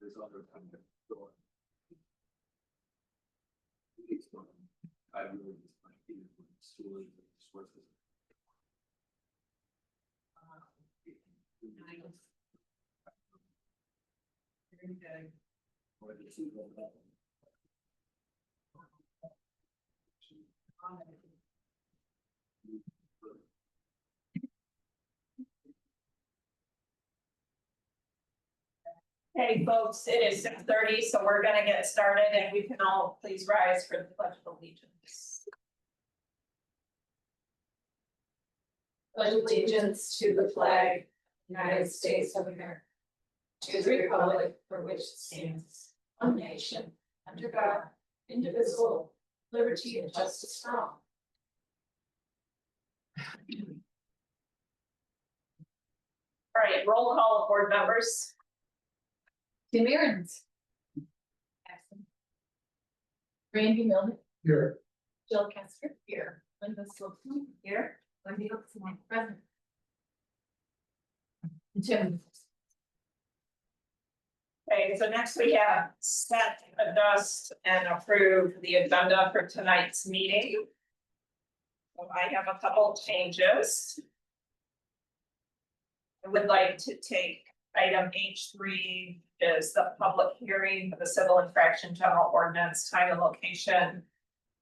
There's other kind of door. I really just like being with schooling and sources. Or the two of them. Hey folks, it is 6:30, so we're gonna get started and we can all please rise for the pledge of allegiance. Pledge allegiance to the flag, United States of America, to the republic for which it stands, one nation, under God, indivisible, liberty and justice for all. All right, roll call of board members. Tim Aaron's. Randy Milner. Here. Jill Kester. Here. Linda Slocum. Here. Wendy Hudson, present. And Tim. Okay, so next we have set, adjust, and approve the agenda for tonight's meeting. So I have a couple changes. I would like to take item H3 is the public hearing for the civil infraction general ordinance, time and location.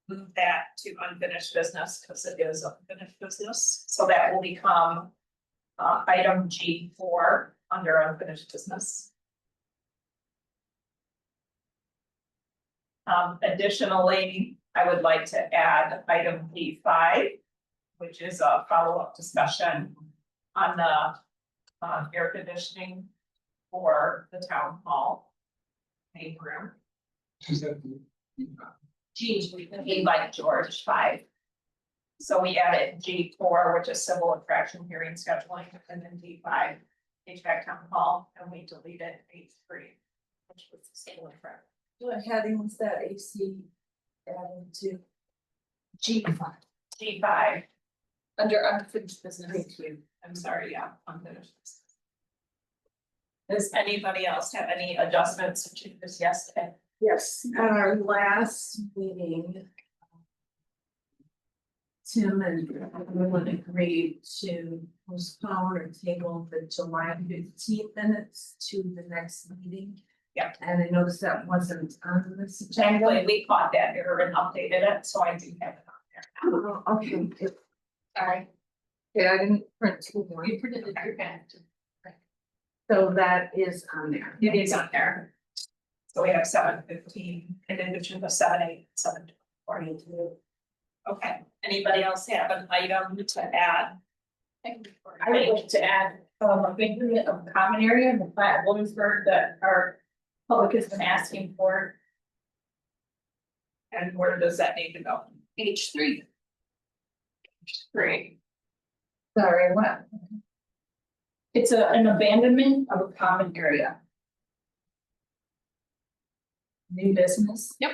Move that to unfinished business because it is unfinished business, so that will become item G4 under unfinished business. Additionally, I would like to add item P5, which is a follow-up discussion on the air conditioning for the town hall main room. G like George 5. So we added G4, which is civil infraction hearing scheduling, and then D5, HVAC town hall, and we deleted H3, which was civil infraction. What heading was that AC added to? G5. G5, Under unfinished business. thank you. I'm sorry, yeah, unfinished. Does anybody else have any adjustments or changes yesterday? Yes, at our last meeting. Tim and everyone agreed to postpone or table the July 15th minutes to the next meeting. Yeah. And I noticed that wasn't on this agenda. Exactly, we caught that error and updated it, so I do have it on there. Oh, okay, Sorry. yeah, I didn't print two more, You printed it, you're back. so that is on there. It is on there. So we have 7:15 and then between the 7:08, 7:42. Okay, anybody else have an item to add? I would like to add, a big unit of common area in the plat Williamsburg that our public has been asking for. And where does that need to go? H3. Great. Sorry, what? It's an abandonment of a common area. New business? Yep.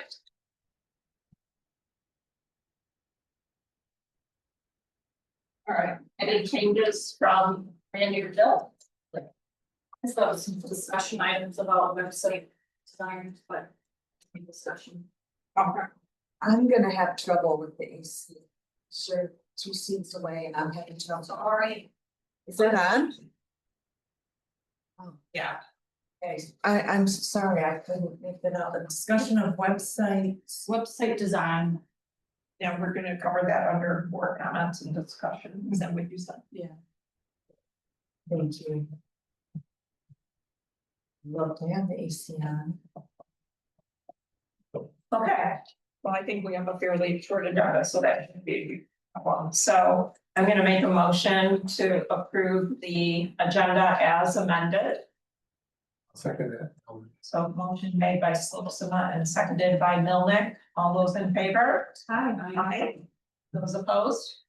All right, any changes from Randy or Bill? So some discussion items about website design, but discussion. Okay. I'm gonna have trouble with the AC. Sure, 2 seats away and I'm having trouble. All right, Is that on? yeah, Okay, I'm sorry, I couldn't make that out. A discussion of websites. Website design. yeah, we're gonna cover that under board comments and discussion, is that what you said? Yeah. Thank you. Love to have the AC on. Okay, well, I think we have a fairly short agenda, so that should be one. So I'm gonna make a motion to approve the agenda as amended. Second that. So motion made by Slocum and seconded by Milnick. All those in favor? Aye. Those opposed?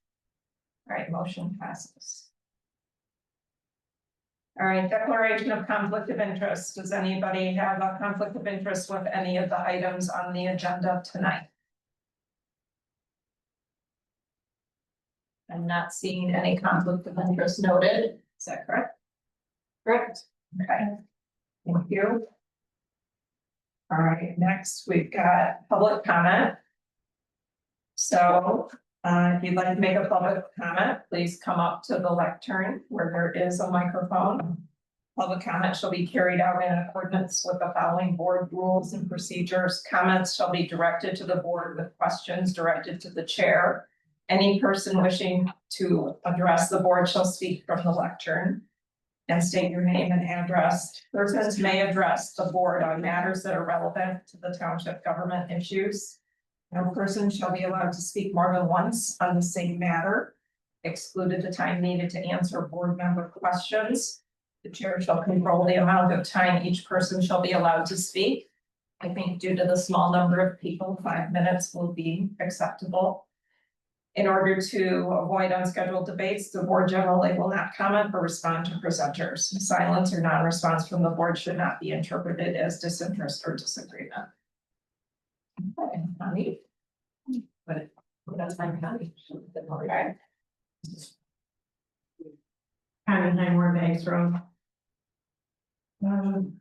All right, motion passes. All right, declaration of conflict of interest. Does anybody have a conflict of interest with any of the items on the agenda tonight? I'm not seeing any conflict of interest noted. Is that correct? Correct. Okay. Thank you. All right, next we've got public comment. So, if you'd like to make a public comment, please come up to the lectern where there is a microphone. Public comment shall be carried out in accordance with the following board rules and procedures. Comments shall be directed to the board with questions directed to the chair. Any person wishing to address the board shall speak from the lectern and state your name and address. Persons may address the board on matters that are relevant to the township government issues. No person shall be allowed to speak more than once on the same matter, excluded the time needed to answer board member questions. The chair shall control the amount of time each person shall be allowed to speak. I think due to the small number of people, 5 minutes will be acceptable. In order to avoid unscheduled debates, the board generally will not comment or respond to presenters. Silence or non-response from the board should not be interpreted as disinterest or disagreement. Okay, Connie? But that's my Connie. Okay. Connie Highmore, Banks Road. I'm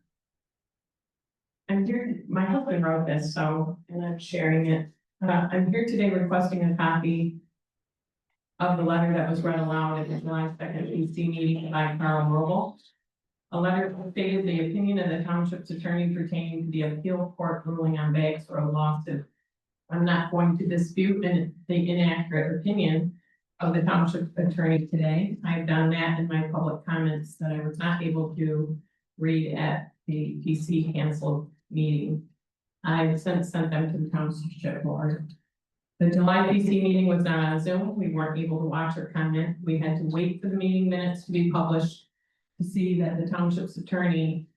here, my husband wrote this, so, and I'm sharing it. I'm here today requesting a copy of the letter that was read aloud at the July 2nd PC meeting by Carl Roble. A letter stated the opinion of the township's attorney pertaining to the appeal court ruling on Banks Road lawsuit. I'm not going to dispute the inaccurate opinion of the township attorney today. I've done that in my public comments that I was not able to read at the PC canceled meeting. I've since sent them to the township board. The July PC meeting was not on Zoom. We weren't able to watch or comment. We had to wait for the meeting minutes to be published to see that the township's attorney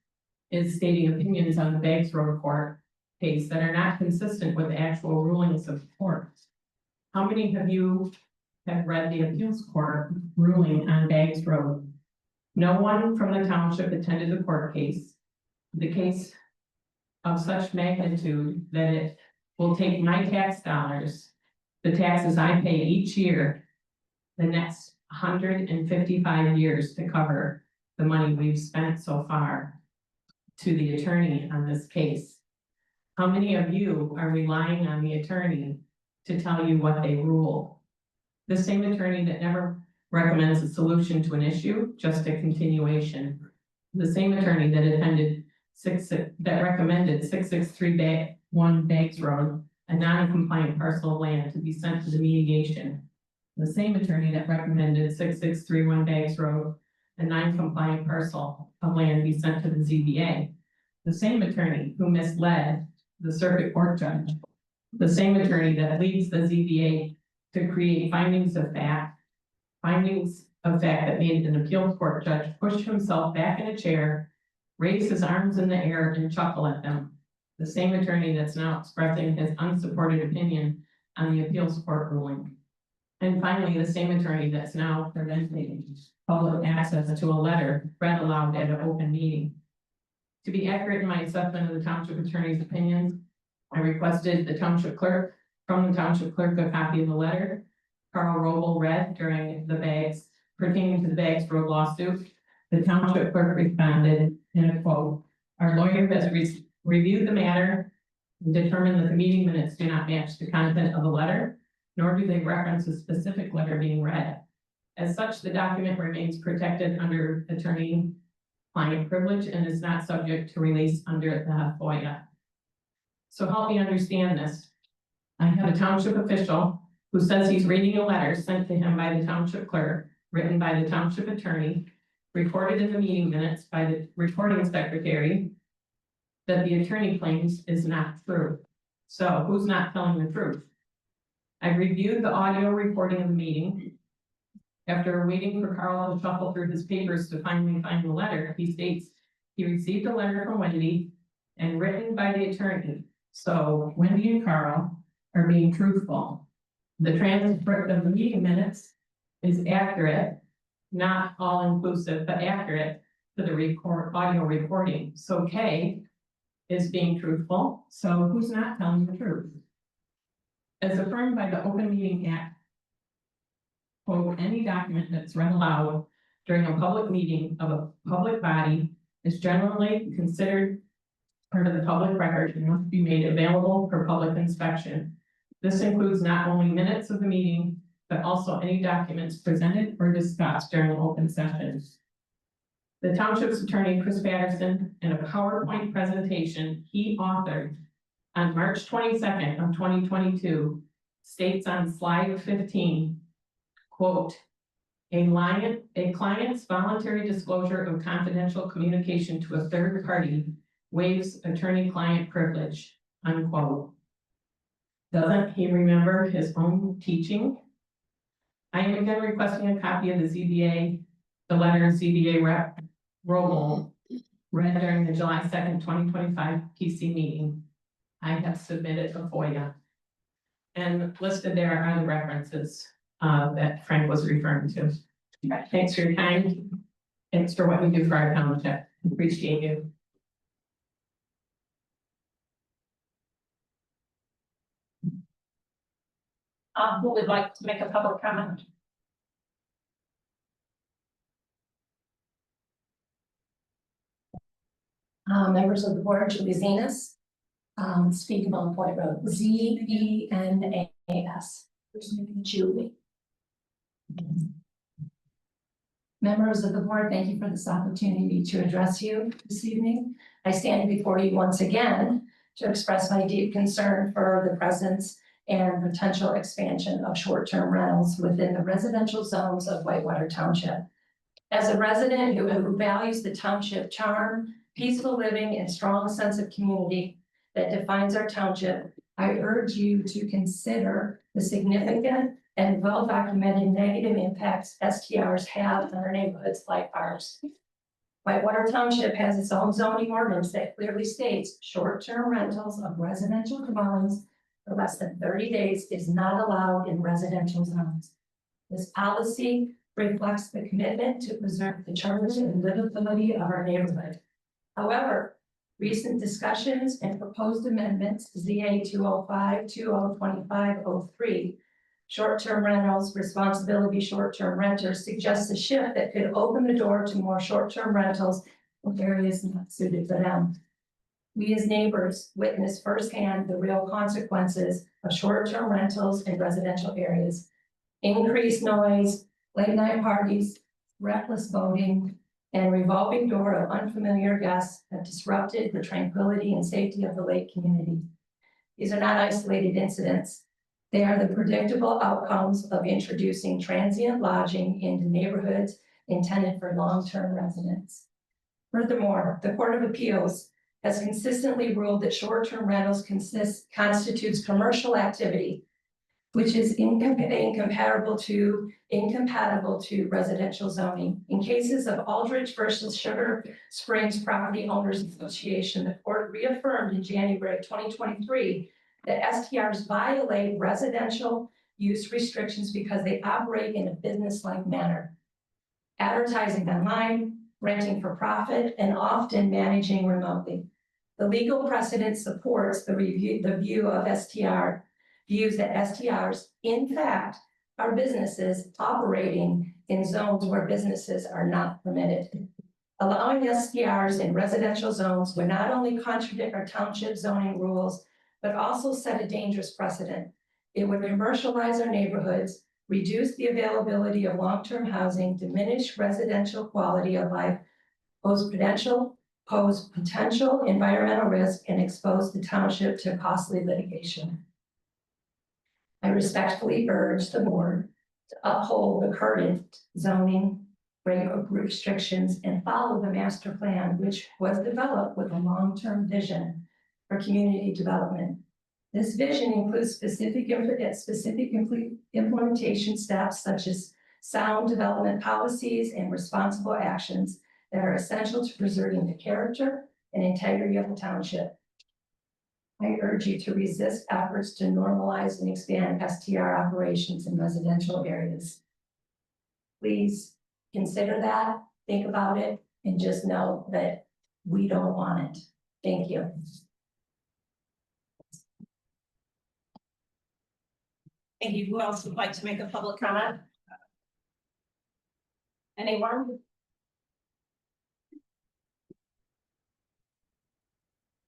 is stating opinions on the Banks Road court case that are not consistent with the actual rulings of the court. How many of you have read the appeals court ruling on Banks Road? No one from the township attended the court case. The case of such magnitude that it will take my tax dollars, the taxes I pay each year, the next 155 years to cover the money we've spent so far to the attorney on this case. How many of you are relying on the attorney to tell you what they rule? The same attorney that never recommends a solution to an issue, just a continuation. The same attorney that recommended 6631 Banks Road, a non-compliant parcel of land to be sent to the mediation. The same attorney that recommended 6631 Banks Road, a non-compliant parcel of land be sent to the ZBA. The same attorney who misled the circuit court judge. The same attorney that leads the ZBA to create findings of fact that made an appeals court judge push himself back in a chair, raise his arms in the air and chuckle at them. The same attorney that's now expressing his unsupported opinion on the appeals court ruling. And finally, the same attorney that's now preventing public access to a letter read aloud at an open meeting. To be accurate in my assessment of the township attorney's opinions, I requested from the township clerk a copy of the letter Carl Roble read during pertaining to the Banks Road lawsuit. The township clerk responded in a quote, "Our lawyer has reviewed the matter and determined that the meeting minutes do not match the content of the letter, nor do they reference a specific letter being read. As such, the document remains protected under attorney-client privilege and is not subject to release under the FOIA." So help me understand this. I have a township official who says he's reading a letter sent to him by the township clerk, written by the township attorney, recorded in the meeting minutes by the recording secretary, that the attorney claims is not true. So who's not telling the truth? I reviewed the audio recording of the meeting. After waiting for Carl to shuffle through his papers to finally find the letter, he states he received a letter from Wendy and written by the attorney. So Wendy and Carl are being truthful. The transcript of the meeting minutes is accurate, not all inclusive, but accurate to the audio recording. So Kay is being truthful. So who's not telling the truth? As affirmed by the Open Meeting Act, quote, any document that's read aloud during a public meeting of a public body is generally considered part of the public record and must be made available for public inspection. This includes not only minutes of the meeting, but also any documents presented or discussed during open sessions. The township's attorney, Chris Patterson, in a PowerPoint presentation he authored on March 22nd of 2022, states on slide 15, quote, a client's voluntary disclosure of confidential communication to a third party waives attorney-client privilege, unquote. Doesn't he remember his own teaching? I am again requesting a copy of the ZBA, the letter ZBA rep roll read during the July 2nd, 2025 PC meeting. I have submitted a FOIA. And listed there are the references that Frank was referring to. Thanks for your time. Thanks for what you do for our township. Appreciate you. Who would like to make a public comment? Members of the board, Julie Zenas, speaking on Point Road, Zenas. Julie. Members of the board, thank you for this opportunity to address you this evening. I stand before you once again to express my deep concern for the presence and potential expansion of short-term rentals within the residential zones of Whitewater Township. As a resident who values the township charm, peaceful living, and strong sense of community that defines our township, I urge you to consider the significant and well-documented negative impacts STRs have on our neighborhoods like ours. Whitewater Township has its own zoning ordinance that clearly states short-term rentals of residential dwellings for less than 30 days is not allowed in residential zones. This policy reflects the commitment to preserve the character and livability of our neighborhood. However, recent discussions and proposed amendments, ZA 205, 2025-03, short-term rentals, responsibility short-term renters, suggests a shift that could open the door to more short-term rentals in areas not suited for them. We as neighbors witness firsthand the real consequences of short-term rentals in residential areas. Increased noise, late-night parties, reckless boating, and revolving door of unfamiliar guests have disrupted the tranquility and safety of the lake community. These are not isolated incidents. They are the predictable outcomes of introducing transient lodging into neighborhoods intended for long-term residents. Furthermore, the Court of Appeals has consistently ruled that short-term rentals constitutes commercial activity, which is incompatible to residential zoning. In cases of Aldridge versus Sugar Springs Property Owners Association, the court reaffirmed in January 2023 that STRs violate residential use restrictions because they operate in a business-like manner, advertising online, renting for profit, and often managing remotely. The legal precedent supports the view of views that STRs, in fact, are businesses operating in zones where businesses are not permitted. Allowing STRs in residential zones would not only contradict our township zoning rules, but also set a dangerous precedent. It would commercialize our neighborhoods, reduce the availability of long-term housing, diminish residential quality of life, pose potential environmental risk, and expose the township to costly litigation. I respectfully urge the board to uphold the current zoning restrictions and follow the master plan, which was developed with a long-term vision for community development. This vision includes specific implementation steps such as sound development policies and responsible actions that are essential to preserving the character and integrity of the township. I urge you to resist efforts to normalize and expand STR operations in residential areas. Please consider that, think about it, and just know that we don't want it. Thank you. Thank you. Who else would like to make a public comment? Anyone?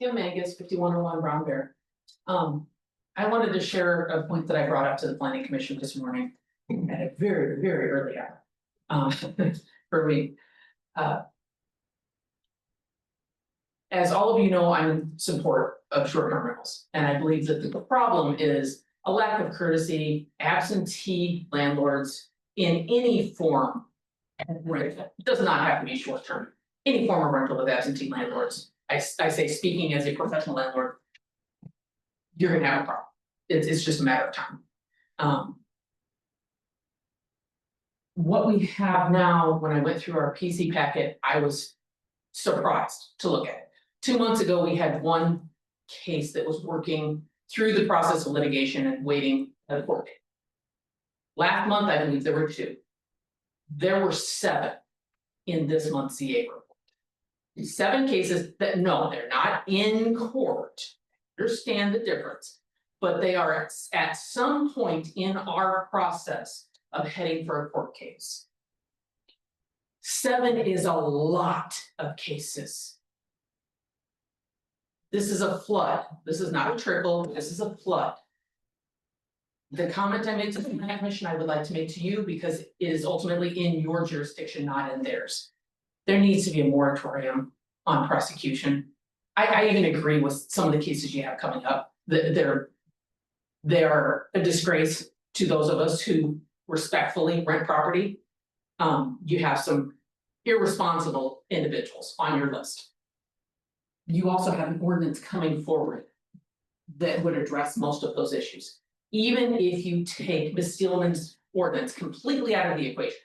Kim Angus, 5101 Brown Bear. I wanted to share a point that I brought up to the planning commission this morning at a very, very early hour. For me. As all of you know, I'm in support of short-term rentals, and I believe that the problem is a lack of courtesy, absentee landlords in any form. Right, it does not have to be short-term, any form of rental with absentee landlords. I say, speaking as a professional landlord, you're gonna have a problem. It's just a matter of time. What we have now, when I went through our PC packet, I was surprised to look at it. 2 months ago, we had one case that was working through the process of litigation and waiting at a court date. Last month, I believe there were 2. There were 7 in this month's CA report. 7 cases that, no, they're not in court. Understand the difference, but they are at some point in our process of heading for a court case. 7 is a lot of cases. This is a flood. This is not a trickle, this is a flood. The comment I made to the planning commission, I would like to make to you, because it is ultimately in your jurisdiction, not in theirs. There needs to be a moratorium on prosecution. I even agree with some of the cases you have coming up, that they are a disgrace to those of us who respectfully rent property. You have some irresponsible individuals on your list. You also have an ordinance coming forward that would address most of those issues. Even if you take Ms. Steelman's ordinance completely out of the equation.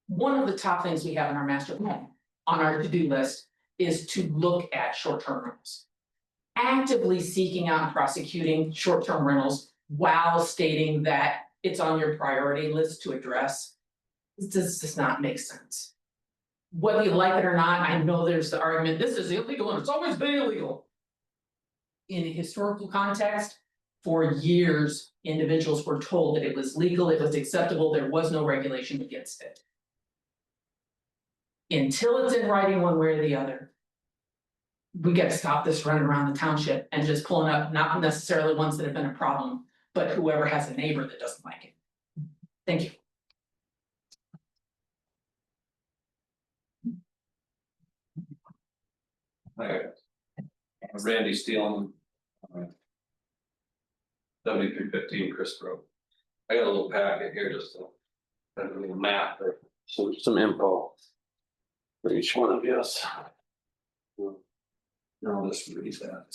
One of the top things we have in our master plan on our to-do list is to look at short-term rentals. Actively seeking out and prosecuting short-term rentals while stating that it's on your priority list to address. This does not make sense. Whether you like it or not, I know there's the argument, this is illegal and it's always been illegal. In a historical context, for years, individuals were told that it was legal, it was acceptable, there was no regulation against it. Until it's in writing one way or the other. We got to stop this running around the township and just pulling up, not necessarily ones that have been a problem, but whoever has a neighbor that doesn't like it. Thank you. Hi, Randy Steele. 7315 Chris Road. I got a little packet here, just a little map or some info for each one of us. No, this reads that.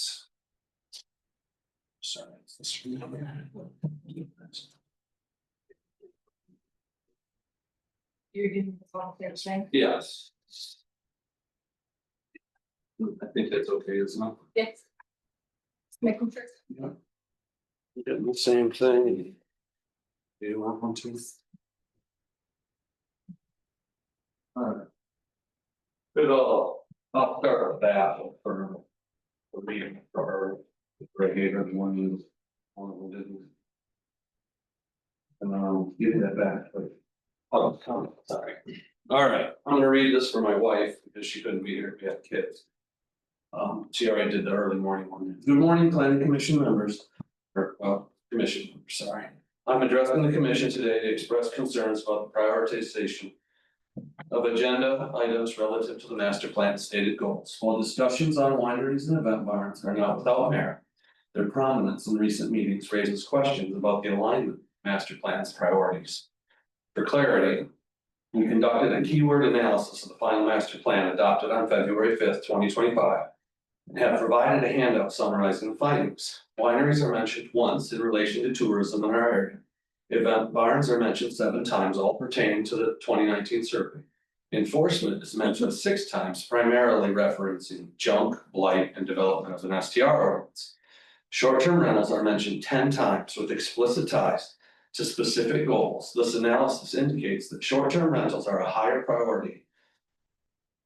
Sorry, this You're giving the phone there, saying? yes. I think that's okay, isn't it? Yes. Making sure. Yeah. Getting the same thing. You want one too? Alright. Good, I'll start with that for me, for her, radiator, the one of them didn't. And I'll give that back, but, oh, sorry. Alright, I'm gonna read this for my wife, because she couldn't be here, we had kids. She already did the early morning one. Good morning, planning commission members, or, commission members, sorry. I'm addressing the commission today to express concerns about the prioritization of agenda items relative to the master plan stated goals. While discussions on wineries and event barns are not without merit, their prominence in recent meetings raises questions about the alignment of master plan's priorities. For clarity, we conducted a keyword analysis of the final master plan adopted on February 5th, 2025. And have provided a handout summarizing the findings. Wineries are mentioned once in relation to tourism in our area. Event barns are mentioned 7 times, all pertaining to the 2019 survey. Enforcement is mentioned 6 times, primarily referencing junk, blight, and development of an STR ordinance. Short-term rentals are mentioned 10 times with explicit ties to specific goals. This analysis indicates that short-term rentals are a higher priority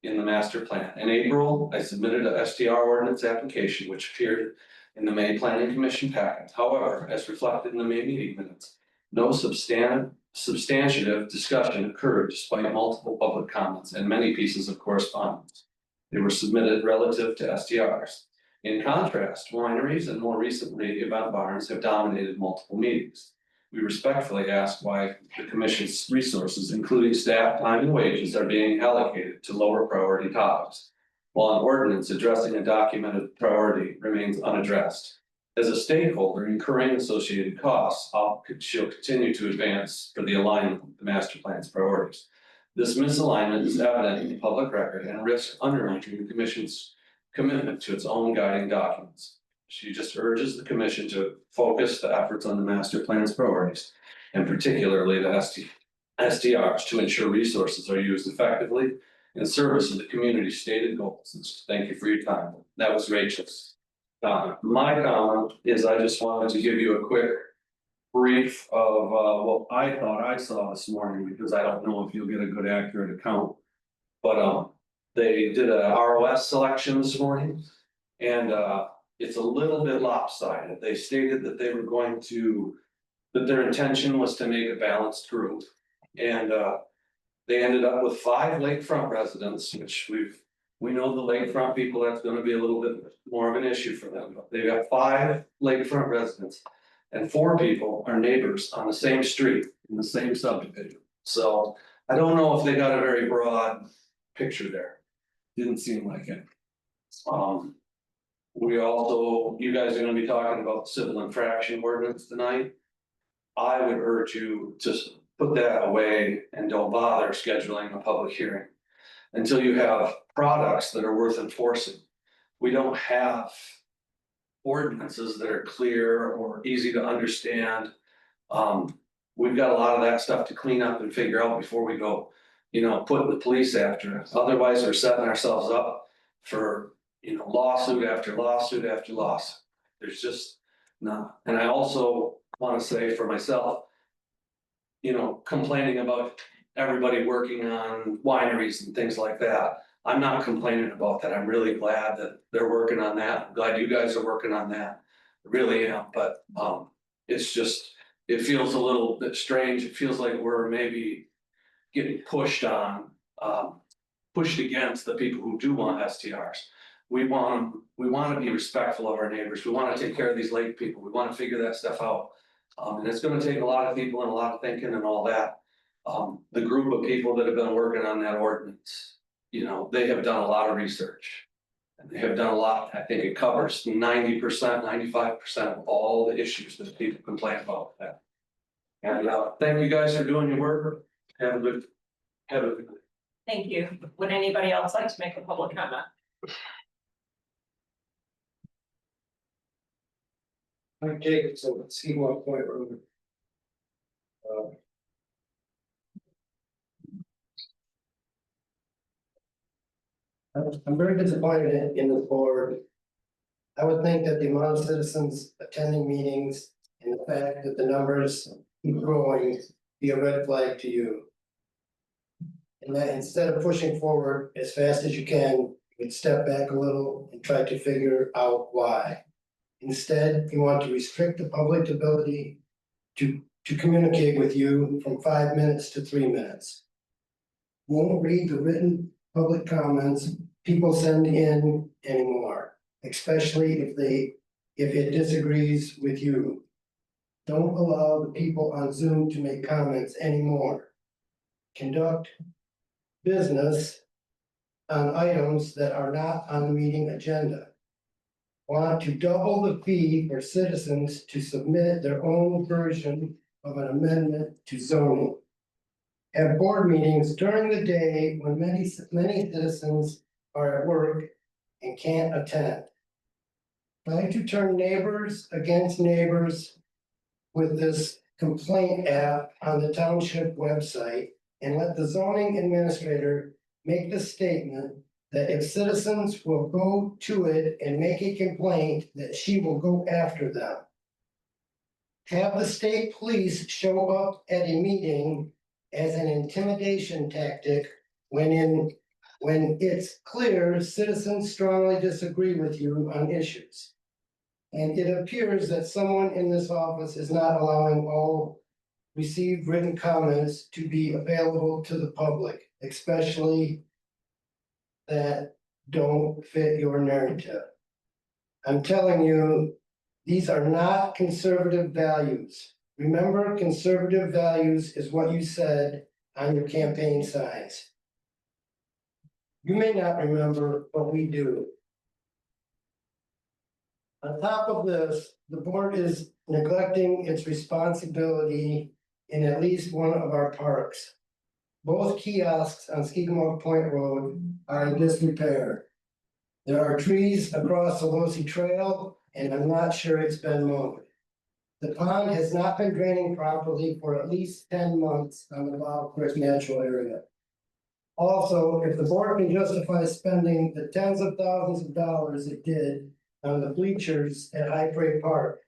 in the master plan. In April, I submitted a STR ordinance application which appeared in the May Planning Commission packet. However, as reflected in the May meeting minutes, no substantive discussion occurred despite multiple public comments and many pieces of correspondence. They were submitted relative to STRs. In contrast, wineries and more recently event barns have dominated multiple meetings. We respectfully ask why the commission's resources, including staff time and wages, are being allocated to lower priority topics, while an ordinance addressing a documented priority remains unaddressed. As a stakeholder incurring associated costs, she'll continue to advance for the alignment with the master plan's priorities. This misalignment is evident in the public record and risks undermining the commission's commitment to its own guiding documents. She just urges the commission to focus the efforts on the master plan's priorities, and particularly the SDRs, to ensure resources are used effectively in service of the community's stated goals. Thank you for your time. That was Rachel's comment. My comment is I just wanted to give you a quick brief of what I thought I saw this morning, because I don't know if you'll get a good accurate account. But they did a ROS selection this morning, and it's a little bit lopsided. They stated that they were going to, that their intention was to make a balanced group. And they ended up with 5 lakefront residents, which we know the lakefront people, that's gonna be a little bit more of an issue for them. But they got 5 lakefront residents, and 4 people are neighbors on the same street in the same subdivision. So I don't know if they got a very broad picture there. Didn't seem like it. We also, you guys are gonna be talking about the civil infraction ordinance tonight. I would urge you to put that away and don't bother scheduling a public hearing until you have products that are worth enforcing. We don't have ordinances that are clear or easy to understand. We've got a lot of that stuff to clean up and figure out before we go, putting the police after us. Otherwise, we're setting ourselves up for, lawsuit after lawsuit after lawsuit. There's just not. And I also want to say for myself, complaining about everybody working on wineries and things like that. I'm not complaining about that. I'm really glad that they're working on that. I'm glad you guys are working on that. I really am, but it's just, it feels a little bit strange. It feels like we're maybe getting pushed against the people who do want STRs. We want to be respectful of our neighbors. We want to take care of these lake people. We want to figure that stuff out. And it's going to take a lot of people and a lot of thinking and all that. The group of people that have been working on that ordinance, they have done a lot of research. And they have done a lot. I think it covers 90%, 95% of all the issues that people complain about. And thank you guys for doing your work. Have a good day. Thank you. Would anybody else like to make a public comment? I'm Jacobson, at Seymour Point Road. I'm very disappointed in this board. I would think that the amount of citizens attending meetings and the fact that the numbers keep growing be a red flag to you. And that instead of pushing forward as fast as you can, you would step back a little and try to figure out why. Instead, you want to restrict the public's ability to communicate with you from 5 minutes to 3 minutes. Won't read the written public comments people send in anymore, especially if it disagrees with you. Don't allow the people on Zoom to make comments anymore. Conduct business on items that are not on the meeting agenda. Want to double the fee for citizens to submit their own version of an amendment to zoning. Have board meetings during the day when many citizens are at work and can't attend. Try to turn neighbors against neighbors with this complaint app on the township website, and let the zoning administrator make the statement that if citizens will go to it and make a complaint, that she will go after them. Have the state police show up at a meeting as an intimidation tactic when it's clear citizens strongly disagree with you on issues. And it appears that someone in this office is not allowing all received written comments to be available to the public, especially that don't fit your narrative. I'm telling you, these are not conservative values. Remember, conservative values is what you said on your campaign signs. You may not remember, but we do. On top of this, the board is neglecting its responsibility in at least one of our parks. Both kiosks on Skegamo Point Road are in disrepair. There are trees across the Losi Trail, and I'm not sure it's been mowed. The pond has not been draining properly for at least 10 months on the Wild Creek Natural Area. Also, if the board can justify spending the tens of thousands of dollars it did on the bleachers at High Prairie Park,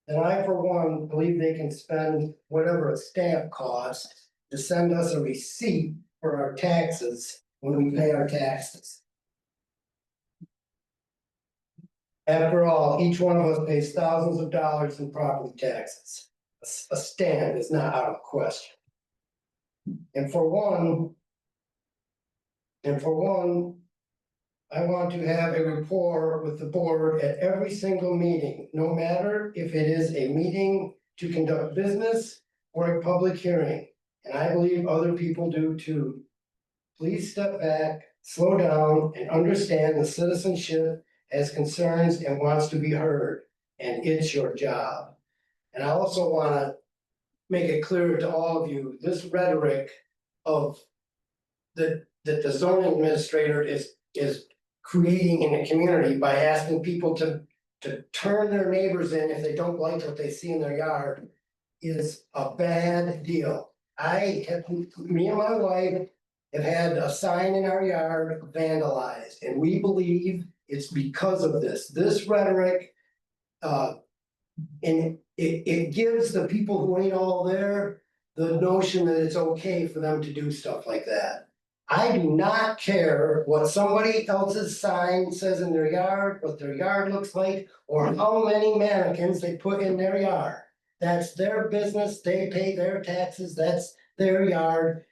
then I, for one, believe they can spend whatever a stamp costs to send us a receipt for our taxes when we pay our taxes. After all, each one of us pays thousands of dollars in property taxes. A stamp is not out of question. And for one, I want to have a rapport with the board at every single meeting, no matter if it is a meeting to conduct business or a public hearing. And I believe other people do too. Please step back, slow down, and understand the citizenship has concerns and wants to be heard, and it's your job. And I also want to make it clear to all of you, this rhetoric of that the zoning administrator is creating in the community by asking people to turn their neighbors in if they don't like what they see in their yard is a bad deal. Me and my wife have had a sign in our yard vandalized, and we believe it's because of this rhetoric. And it gives the people who ain't all there the notion that it's okay for them to do stuff like that. I do not care what somebody else's sign says in their yard, what their yard looks like, or how many mannequins they put in their yard. That's their business, they pay their taxes, that's their yard,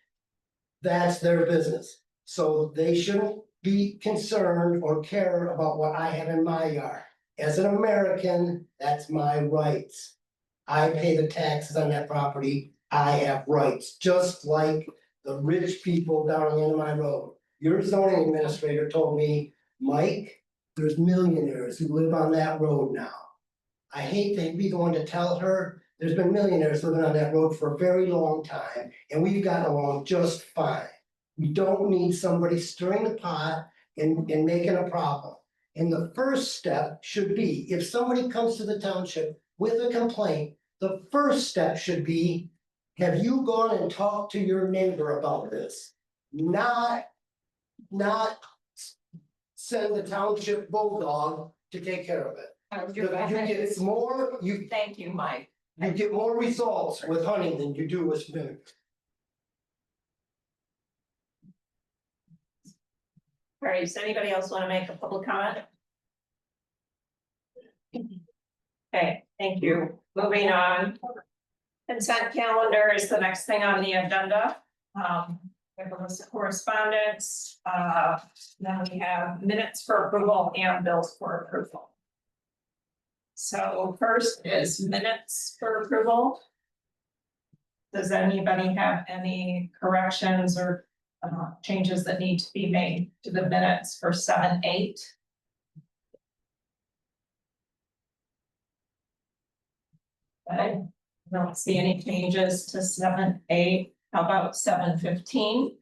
that's their business. So they shouldn't be concerned or care about what I have in my yard. As an American, that's my rights. I pay the taxes on that property, I have rights, just like the rich people down the end of my road. Your zoning administrator told me, Mike, there's millionaires who live on that road now. I hate to be the one to tell her, there's been millionaires living on that road for a very long time, and we've gotten along just fine. We don't need somebody stirring the pot and making a problem. And the first step should be, if somebody comes to the township with a complaint, the first step should be, have you gone and talked to your neighbor about this? Not send the township bulldog to take care of it. You get more, Thank you, Mike. you get more results with hunting than you do with vinegar. All right, does anybody else want to make a public comment? Okay, thank you. Moving on. Consent calendar is the next thing on the agenda. We have a list of correspondence. Then we have minutes for approval and bills for approval. So first is minutes for approval. Does anybody have any corrections or changes that need to be made to the minutes for 7/8? I don't see any changes to 7/8. How about 7/15?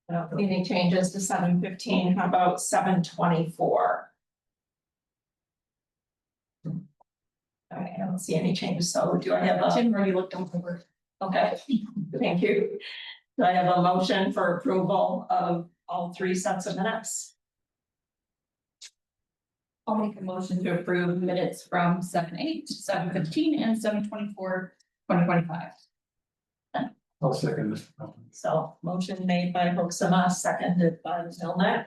I don't see any changes to 7/15. How about 7/24? I don't see any changes, so do I have a? Tim already looked over. Okay, thank you. Do I have a motion for approval of all three sets of minutes? I'll make a motion to approve minutes from 7/8, 7/15, and 7/24, 2025. I'll second this. So motion made by Hoeksema, seconded by Milne.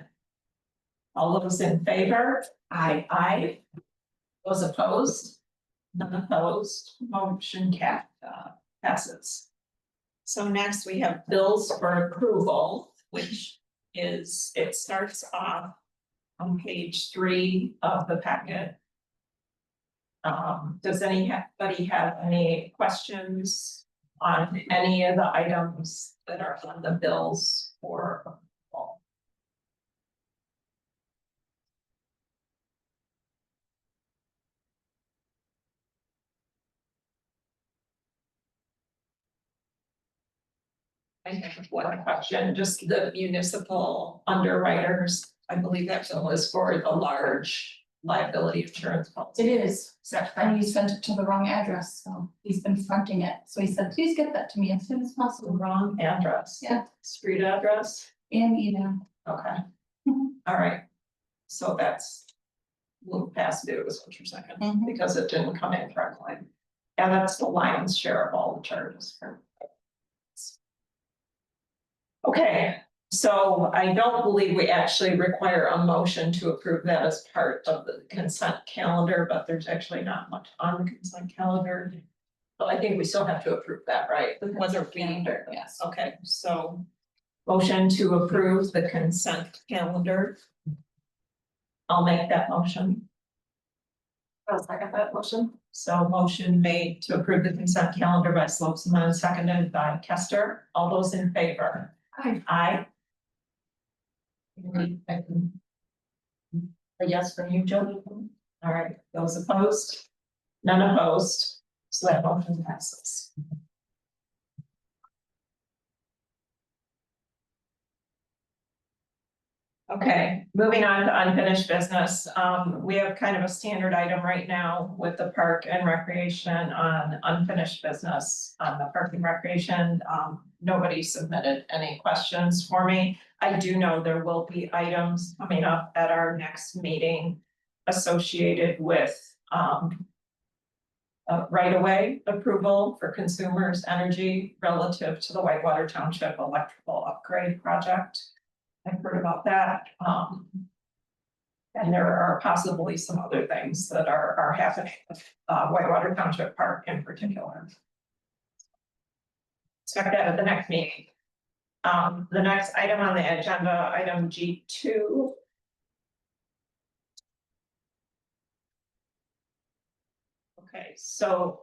All those in favor? Aye. Those opposed? None opposed, motion passes. So next we have bills for approval, which it starts off on page 3 of the packet. Does anybody have any questions on any of the items that are on the bills for approval? I have one question, just the municipal underwriters, I believe that bill is for the large liability insurance policy. It is, Is that and correct? you sent it to the wrong address, so he's been fronting it, so he said, please get that to me as soon as The possible. wrong address? Yeah. Street address? And email. Okay. Mhm. All right. So that's. We'll pass due is what you're saying, Mhm. because it didn't come in correctly. And that's the lion's share of all the charges for. Okay, so I don't believe we actually require a motion to approve that as part of the consent calendar, but there's actually not much on the consent calendar. But I think we still have to approve that, right? Whether we, Yes. okay, so. Motion to approve the consent calendar. I'll make that motion. I'll second that motion. So motion made to approve the consent calendar by Slopes, seconded by Kester. All those in favor? Aye. Aye. A yes from you, Joe? All right, those opposed? None opposed, so that motion passes. Okay, moving on to unfinished business. We have kind of a standard item right now with the park and recreation on unfinished business. On the park and recreation, nobody submitted any questions for me. I do know there will be items coming up at our next meeting associated with, right-of-way approval for consumers' energy relative to the Whitewater Township electrical upgrade project. I've heard about that, and there are possibly some other things that are happening with Whitewater Township Park in particular. Expect that at the next meeting. The next item on the agenda, item G2. Okay, so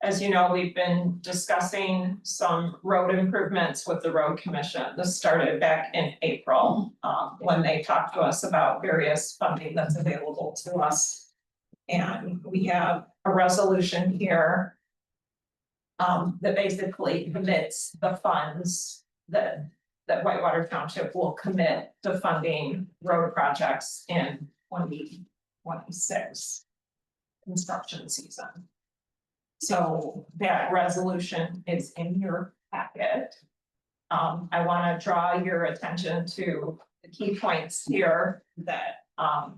as you know, we've been discussing some road improvements with the road commission. This started back in April, when they talked to us about various funding that's available to us. And we have a resolution here that basically commits the funds that Whitewater Township will commit to funding road projects in 2026 construction season. So that resolution is in your packet. I want to draw your attention to the key points here that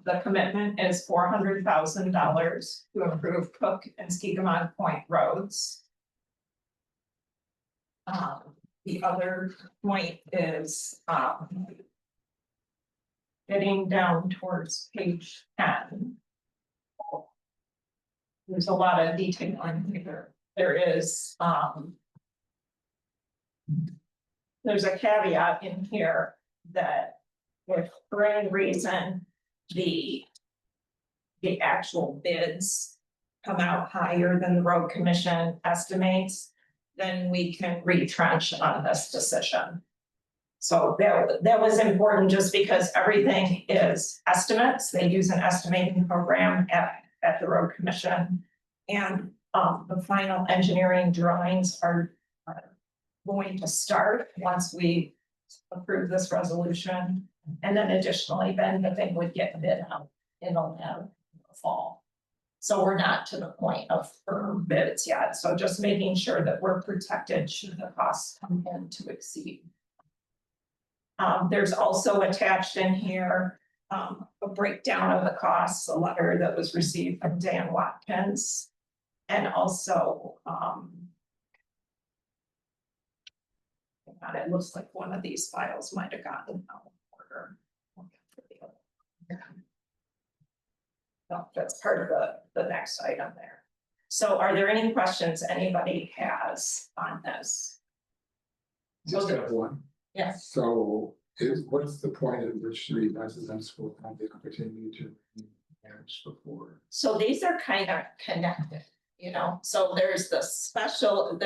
the commitment is $400,000 to improve Cook and Skeegamon Point roads. The other point is getting down towards page 10. There's a lot of detail on here. There is, there's a caveat in here that if for any reason the actual bids come out higher than the road commission estimates, then we can retrench on this decision. So that was important just because everything is estimates. They use an estimating program at the road commission. And the final engineering drawings are going to start once we approve this resolution. And then additionally, then the thing would get bid out in the fall. So we're not to the point of firm bids yet. So just making sure that we're protected should the costs come in to exceed. There's also attached in here a breakdown of the costs, a letter that was received from Dan Watkins. And also, it looks like one of these files might have gotten out of order. No, that's part of the next item there. So are there any questions anybody has on this? Just have one. Yes. So what's the point at which the residents will have the opportunity to manage before? So these are kind of connected, you know, so there is a special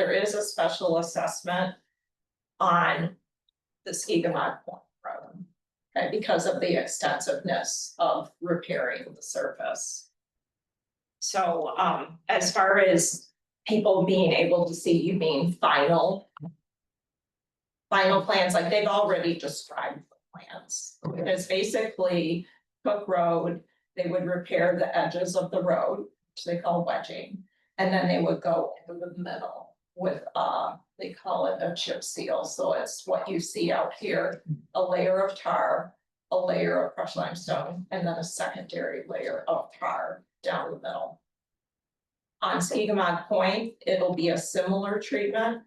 assessment on the Skigamon Point Road. Okay, because of the extensiveness of repairing the surface. So, as far as people being able to see, you mean final plans, like they've already described the plans. Okay. It's basically Cook Road, they would repair the edges of the road, which they call wedging. And then they would go into the middle with, they call it a chip seal, so it's what you see out here. A layer of tar, a layer of crushed limestone, and then a secondary layer of tar down the middle. On Skigamon Point, it'll be a similar treatment.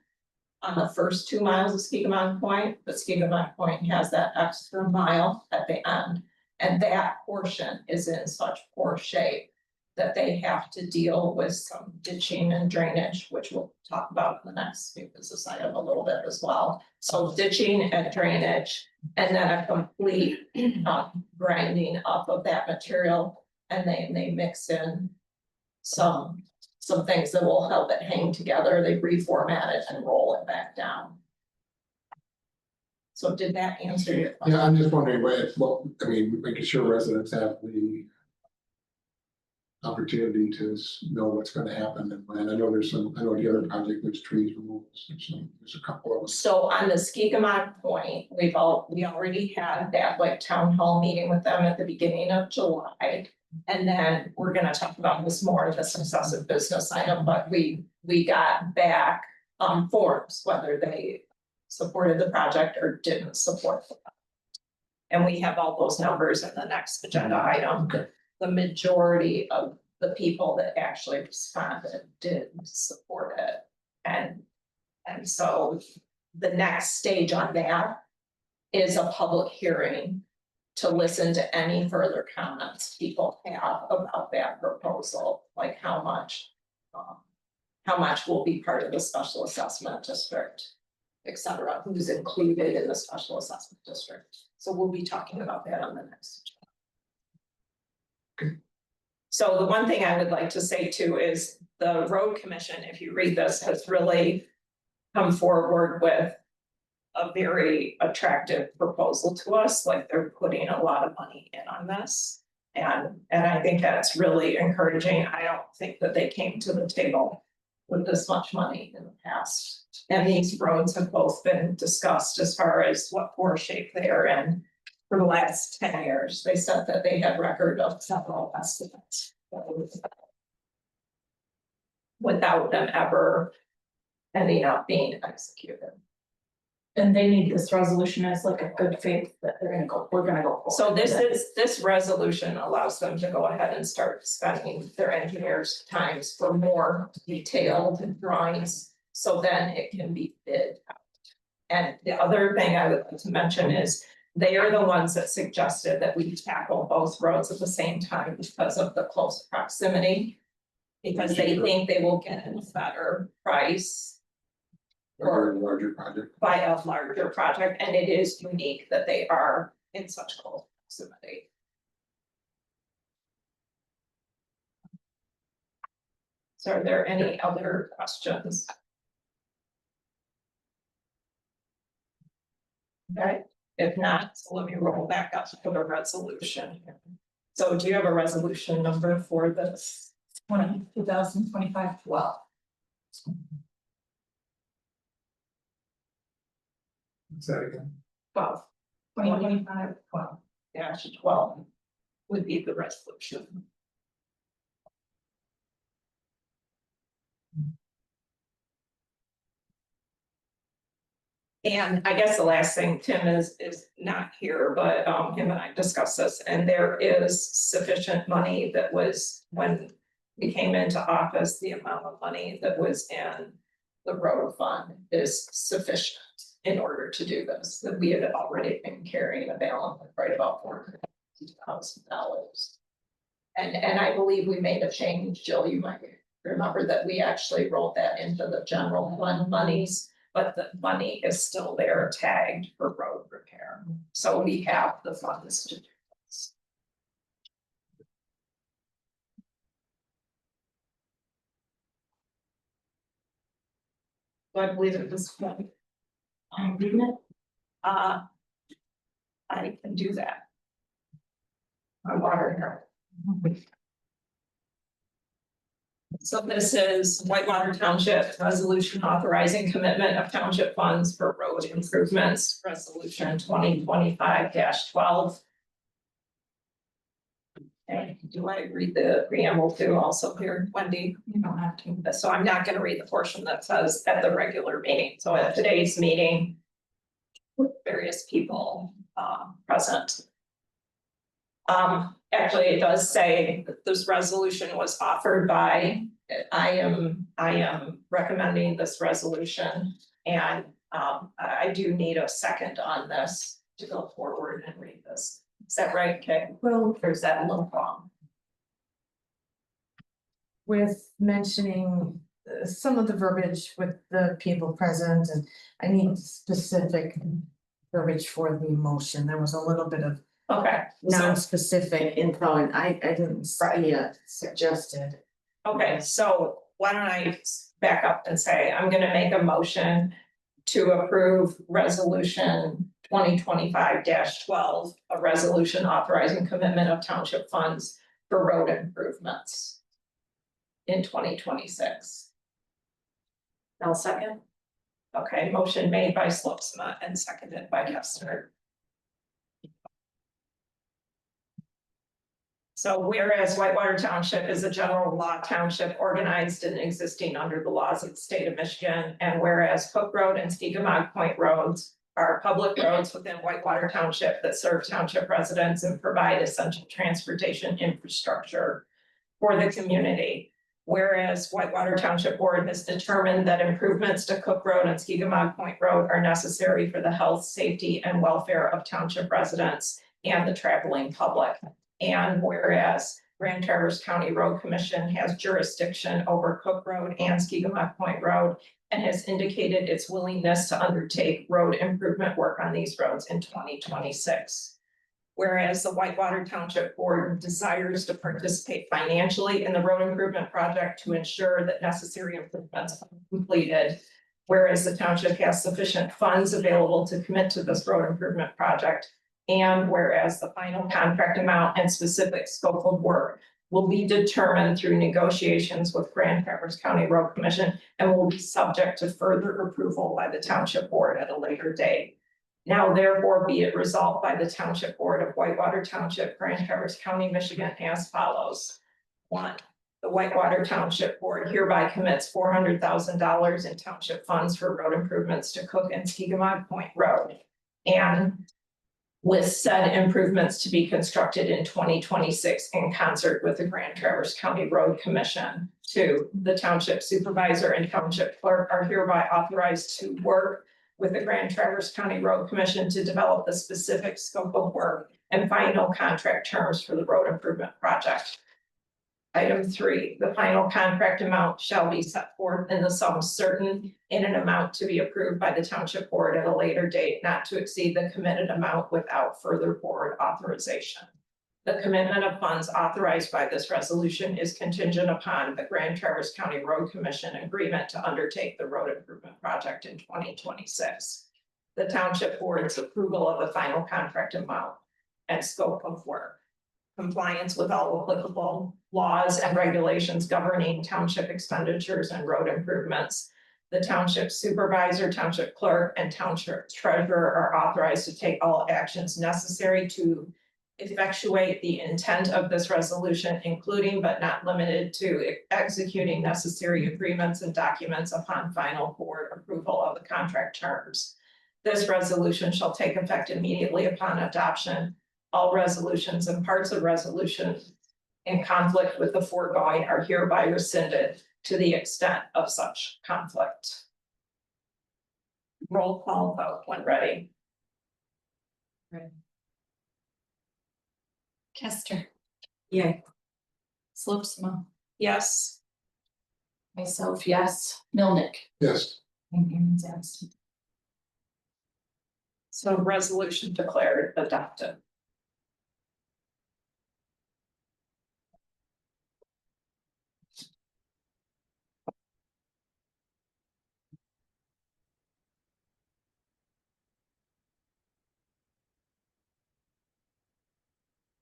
On the first 2 miles of Skigamon Point, but Skigamon Point has that extra mile at the end. And that portion is in such poor shape that they have to deal with some ditching and drainage, which we'll talk about in the next new business item a little bit as well. So ditching and drainage, and then a complete grinding up of that material. And they mix in some things that will help it hang together. They reformat it and roll it back down. So did that answer your question? Yeah, I'm just wondering making sure residents have the opportunity to know what's gonna happen and when. I know the other project, there's trees removed, there's a couple of them. So on the Skigamon Point, we already had that like town hall meeting with them at the beginning of July. And then we're gonna talk about this more in the successive business item, but we got back forms, whether they supported the project or didn't support the project. And we have all those numbers in the next agenda item. Okay. The majority of the people that actually responded did support it. And so the next stage on that is a public hearing to listen to any further comments people have about that proposal, like how much will be part of the special assessment district, et cetera, who's included in the special assessment district. So we'll be talking about that on the next. So the one thing I would like to say too is the road commission, if you read this, has really come forward with a very attractive proposal to us, like they're putting a lot of money in on this. And I think that's really encouraging. I don't think that they came to the table with this much money in the past. And these roads have both been discussed as far as what poor shape they are in for the last 10 years. They said that they had record of several estimates without them ever ending up being executed. And they need this resolution as like a good faith that we're gonna go forward. So this resolution allows them to go ahead and start spending their engineers' times for more detailed drawings. So then it can be bid out. And the other thing I would like to mention is they are the ones that suggested that we tackle both roads at the same time because of the close proximity. Because they think they will get a better price Or a larger project. by a larger project, and it is unique that they are in such close proximity. So are there any other questions? Okay, if not, so let me roll back up to the resolution. So do you have a resolution number for this? 2025 12. What's that again? 12. 2025 12. Dash 12 would be the resolution. And I guess the last thing, Tim is not here, but him and I discussed this, and there is sufficient money that was, when we came into office, the amount of money that was in the road fund is sufficient in order to do this, that we had already been carrying a balance of right about $400,000. And I believe we made a change, Jill, you might remember that we actually rolled that into the general fund monies. but the money is still there tagged for road repair. So we have the funds to do this. Do I believe it was one? Reading it? I can do that. My water here. So this is Whitewater Township Resolution authorizing commitment of township funds for road improvements, resolution 2025-12. And do I read the preamble too also here, Wendy? You don't have to, so I'm not gonna read the portion that says at the regular meeting, so at today's meeting. With various people present. Actually, it does say that this resolution was offered by, I am recommending this resolution. And I do need a second on this to go forward and read this. Is that right, Kay? Well, Or is that a little wrong? with mentioning some of the verbiage with the people present, and I need specific verbiage for the motion. There was a little bit of Okay, so, non-specific info, and I didn't see it suggested. okay, so why don't I back up and say, I'm gonna make a motion to approve resolution 2025-12, a resolution authorizing commitment of township funds for road improvements in 2026. I'll second. Okay, motion made by Slopsma and seconded by Kester. So whereas Whitewater Township is a general law township organized and existing under the laws of the state of Michigan, and whereas Cook Road and Skegumog Point roads are public roads within Whitewater Township that serve township residents and provide essential transportation infrastructure for the community. Whereas Whitewater Township Board has determined that improvements to Cook Road and Skegumog Point Road are necessary for the health, safety, and welfare of township residents and the traveling public. And whereas Grand Traverse County Road Commission has jurisdiction over Cook Road and Skegumog Point Road and has indicated its willingness to undertake road improvement work on these roads in 2026. Whereas the Whitewater Township Board desires to participate financially in the road improvement project to ensure that necessary improvements are completed. Whereas the township has sufficient funds available to commit to this road improvement project. And whereas the final contract amount and specific scope of work will be determined through negotiations with Grand Traverse County Road Commission and will be subject to further approval by the Township Board at a later date. Now therefore be it resolved by the Township Board of Whitewater Township, Grand Traverse County, Michigan as follows. 1. The Whitewater Township Board hereby commits $400,000 in township funds for road improvements to Cook and Skegumog Point Road. And with said improvements to be constructed in 2026 in concert with the Grand Traverse County Road Commission. 2, the township supervisor and township clerk are hereby authorized to work with the Grand Traverse County Road Commission to develop the specific scope of work and final contract terms for the road improvement project. Item 3, the final contract amount shall be set forth in the sum certain in an amount to be approved by the Township Board at a later date, not to exceed the committed amount without further board authorization. The commitment of funds authorized by this resolution is contingent upon the Grand Traverse County Road Commission agreement to undertake the road improvement project in 2026. The Township Board's approval of the final contract amount and scope of work. Compliance with all applicable laws and regulations governing township expenditures and road improvements. The township supervisor, township clerk, and township treasurer are authorized to take all actions necessary to effectuate the intent of this resolution, including but not limited to executing necessary agreements and documents upon final board approval of the contract terms. This resolution shall take effect immediately upon adoption. All resolutions and parts of resolutions in conflict with the foregoing are hereby rescinded to the extent of such conflict. Roll call vote when ready. Kester, Yeah. Slopsma, Yes, Myself, yes. Milnick. Yes. And Aaron's absent. So resolution declared adopted.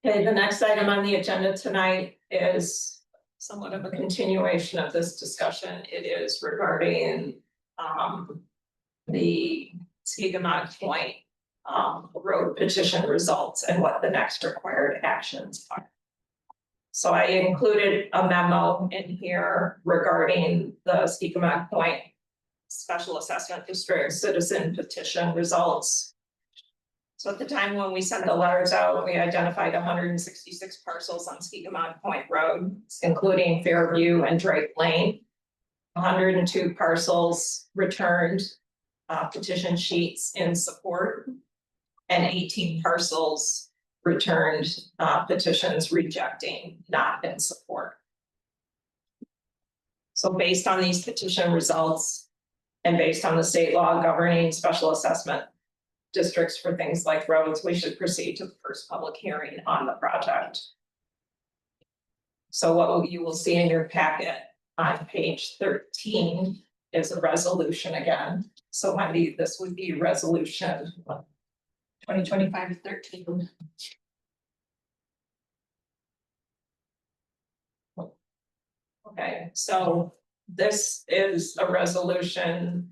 Okay, the next item on the agenda tonight is somewhat of a continuation of this discussion. It is regarding the Skigamog Point road petition results and what the next required actions are. So I included a memo in here regarding the Skigamog Point Special Assessment District citizen petition results. So at the time when we sent the letters out, we identified 166 parcels on Skigamog Point Road, including Fairview and Drake Lane. 102 parcels returned petition sheets in support. And 18 parcels returned petitions rejecting, not in support. So based on these petition results and based on the state law governing special assessment districts for things like roads, we should proceed to the first public hearing on the project. So what you will see in your packet on page 13 is a resolution again. So Wendy, this would be resolution 2025-13. Okay, so this is a resolution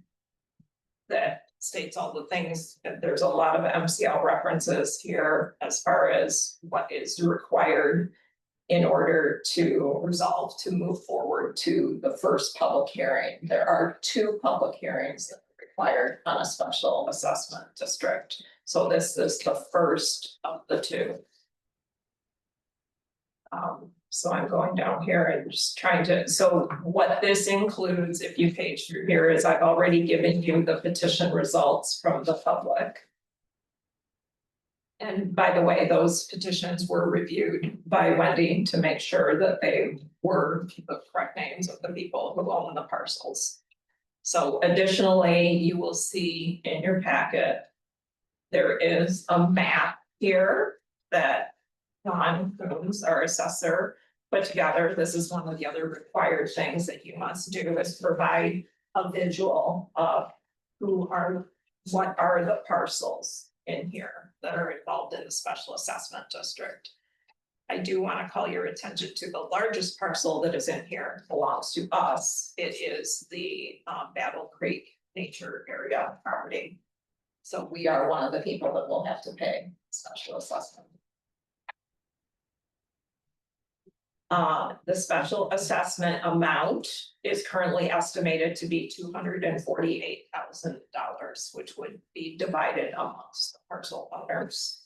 that states all the things, that there's a lot of MCL references here as far as what is required in order to resolve to move forward to the first public hearing. There are 2 public hearings that are required on a special assessment district. So this is the first of the 2. So I'm going down here and just trying to, so what this includes, if you page through here, is I've already given you the petition results from the public. And by the way, those petitions were reviewed by Wendy to make sure that they were the correct names of the people who own the parcels. So additionally, you will see in your packet, there is a map here that Don Coombs, our assessor, put together. This is one of the other required things that you must do, is provide a visual of what are the parcels in here that are involved in the special assessment district. I do want to call your attention to the largest parcel that is in here, belongs to us. It is the Battle Creek Nature Area property. So we are one of the people that will have to pay special assessment. The special assessment amount is currently estimated to be $248,000, which would be divided amongst the parcel owners.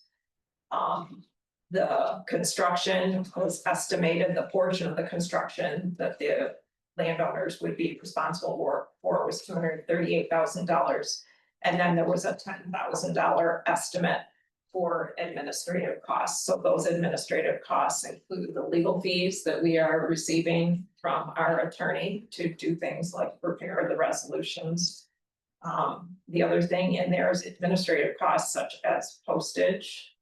The construction was estimated, the portion of the construction that the landowners would be responsible for was $238,000. And then there was a $10,000 estimate for administrative costs. So those administrative costs include the legal fees that we are receiving from our attorney to do things like prepare the resolutions. The other thing in there is administrative costs such as postage.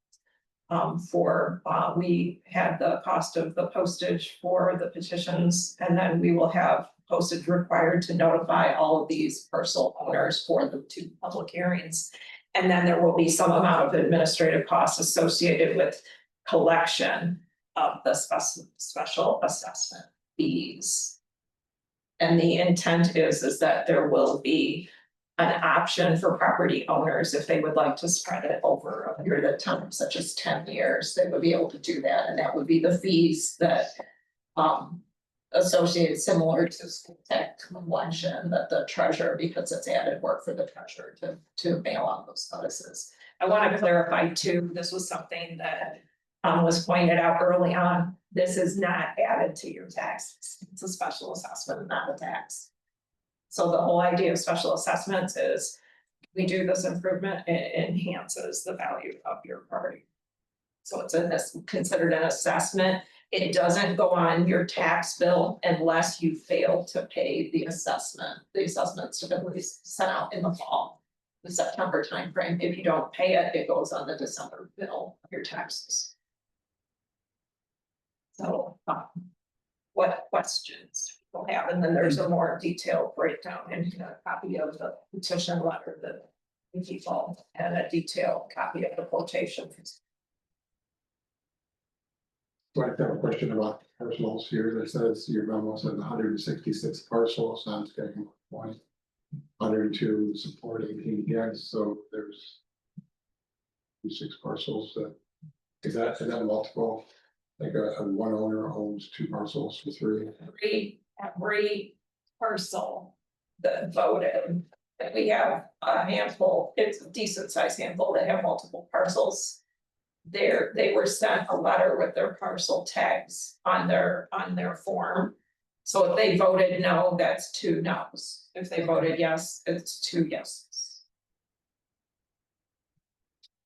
We had the cost of the postage for the petitions, and then we will have postage required to notify all of these parcel owners for the 2 public hearings. And then there will be some amount of administrative costs associated with collection of the special assessment fees. And the intent is that there will be an option for property owners if they would like to spread it over a period of time, such as 10 years, they would be able to do that. And that would be the fees that associated similar to school tax collection, that the treasurer, because it's added work for the treasurer to mail out those notices. I want to clarify too, this was something that was pointed out early on. This is not added to your taxes. It's a special assessment, not a tax. So the whole idea of special assessments is we do this improvement, it enhances the value of your property. So it's considered an assessment It doesn't go on your tax bill unless you fail to pay the assessment. The assessment's typically sent out in the fall, the September timeframe. If you don't pay it, it goes on the December bill of your taxes. So, what questions people have, and then there's a more detailed breakdown and a copy of the petition letter that the people and a detailed copy of the quotation. So I have a question about parcels here. It says your memo says 166 parcels on schedule point. 102 support 18 against, so there's 6 parcels that, is that multiple? Like a one owner owns 2 parcels for 3? Every parcel that voted, that we have a handful, it's a decent sized handful that have multiple parcels. They were sent a letter with their parcel tags on their form. So if they voted no, that's 2 no's. If they voted yes, it's 2 yeses.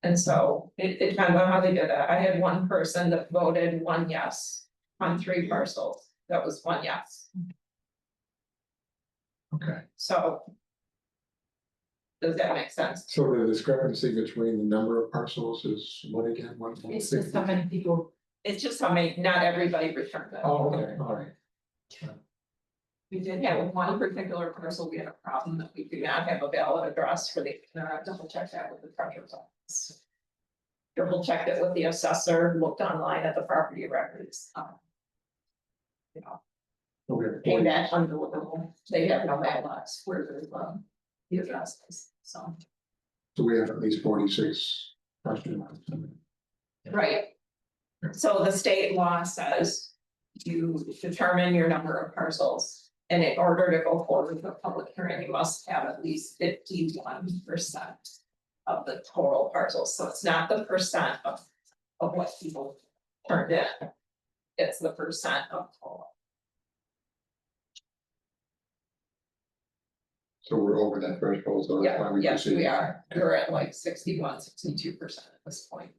And so it depends on how they did that. I had one person that voted 1 yes on 3 parcels. That was 1 yes. Okay, So. Does that make sense? so the discrepancy between the number of parcels is what again? One It's just how many people, It's just how many, not everybody returned it. Oh, okay, all right. We did have one particular parcel, we had a problem that we do not have a valid address for the, double check that with the treasurer's office. Double checked it with the assessor, looked online at the property records. You know, Okay. came back undeliverable, they have no mailbox where there's the address is, so. So we have at least 46 question marks. Right. So the state law says you determine your number of parcels. And in order to go forward with a public hearing, you must have at least 51% of the total parcels. So it's not the percent of what people turned in. It's the percent of total. So we're over that threshold, so that's why we Yes, proceed. we are. We're at like 61-62% at this point.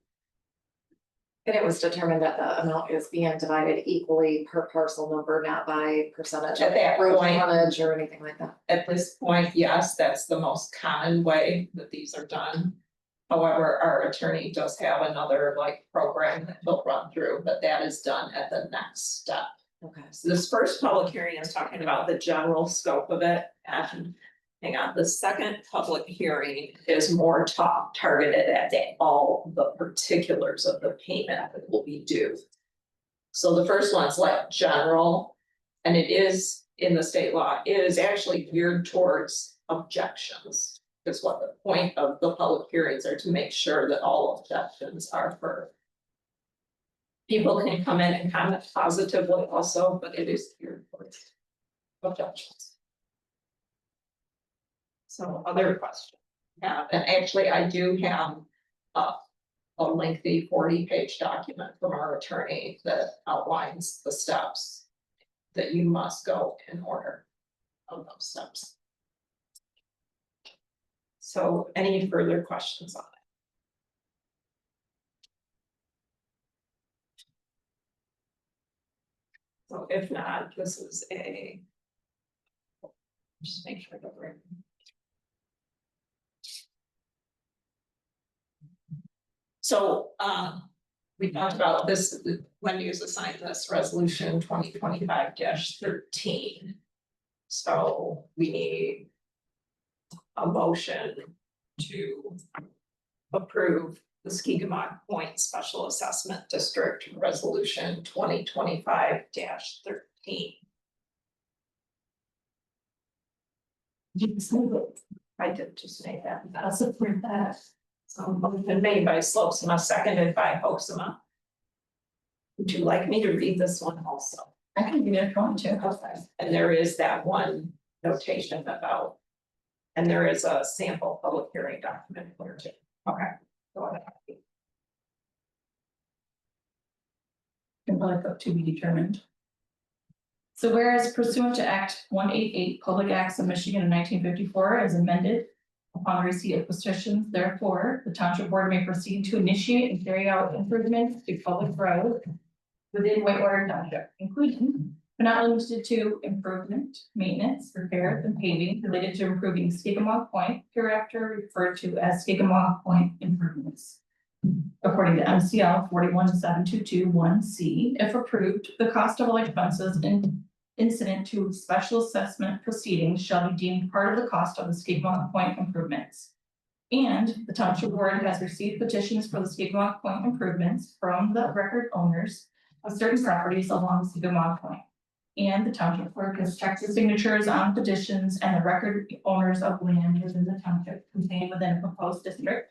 And it was determined that the amount is being divided equally per parcel number, not by percentage At of that gross point. frontage or anything like that. At this point, yes, that's the most common way that these are done. However, our attorney does have another like program that he'll run through, but that is done at the next step. Okay. So this first public hearing is talking about the general scope of it, and hang on, the second public hearing is more targeted at all the particulars of the payment that will be due. So the first one's like general, and it is in the state law, it is actually geared towards objections. Because what the point of the public hearings are to make sure that all objections are heard. People can come in and comment positively also, but it is geared towards objections. So other questions? Yeah, and actually I do have a lengthy 40-page document from our attorney that outlines the steps that you must go in order of those steps. So any further questions on it? So if not, this is just make sure that we're. So, we talked about this, Wendy was assigned this resolution 2025-13. So we need a motion to approve the Skegama Point Special Assessment District Resolution 2025-13. I did just make that. I'll support that. So motion made by Slopsma, seconded by Hoeksema. Would you like me to read this one also? I can give it a point too. Okay, and there is that one notation about. And there is a sample public hearing document here too. Okay, go ahead. Can probably put to be determined. So whereas pursuant to Act 188, Public Acts of Michigan of 1954 as amended. Upon receipt of petitions, therefore, the township board may proceed to initiate and carry out improvements to public roads. within Whitewater Township, including but not limited to improvement, maintenance, repair, and paving related to improving Skigamaw Point, hereafter referred to as Skigamaw Point improvements. According to MCL 417221C, if approved, the cost of all expenses incident to special assessment proceedings shall be deemed part of the cost of the Skigamaw Point improvements. And the township board has received petitions for the Skigamaw Point improvements from the record owners of certain properties along Skigamaw Point. And the township clerk has checked the signatures on petitions and the record owners of land within the township contained within a proposed district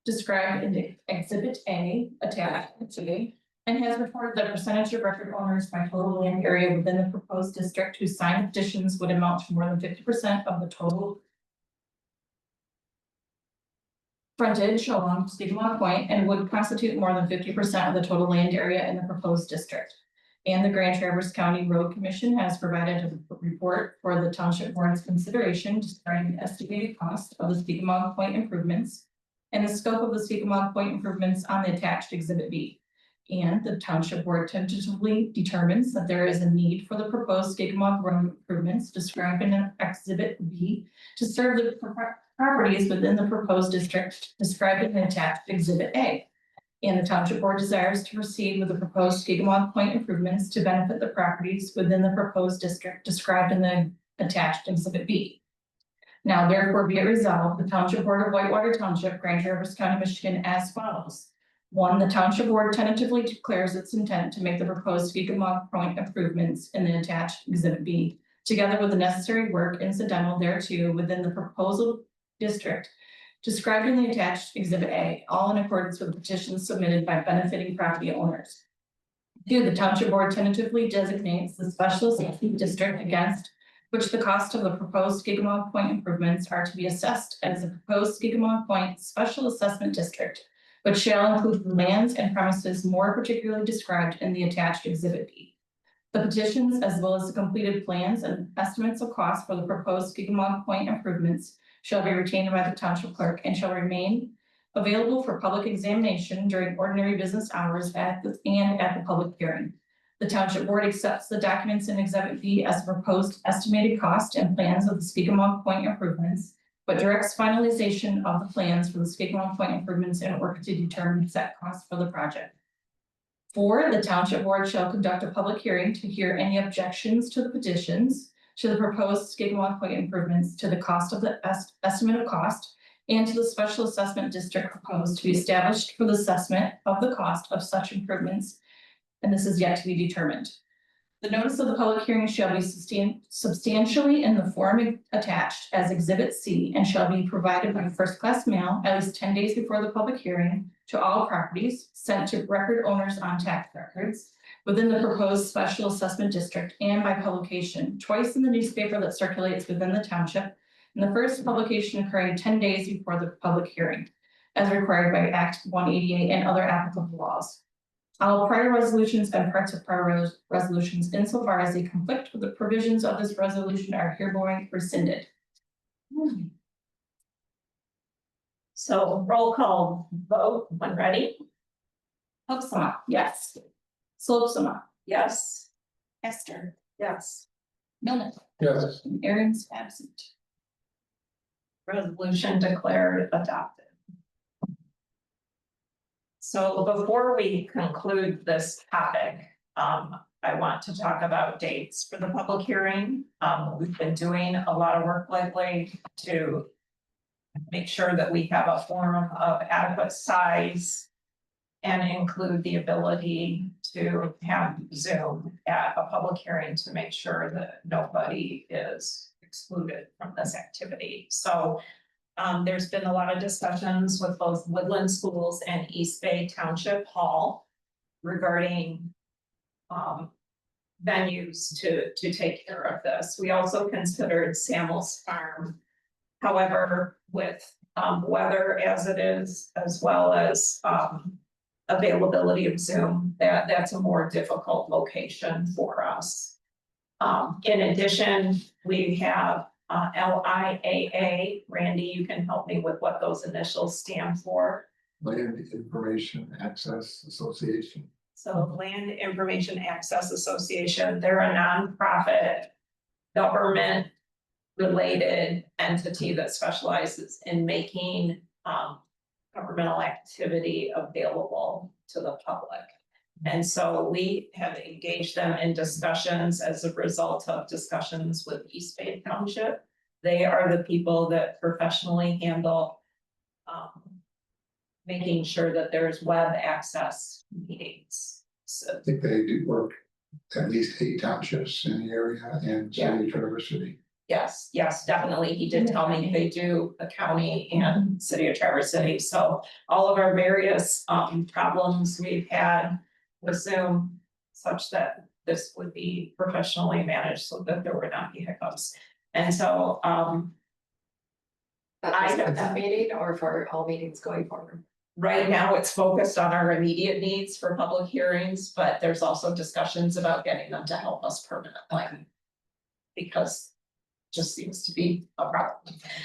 described in the Exhibit A attached to, and has reported the percentage of record owners by total land area within the proposed district who signed petitions would amount to more than 50% of the total frontage along Skigamaw Point and would constitute more than 50% of the total land area in the proposed district. And the Grand Traverse County Road Commission has provided a report for the township board's consideration describing the estimated cost of the Skigamaw Point improvements and the scope of the Skigamaw Point improvements on the attached Exhibit B. And the township board tentatively determines that there is a need for the proposed Skigamaw Road improvements described in Exhibit B to serve the properties within the proposed district described in the attached Exhibit A. And the township board desires to proceed with the proposed Skigamaw Point improvements to benefit the properties within the proposed district described in the attached Exhibit B. Now therefore be it resolved, the Township Board of Whitewater Township, Grand Traverse County, Michigan as follows. 1, the township board tentatively declares its intent to make the proposed Skigamaw Point improvements in the attached Exhibit B, together with the necessary work incidental thereto within the proposal district described in the attached Exhibit A, all in accordance with the petitions submitted by benefiting property owners. 2, the township board tentatively designates the special assessment district against which the cost of the proposed Skigamaw Point improvements are to be assessed as a proposed Skigamaw Point special assessment district, but shall include the lands and premises more particularly described in the attached Exhibit B. The petitions, as well as the completed plans and estimates of cost for the proposed Skigamaw Point improvements, shall be retained by the township clerk and shall remain available for public examination during ordinary business hours at the public hearing. The township board accepts the documents in Exhibit B as proposed estimated cost and plans of the Skigamaw Point improvements, but directs finalization of the plans for the Skigamaw Point improvements in order to determine set costs for the project. 4, the township board shall conduct a public hearing to hear any objections to the petitions to the proposed Skigamaw Point improvements, to the cost of the estimate of cost, and to the special assessment district proposed to be established for the assessment of the cost of such improvements, and this is yet to be determined. The notice of the public hearing shall be substantially in the form attached as Exhibit C and shall be provided by first-class mail at least 10 days before the public hearing to all properties sent to record owners on tax records within the proposed special assessment district and by publication twice in the newspaper that circulates within the township, and the first publication occurring 10 days before the public hearing, as required by Act 188 and other applicable laws. All prior resolutions and parts of prior resolutions insofar as they conflict with the provisions of this resolution are hereby rescinded. So roll call vote when ready. Hoeksema, yes. Slopsema, Yes. Esther, Yes. Milne, Yes. and Aaron's absent. Resolution declared adopted. So before we conclude this topic, I want to talk about dates for the public hearing. We've been doing a lot of work lately to make sure that we have a forum of adequate size and include the ability to have Zoom at a public hearing to make sure that nobody is excluded from this activity. So there's been a lot of discussions with both Woodland Schools and East Bay Township Hall regarding venues to take care of this. We also considered Samuel's Farm. However, with weather as it is, as well as availability of Zoom, that's a more difficult location for us. In addition, we have LIAA. Randy, you can help me with what those initials stand for. Land Information Access Association. So Land Information Access Association, they're a nonprofit government related entity that specializes in making governmental activity available to the public. And so we have engaged them in discussions as a result of discussions with East Bay Township. They are the people that professionally handle making sure that there's web access meetings. So I think they do work at least 8 townships in the area and city of Traverse City. yes, definitely. He did tell me they do the county and city of Traverse City. So all of our various problems we've had with Zoom such that this would be professionally managed so that there would not be hiccups. And so That's for that meeting or for all meetings going forward? right now it's focused on our immediate needs for public hearings, but there's also discussions about getting them to help us permanently. Because just seems to be a problem.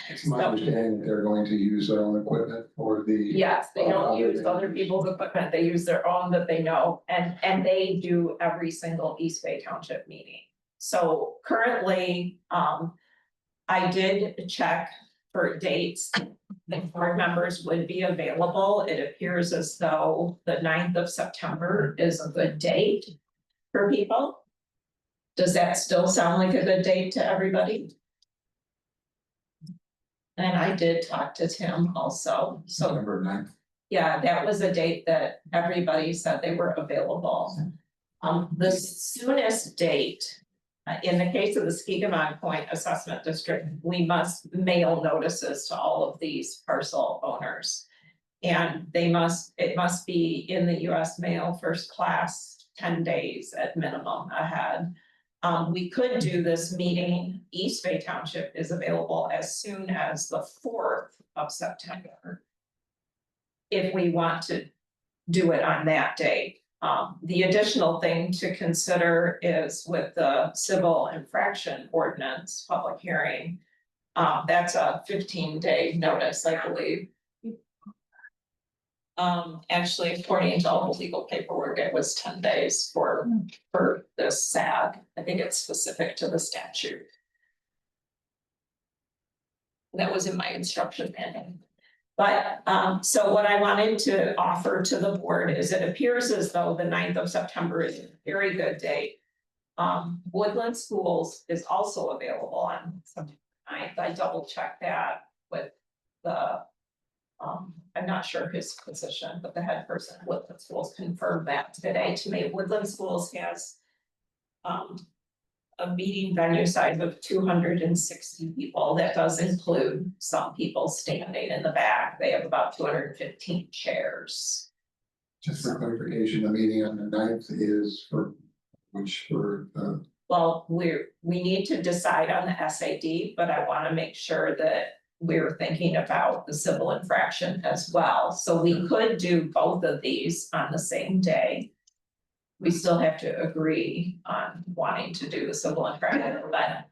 It's my understanding that they're going to use their own equipment for the. Yes, they don't use other people's equipment, they use their own that they know, and they do every single East Bay Township meeting. So currently, I did check for dates. The board members would be available. It appears as though the 9th of September is a good date for people. Does that still sound like a good date to everybody? And I did talk to Tim also, so September 9th. yeah, that was a date that everybody said they were available. The soonest date, in the case of the Skeegamon Point Assessment District, we must mail notices to all of these parcel owners. And it must be in the US mail first class 10 days at minimum ahead. We could do this meeting, East Bay Township is available as soon as the 4th of September. If we want to do it on that date. The additional thing to consider is with the civil infraction ordinance public hearing. That's a 15-day notice, I believe. Actually, according to all the legal paperwork, it was 10 days for this SAD. I think it's specific to the statute. That was in my instruction manual. But so what I wanted to offer to the board is it appears as though the 9th of September is a very good date. Woodland Schools is also available on September 9th. I double checked that with the I'm not sure his position, but the head person at Woodland Schools confirmed that today to me. Woodland Schools has a meeting venue size of 260 people. That does include some people standing in the back. They have about 215 chairs. Just for clarification, the meeting on the 9th is for Well, we need to decide on the SAD, but I want to make sure that we're thinking about the civil infraction as well. So we could do both of these on the same day. We still have to agree on wanting to do the civil infraction, but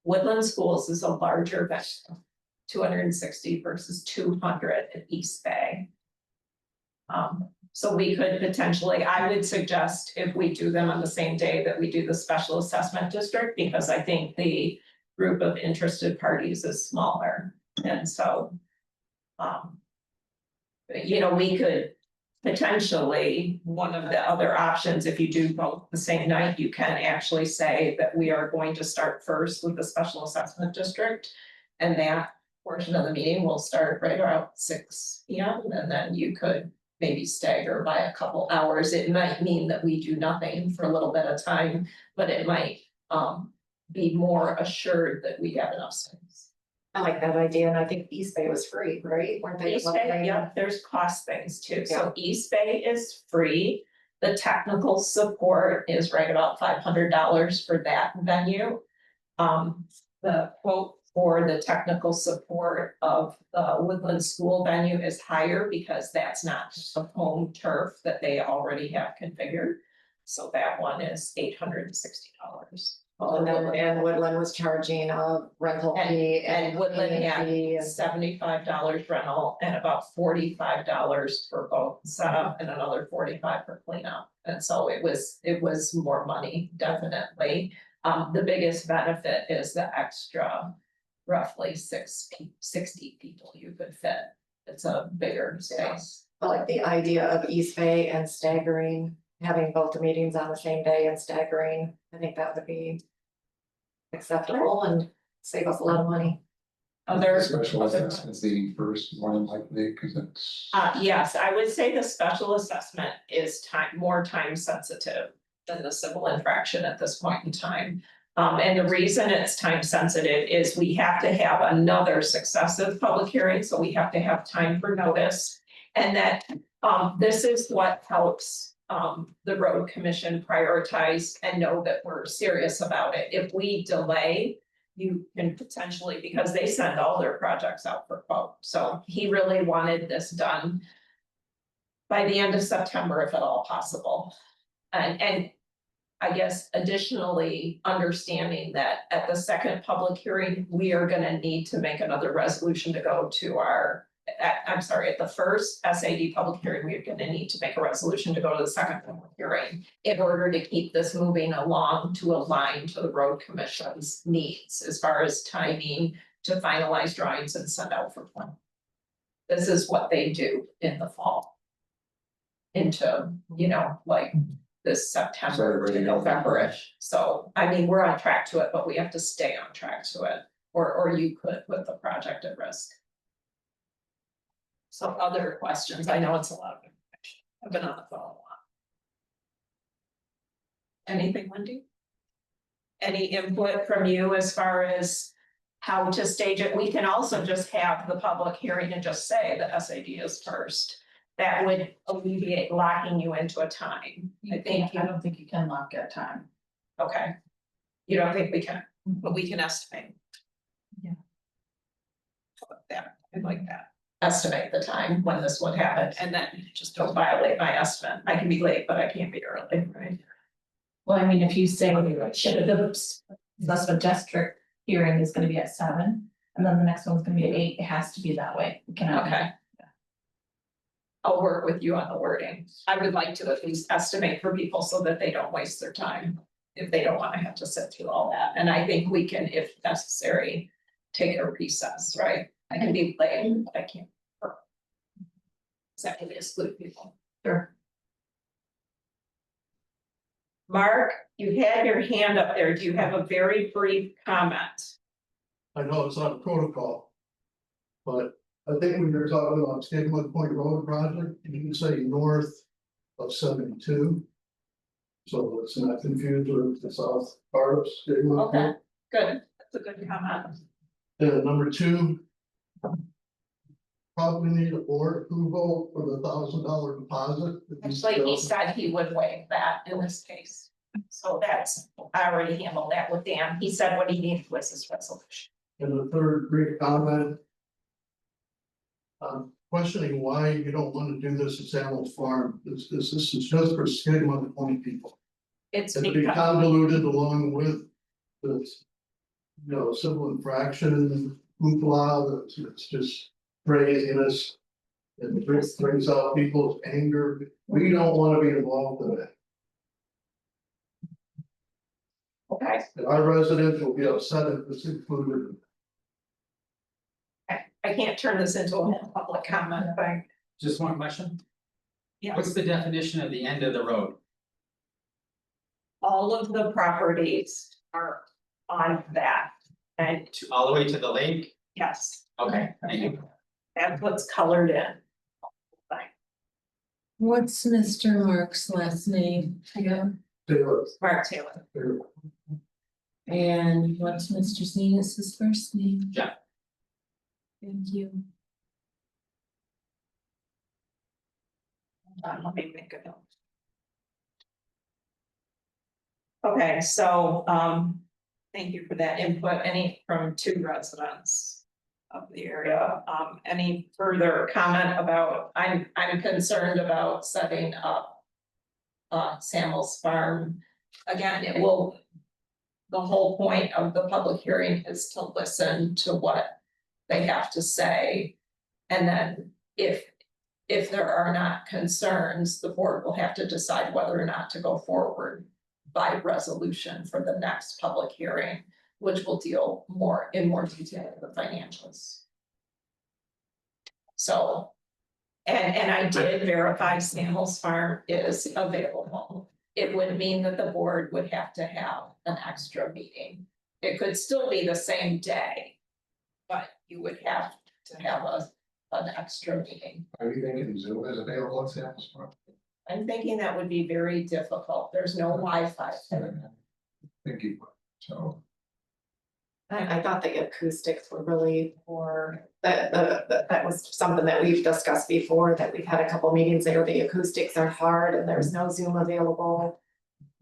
Woodland Schools is a larger venue, 260 versus 200 at East Bay. So we could potentially, I would suggest if we do them on the same day that we do the special assessment district, because I think the group of interested parties is smaller. And so, we could potentially, one of the other options, if you do both the same night, you can actually say that we are going to start first with the special assessment district. And that portion of the meeting will start right around 6 p.m. And then you could maybe stagger by a couple hours. It might mean that we do nothing for a little bit of time, but it might be more assured that we have enough space. I like that idea, and I think East Bay was free, right? Weren't they? East Bay, yeah, there's cost things too. So East Bay is free. The technical support is right about $500 for that venue. The quote for the technical support of the Woodland School venue is higher because that's not the home turf that they already have configured. So that one is $860 And Woodland was charging a rental fee And Woodland cleaning fee had $75 rental and about $45 for both setup and another 45 for cleanup. And so it was more money, definitely. The biggest benefit is the extra roughly 60 people you could fit. It's a bigger space. I like the idea of East Bay and staggering, having both the meetings on the same day and staggering. I think that would be acceptable and save us a lot of money. Other. Special assessments the first more than likely, because it's. Yes, I would say the special assessment is more time sensitive than the civil infraction at this point in time. And the reason it's time sensitive is we have to have another successive public hearing, so we have to have time for notice. And that, this is what helps, the road commission prioritize and know that we're serious about it. If we delay, you can potentially, because they send all their projects out for quote, so he really wanted this done by the end of September, if at all possible. And I guess additionally, understanding that at the second public hearing, we are gonna need to make another resolution to go to our, at the first SAD public hearing, we're gonna need to make a resolution to go to the second public hearing in order to keep this moving along to align to the road commission's needs as far as timing to finalize drawings and send out for plan. This is what they do in the fall. Into, like this September to November-ish. So, I mean, we're on track to it, but we have to stay on track to it, or you could put the project at risk. So other questions, I know it's a lot of information, I've been on the phone a lot. Anything, Wendy? Any input from you as far as how to stage it? We can also just have the public hearing and just say the SAD is first. That would alleviate locking you into a time. I don't think you can lock at time. Okay. You don't think we can, but we can estimate. Yeah. That, I like that. Estimate the time when this would happen and then just don't violate my estimate. I can be late, but I can't be early, right? Well, I mean, if you say the assessment district hearing is gonna be at 7, and then the next one's gonna be at 8, it has to be that way. It cannot be. Okay. I'll work with you on the wording. I would like to at least estimate for people so that they don't waste their time. If they don't wanna have to sit through all that, and I think we can, if necessary, take a recess, right? I can be late, but I can't. Exactly, exclude people. Sure. Mark, you had your hand up there. Do you have a very brief comment? I know it's not a protocol. But I think when you're talking about Scapewood Point Road project, you can say north of 72. So it's not confused with the south part of Scapewood Okay, Point. good. That's a good comment. And number 2. Probably need a board approval for the $1,000 deposit. Actually, he said he would waive that in this case. So that's, I already handled that with Dan. He said what he needed was his resolution. And the third brief comment. Questioning why you don't want to do this at Samuel's Farm. This is just for Skidmore Point people. It's It'd be because, convoluted along with this, civil infraction, hoopla, it's just craziness. It brings out people's anger. We don't want to be involved in it. okay, And our residents will be upset if it's included. I can't turn this into a public comment, but Just one question. yeah, What's the definition of the end of the road? all of the properties are on that. And All the way to the lake? yes, Okay, thank you. that's what's colored in. What's Mr. Mark's last name? Taylor, Mark Taylor. Taylor. And what's Mr. Zenus's first name? Jeff. Thank you. Let me make a note. Okay, so, thank you for that input. Any from 2 residents of the area, any further comment about, I'm concerned about setting up Samuel's Farm. Again, the whole point of the public hearing is to listen to what they have to say. And then if there are not concerns, the board will have to decide whether or not to go forward by resolution for the next public hearing, which will deal in more detail with the financials. So, and I did verify Samuel's Farm is available. It would mean that the board would have to have an extra meeting. It could still be the same day, but you would have to have an extra meeting. Are you thinking Zoom is available on Sam's Farm? I'm thinking that would be very difficult. There's no Wi-Fi. Think you would, so. I thought the acoustics were really poor, that was something that we've discussed before, that we've had a couple meetings there, the acoustics are hard and there's no Zoom available.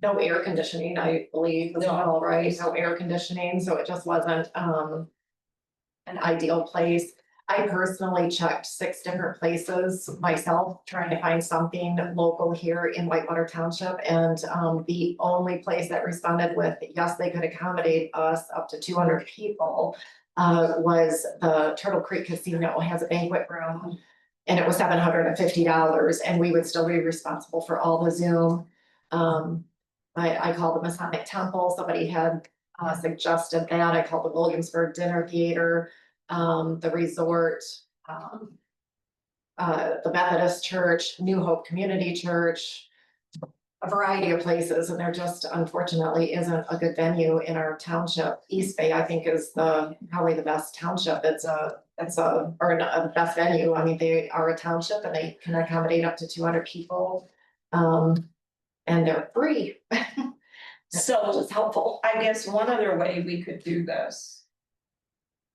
No air conditioning, I believe, as well, right, no air conditioning, so it just wasn't, an ideal place. I personally checked 6 different places myself, trying to find something local here in Whitewater Township. And the only place that responded with, yes, they could accommodate us up to 200 people, was the Turtle Creek Casino has a banquet room. And it was $750, and we would still be responsible for all the Zoom. I called the Masonic Temple, somebody had suggested that, I called the Williamsburg Dinner Theater, the resort, the Methodist Church, New Hope Community Church, a variety of places, and there just unfortunately isn't a good venue in our township. East Bay, I think, is probably the best township. It's the best venue. I mean, they are a township and they can accommodate up to 200 people. And they're free. So Which is helpful. I guess one other way we could do this.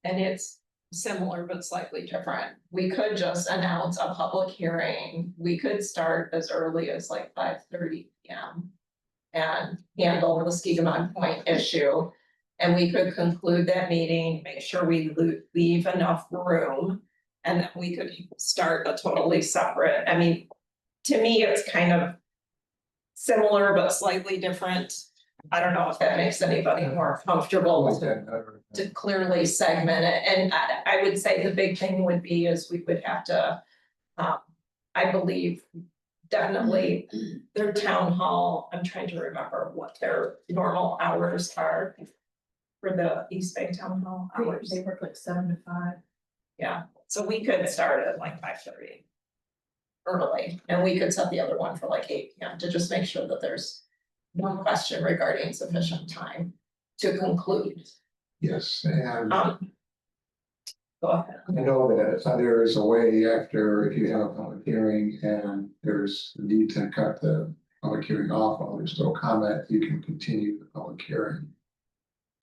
And it's similar but slightly different. We could just announce a public hearing. We could start as early as like 5:30 p.m. and handle the Skegamon Point issue. And we could conclude that meeting, make sure we leave enough room, and then we could start a totally separate, I mean, to me, it's kind of similar but slightly different. I don't know if that makes anybody more comfortable to clearly segment it. And I would say the big thing would be is we would have to, I believe, definitely their town hall, I'm trying to remember what their normal hours are for the East Bay Town Hall hours. They work like 7 to 5. Yeah, so we could start at like 5:30 early, and we could set the other one for like 8 p.m. to just make sure that there's no question regarding sufficient time to conclude. Yes, and Go ahead. I know that there is a way after, if you have a public hearing and there's a need to cut the public hearing off while there's still comment, you can continue the public hearing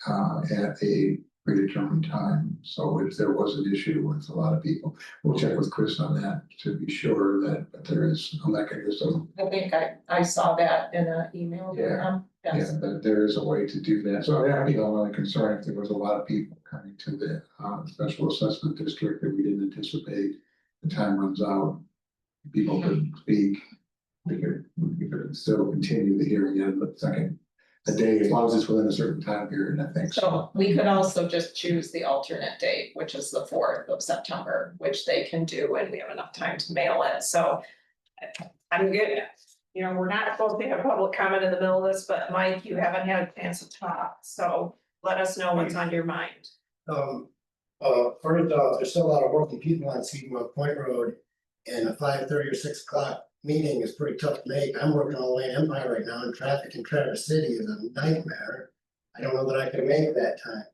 at a predetermined time. So if there was an issue with a lot of people, we'll check with Chris on that to be sure that there is a mechanism. I think I saw that in an email. Yeah. Yes. Yeah, that there is a way to do that. So that'd be the only concern if there was a lot of people coming to the special assessment district that we didn't anticipate. The time runs out, people couldn't speak. We could still continue the hearing in the second a day, as long as it's within a certain time period, I think. So we could also just choose the alternate date, which is the 4th of September, which they can do, and we have enough time to mail it. So I'm good. You know, we're not supposed to have public comment in the middle of this, but Mike, you haven't had a chance to talk, so let us know what's on your mind. First off, there's still a lot of working people on Skegamon Point Road, and a 5:30 or 6 o'clock meeting is pretty tough to make. I'm working on Lane Empire right now, and traffic in Traverse City is a nightmare. I don't know that I can make that time.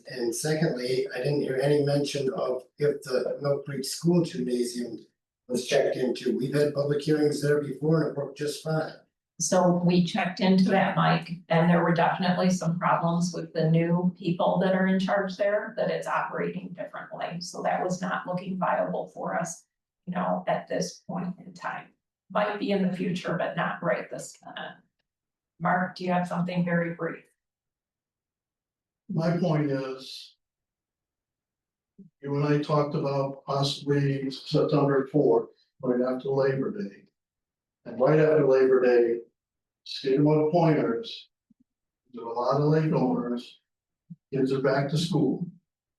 And secondly, I didn't hear any mention of if the Mill Creek School Gymnasium was checked into. We've had public hearings there before and it worked just fine. So we checked into that, Mike, and there were definitely some problems with the new people that are in charge there, that it's operating differently. So that was not looking viable for us, you know, at this point in time. Might be in the future, but not right this minute. Mark, do you have something very brief? My point is, you and I talked about possibly September 4th, right after Labor Day. And right after Labor Day, Skegamon Pointers There are a lot of lake owners. Kids are back to school.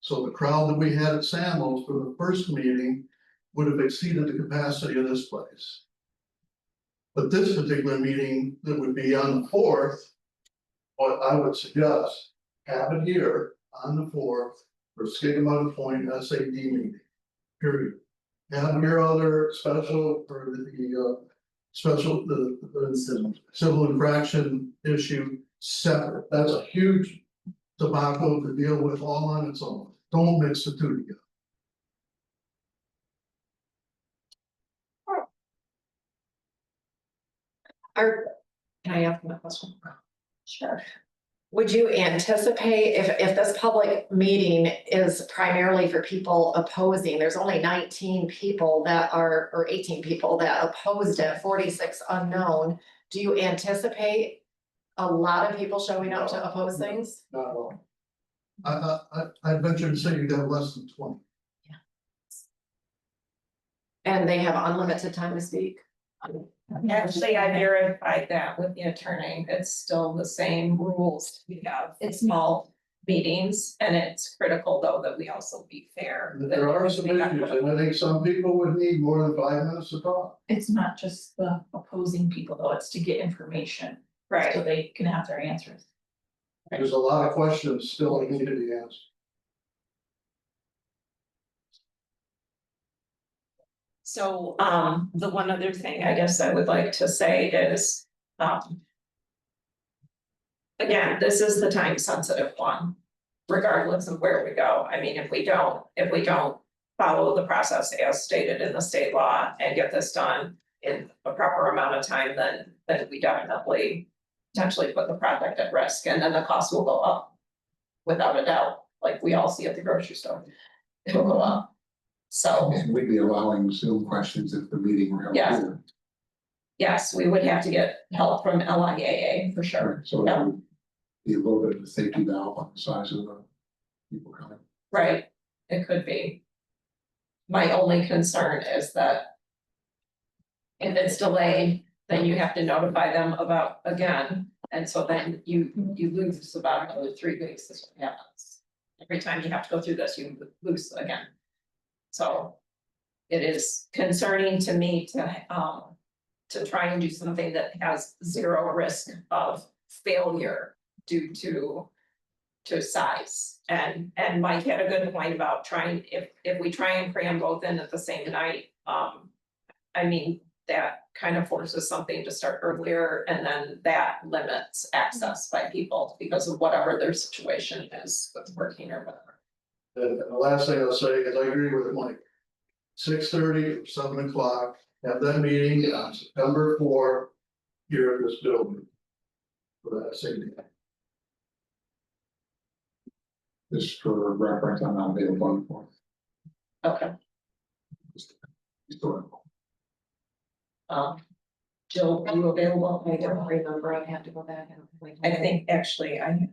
So the crowd that we had at Sam's for the first meeting would have exceeded the capacity of this place. But this particular meeting that would be on the fourth, what I would suggest, have it here on the fourth for Skidmore Point SAD meeting. Period. Have your other special for the special, the civil infraction issue separate. That's a huge debacle to deal with all on its own. Don't mix the two together. Can I ask them a question? Sure. Would you anticipate if this public meeting is primarily for people opposing, there's only 19 people that are, or 18 people that opposed it, 46 unknown. Do you anticipate a lot of people showing up to oppose things? Not at all. I venture to say you got less than 20. And they have unlimited time to speak? Actually, I verified that with the attorney. It's still the same rules we have. It's small meetings, and it's critical though that we also be fair. There are some issues, and I think some people would need more than 5 minutes to talk. It's not just the opposing people though, it's to get information, Right. so they can have their answers. There's a lot of questions still that need to be answered. So, the one other thing I guess I would like to say is, again, this is the time sensitive one, regardless of where we go. I mean, if we don't follow the process as stated in the state law and get this done in a proper amount of time, then we definitely potentially put the project at risk, and then the cost will go up without a doubt, like we all see at the grocery store. It'll go up. So, And we'd be allowing Zoom questions if the meeting were held Yes. here. yes, we would have to get help from LIAA for sure. So it Yeah. would be a little bit of a safety valve on the size of the people coming. Right, it could be. My only concern is that if it's delayed, then you have to notify them about again, and so then you lose about another 3 weeks, this is what happens. Every time you have to go through this, you lose again. So it is concerning to me to try and do something that has zero risk of failure due to size. And Mike had a good point about trying, if we try and cram both in at the same night, I mean, that kind of forces something to start earlier, and then that limits access by people because of whatever their situation is with working or whatever. And the last thing I'll say is I agree with Mike. 6:30 or 7 o'clock, have that meeting on September 4th here at this building. For that same day. Just for reference, I'm not available on the fourth. Okay, Jill, are you available? I don't remember, I'd have to go back and. I think actually I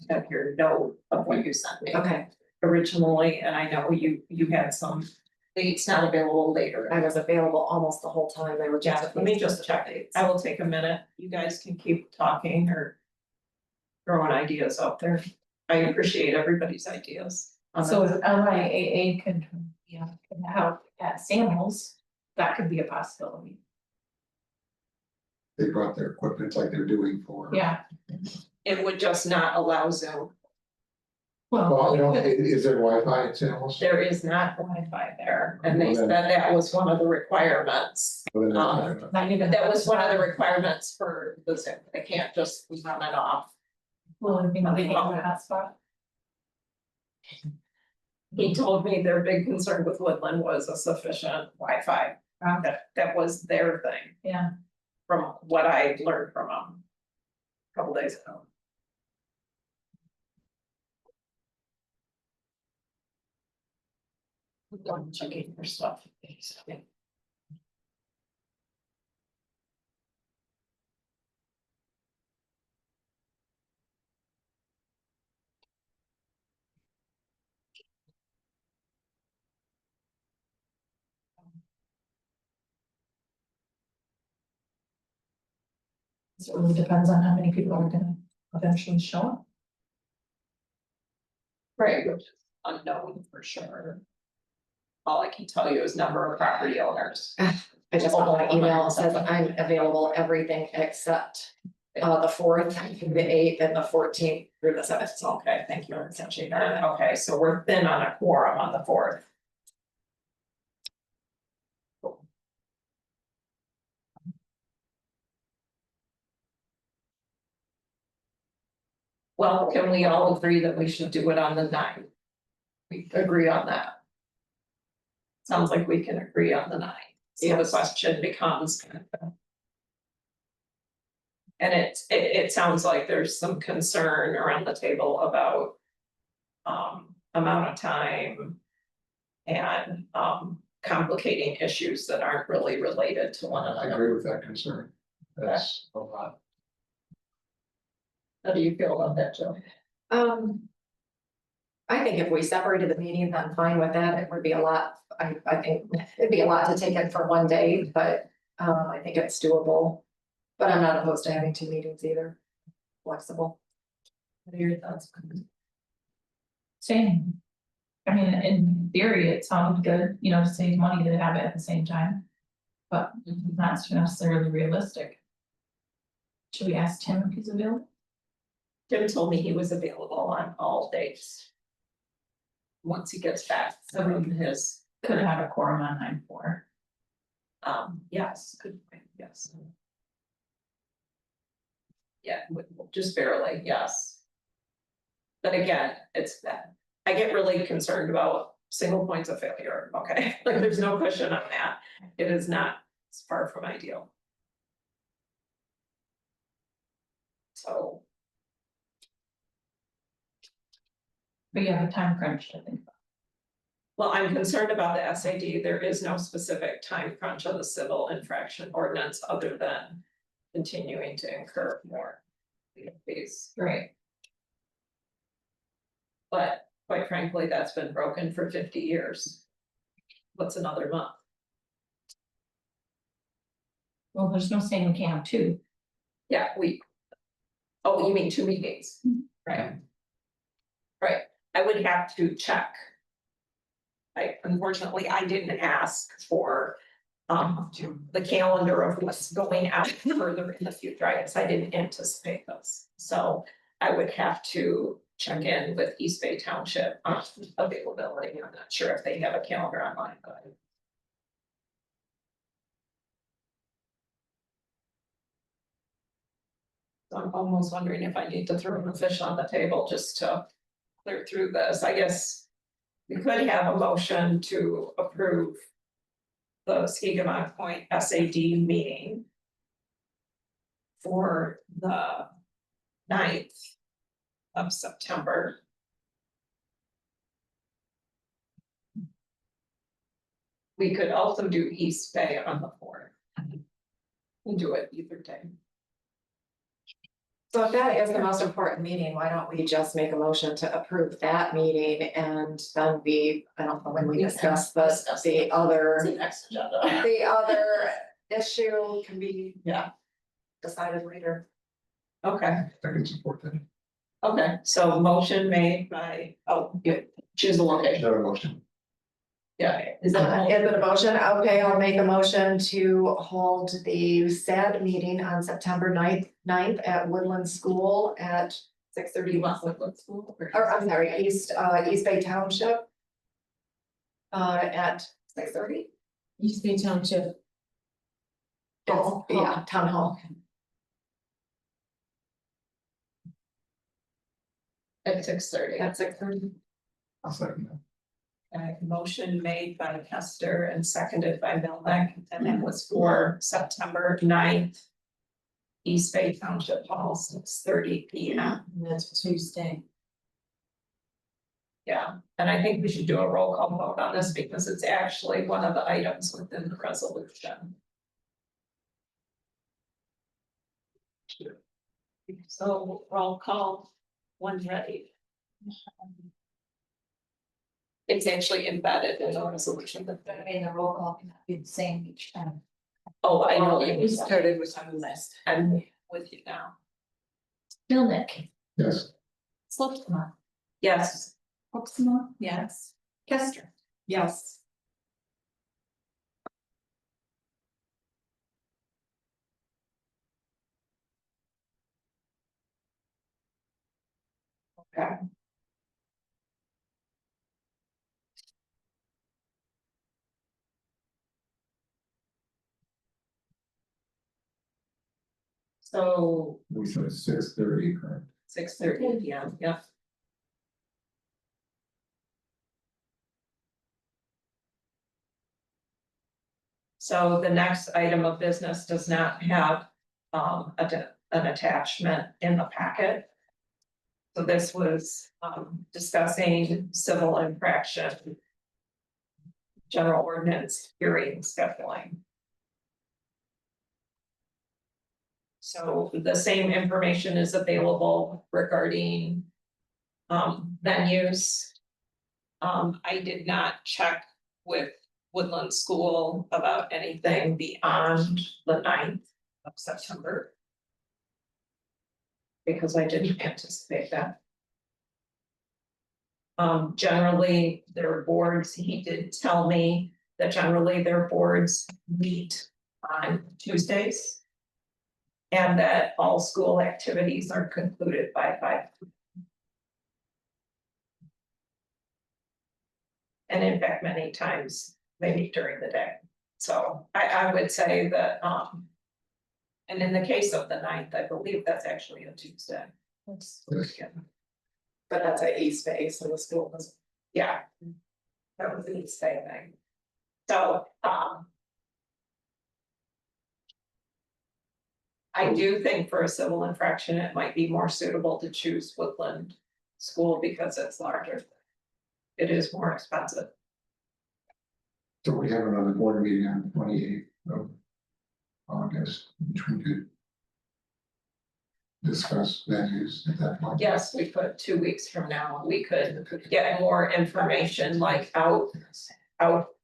have your note of what you sent me Okay, originally, and I know you had some dates not available later. I was available almost the whole time, they were just. Yeah, let me just check. I will take a minute. You guys can keep talking or throwing ideas out there. I appreciate everybody's ideas. So if LIAA could, could help at Samuel's, that could be a possibility. They brought their equipment like they're doing for. Yeah, It would just not allow Zoom. Well, you know, well, is there Wi-Fi at Samuel's? There is not Wi-Fi there, and they said that was one of the requirements. not even. That was one of the requirements for the Zoom. They can't just run it off. Will it be moving on the hotspot? He told me their big concern with Woodland was a sufficient Wi-Fi. That was their thing. Yeah. From what I learned from them a couple days ago. I'm checking for stuff. So it really depends on how many people are gonna eventually show up. Right, which is unknown for sure. All I can tell you is number of property owners. I just got an email that says I'm available everything except the 4th, the 8th, and the 14th through the 7th. Okay, thank you, essentially, okay, so we're thin on a quorum on the 4th. Well, can we all agree that we should do it on the 9th? We agree on that. Sounds like we can agree on the 9th. So the Yes. question becomes. And it sounds like there's some concern around the table about. Amount of time. And complicating issues that aren't really related to one I another. agree with that concern. That's a lot. How do you feel about that, Joe? I think if we separated the meetings, I'm fine with that. It would be a lot, I think it'd be a lot to take in for one day, but I think it's doable. But I'm not opposed to having 2 meetings either. Flexible. What are your thoughts? Same. I mean, in theory, it sounded good, you know, to save money to have it at the same time. But not necessarily realistic. Should we ask Tim if he's available? Tim told me he was available on all days. Once he gets back from his, Could have a quorum on 9/4. yes, good, point, yes. Yeah, just barely, yes. But again, it's that, I get really concerned about single points of failure, okay, like there's no cushion on that. It is not, it's far from ideal. So, But you have a time crunch to think about. well, I'm concerned about the SAD, there is no specific time crunch on the civil infraction ordinance other than continuing to incur more fees. Right. But quite frankly, that's been broken for 50 years. What's another month? Well, there's no saying we can't have 2. Yeah, oh, you mean 2 meetings? Right. Right, I would have to check. Unfortunately, I didn't ask for the calendar of what's going out further in the future. I guess I didn't anticipate this. So I would have to check in with East Bay Township on availability. I'm not sure if they have a calendar online, but. So I'm almost wondering if I need to throw a fish on the table just to clear through this. I guess we could have a motion to approve the Skegama Point SAD meeting for the 9th of September. We could also do East Bay on the 4th. We'll do it either day. So if that is the most important meeting, why don't we just make a motion to approve that meeting and then I don't know when we discuss the other. Next agenda. The other issue can be. Yeah. Decided later. Okay, I can support that. okay, so motion made by, you choose the location. That motion. Yeah, is Is that? it a motion? Okay, I'll make a motion to hold the SAD meeting on September 9th at Woodland School at 6:30. Woodland School? Or I'm sorry, East Bay Township. At 6:30. East Bay Township. Yeah, Town Hall. At 6:30. At 6:30. I'll second that. Motion made by Hester and seconded by Melnick, and that was for September 9th. East Bay Township Hall, 6:30 P.M. That's Tuesday. Yeah, and I think we should do a roll call vote on this because it's actually one of the items within the resolution. So roll call, when ready. It's actually embedded in the resolution. I mean, the roll call cannot be the same each time. Oh, I know. We started with on the list. I'm with you now. Milnick, Yes. Slotma, Yes. Hoeksema, yes. Kester. Yes. Okay. So We said 6:30, correct? 6:30 p.m., yeah. So the next item of business does not have an attachment in the packet. So this was discussing civil infraction. General ordinance hearing scheduling. So the same information is available regarding venues. I did not check with Woodland School about anything beyond the 9th of September. Because I didn't anticipate that. Generally, their boards, he did tell me that generally their boards meet on Tuesdays. And that all school activities are concluded by 5. And in fact, many times they meet during the day. So I would say that, and in the case of the 9th, I believe that's actually a Tuesday. Yes. But that's at East Bay, so the school was. Yeah. That was the East Bay thing. So, I do think for a civil infraction, it might be more suitable to choose Woodland School because it's larger. It is more expensive. So we have another board meeting on the 28th of August, which we could discuss venues at that point. Yes, we could, 2 weeks from now, we could get more information like out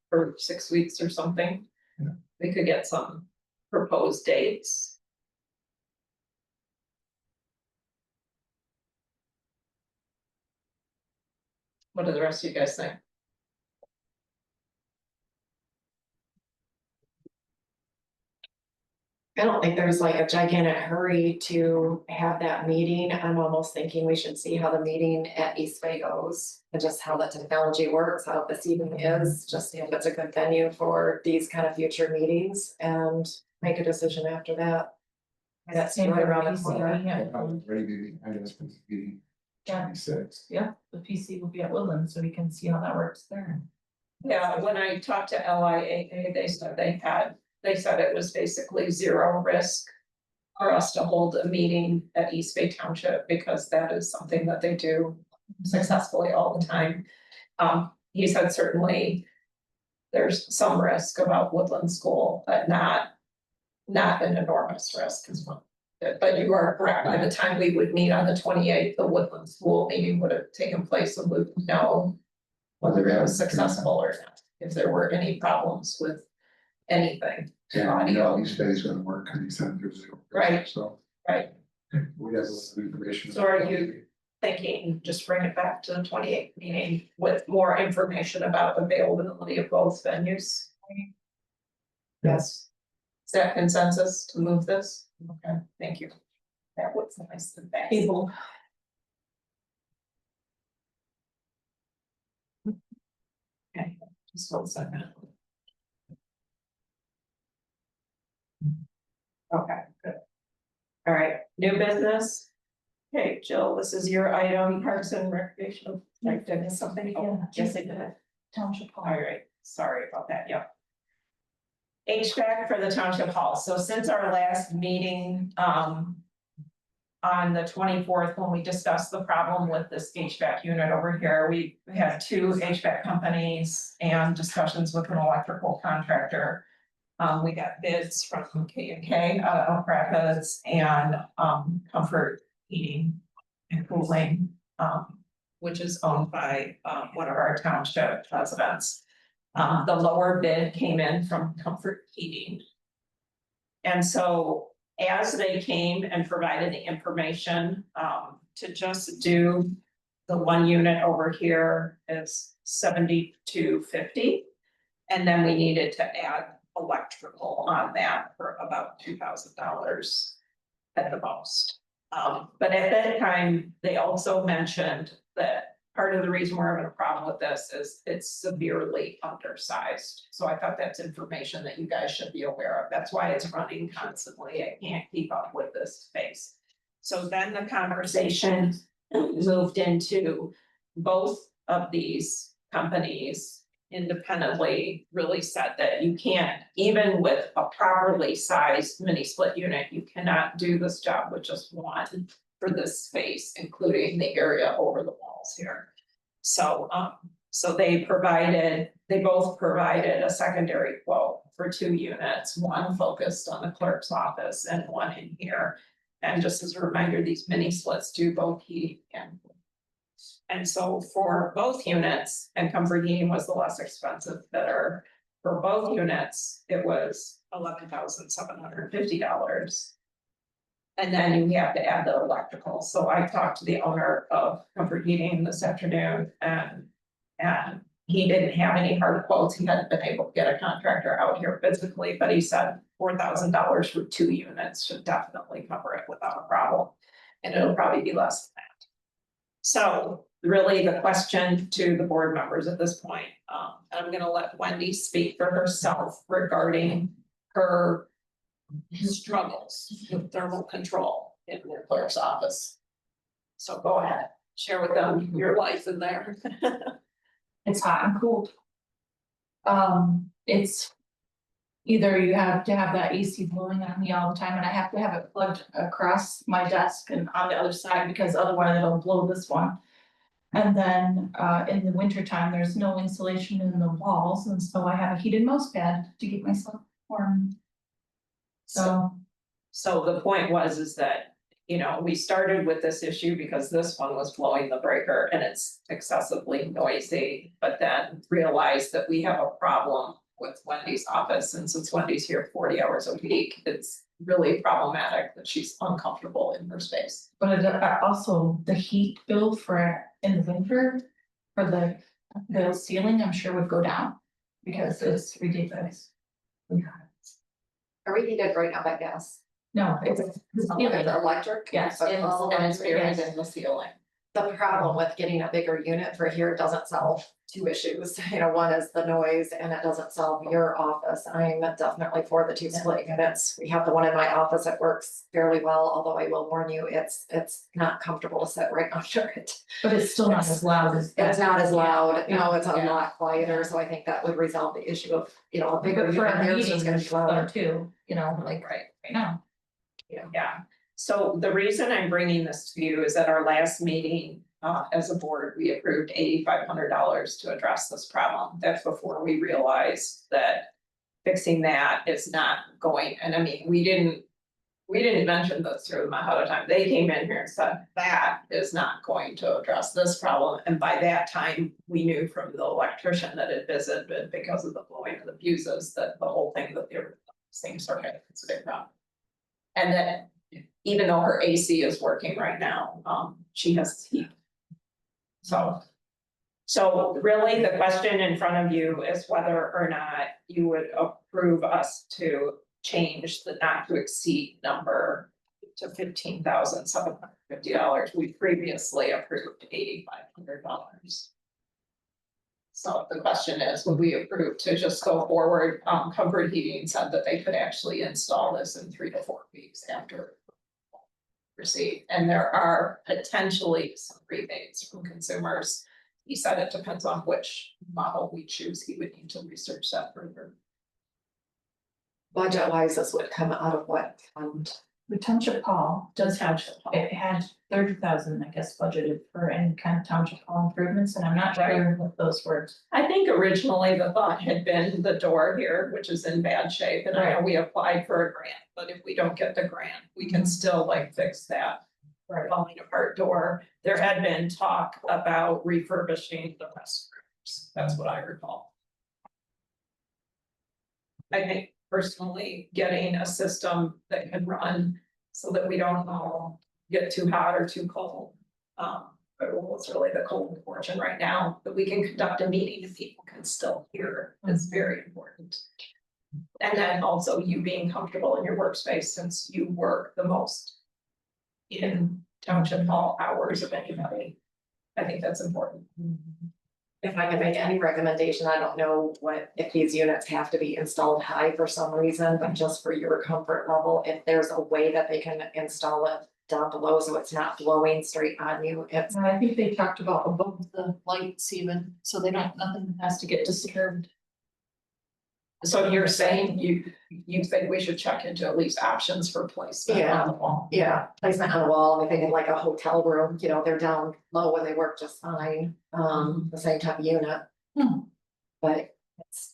for 6 weeks or something. Yeah. We could get some proposed dates. What do the rest of you guys think? I don't think there's like a gigantic hurry to have that meeting. I'm almost thinking we should see how the meeting at East Bay goes. And just how the technology works, how this evening is, just see if it's a good venue for these kind of future meetings and make a decision after that. That's Same right for around the PC, corner. yeah. Ready meeting, I guess, for the meeting. Yeah. 26. Yeah, the PC will be at Woodland, so we can see how that works there. Yeah, when I talked to LIAA, they said it was basically zero risk for us to hold a meeting at East Bay Township because that is something that they do successfully all the time. He said certainly there's some risk about Woodland School, but not an enormous risk as well. But you are correct, by the time we would meet on the 28th, the Woodland School meeting would have taken place and we would know whether it was successful or not, if there were any problems with anything. Yeah, I know East Bay's gonna work, and he said there's. Right. So. Right. We have a lot of information. So are you thinking, just bring it back to the 28th meeting with more information about availability of both venues? Yes. Is that consensus to move this? Okay, thank you. That was nice and fast. Okay, just 1 second. Okay, good. All right, new business. Okay, Jill, this is your item, Parks and Recreational. Like, did I miss something? Oh, yes, I did. Township Hall. All right, sorry about that, yep. HVAC for the Township Hall, so since our last meeting, on the 24th, when we discussed the problem with this HVAC unit over here, we had 2 HVAC companies and discussions with an electrical contractor. We got bids from K&K out of Elk Rapids and Comfort Heating and Cooling, which is owned by one of our township residents. The lower bid came in from Comfort Heating. And so as they came and provided the information, to just do the one unit over here is $72.50. And then we needed to add electrical on that for about $2,000 at the most. But at that time, they also mentioned that part of the reason we're having a problem with this is it's severely undersized. So I thought that's information that you guys should be aware of. That's why it's running constantly. I can't keep up with this space. So then the conversation moved into both of these companies independently really said that you can't, even with a properly sized mini split unit, you cannot do this job with just one for this space, including the area over the walls here. So, so they both provided a secondary quote for 2 units, one focused on the clerk's office and one in here. And just as a reminder, these mini splits do both heat and cool. And so for both units, and Comfort Heating was the less expensive bidder, for both units, it was $11,750. And then you have to add the electrical. So I talked to the owner of Comfort Heating this afternoon, and he didn't have any hard quotes. He hadn't been able to get a contractor out here physically, but he said $4,000 for 2 units should definitely cover it without a problem. And it'll probably be less than that. So really the question to the board members at this point, and I'm gonna let Wendy speak for herself regarding her struggles with thermal control in the clerk's office. So go ahead, share with them your life in there. It's hot and cold. It's either you have to have that AC blowing on me all the time, and I have to have it plugged across my desk and on the other side, because otherwise it'll blow this one. And then in the winter time, there's no insulation in the walls, and so I have a heated mouse pad to keep myself warm. So The point is that, you know, we started with this issue because this one was blowing the breaker and it's excessively noisy, but then realized that we have a problem with Wendy's office, and since Wendy's here 40 hours a week, it's really problematic that she's uncomfortable in her space. but also the heat bill for in the winter for the ceiling, I'm sure would go down because it's ridiculous. Are we heated right now by gas? No, it's the ceiling. It's electric? Yes, Okay. And it's buried Yes. in the ceiling. The problem with getting a bigger unit for here doesn't solve 2 issues. You know, one is the noise and it doesn't solve your office. I'm definitely for the 2 split units. We have the one in my office that works fairly well, although I will warn you, it's not comfortable to sit right under it. But it's still not as loud as that. It's not as loud, you know, it's a Yeah. lot quieter, so I think that would resolve the issue of, you know, a bigger But for unit a there, meeting, it's gonna be it's louder. too, you know, like right now. Yeah, so the reason I'm bringing this to you is at our last meeting, as a board, we approved $8,500 to address this problem. That's before we realized that fixing that is not going, and I mean, we didn't mention this to them ahead of time. They came in here and said, that is not going to address this problem. And by that time, we knew from the electrician that had visited because of the blowing of the fuses, that the whole thing, that they were same circuit, it's a big problem. And then even though her AC is working right now, she has heat. So really the question in front of you is whether or not you would approve us to change the not to exceed number to $15,750. We previously approved $8,500. So the question is, would we approve to just go forward? Comfort Heating said that they could actually install this in 3 to 4 weeks after receipt, and there are potentially some rebates from consumers. He said it depends on which model we choose. He would need to research that further. Budget wise, this would come out of what fund? The township hall does have, it had 30,000, I guess, budgeted for any kind of township hall improvements, and I'm not sure what those were. I think originally the thought had been the door here, which is in bad shape, and I know we applied for a grant, but if we don't get the grant, we can still like fix that falling apart door. There had been talk about refurbishing the restrooms. That's what I recall. I think personally getting a system that can run so that we don't all get too hot or too cold. But it's really the cold portion right now, that we can conduct a meeting and people can still hear is very important. And then also you being comfortable in your workspace since you work the most in township hall hours of anybody. I think that's important. If I can make any recommendation, I don't know if these units have to be installed high for some reason, but just for your comfort level, if there's a way that they can install it down below so it's not blowing straight on you, it's. I think they talked about above the lights even, so they don't, nothing has to get disturbed. So you're saying you think we should check into at least options for placement on the wall? Yeah, placement on the wall, I'm thinking like a hotel room, you know, they're down low and they work just fine, the same type of unit. But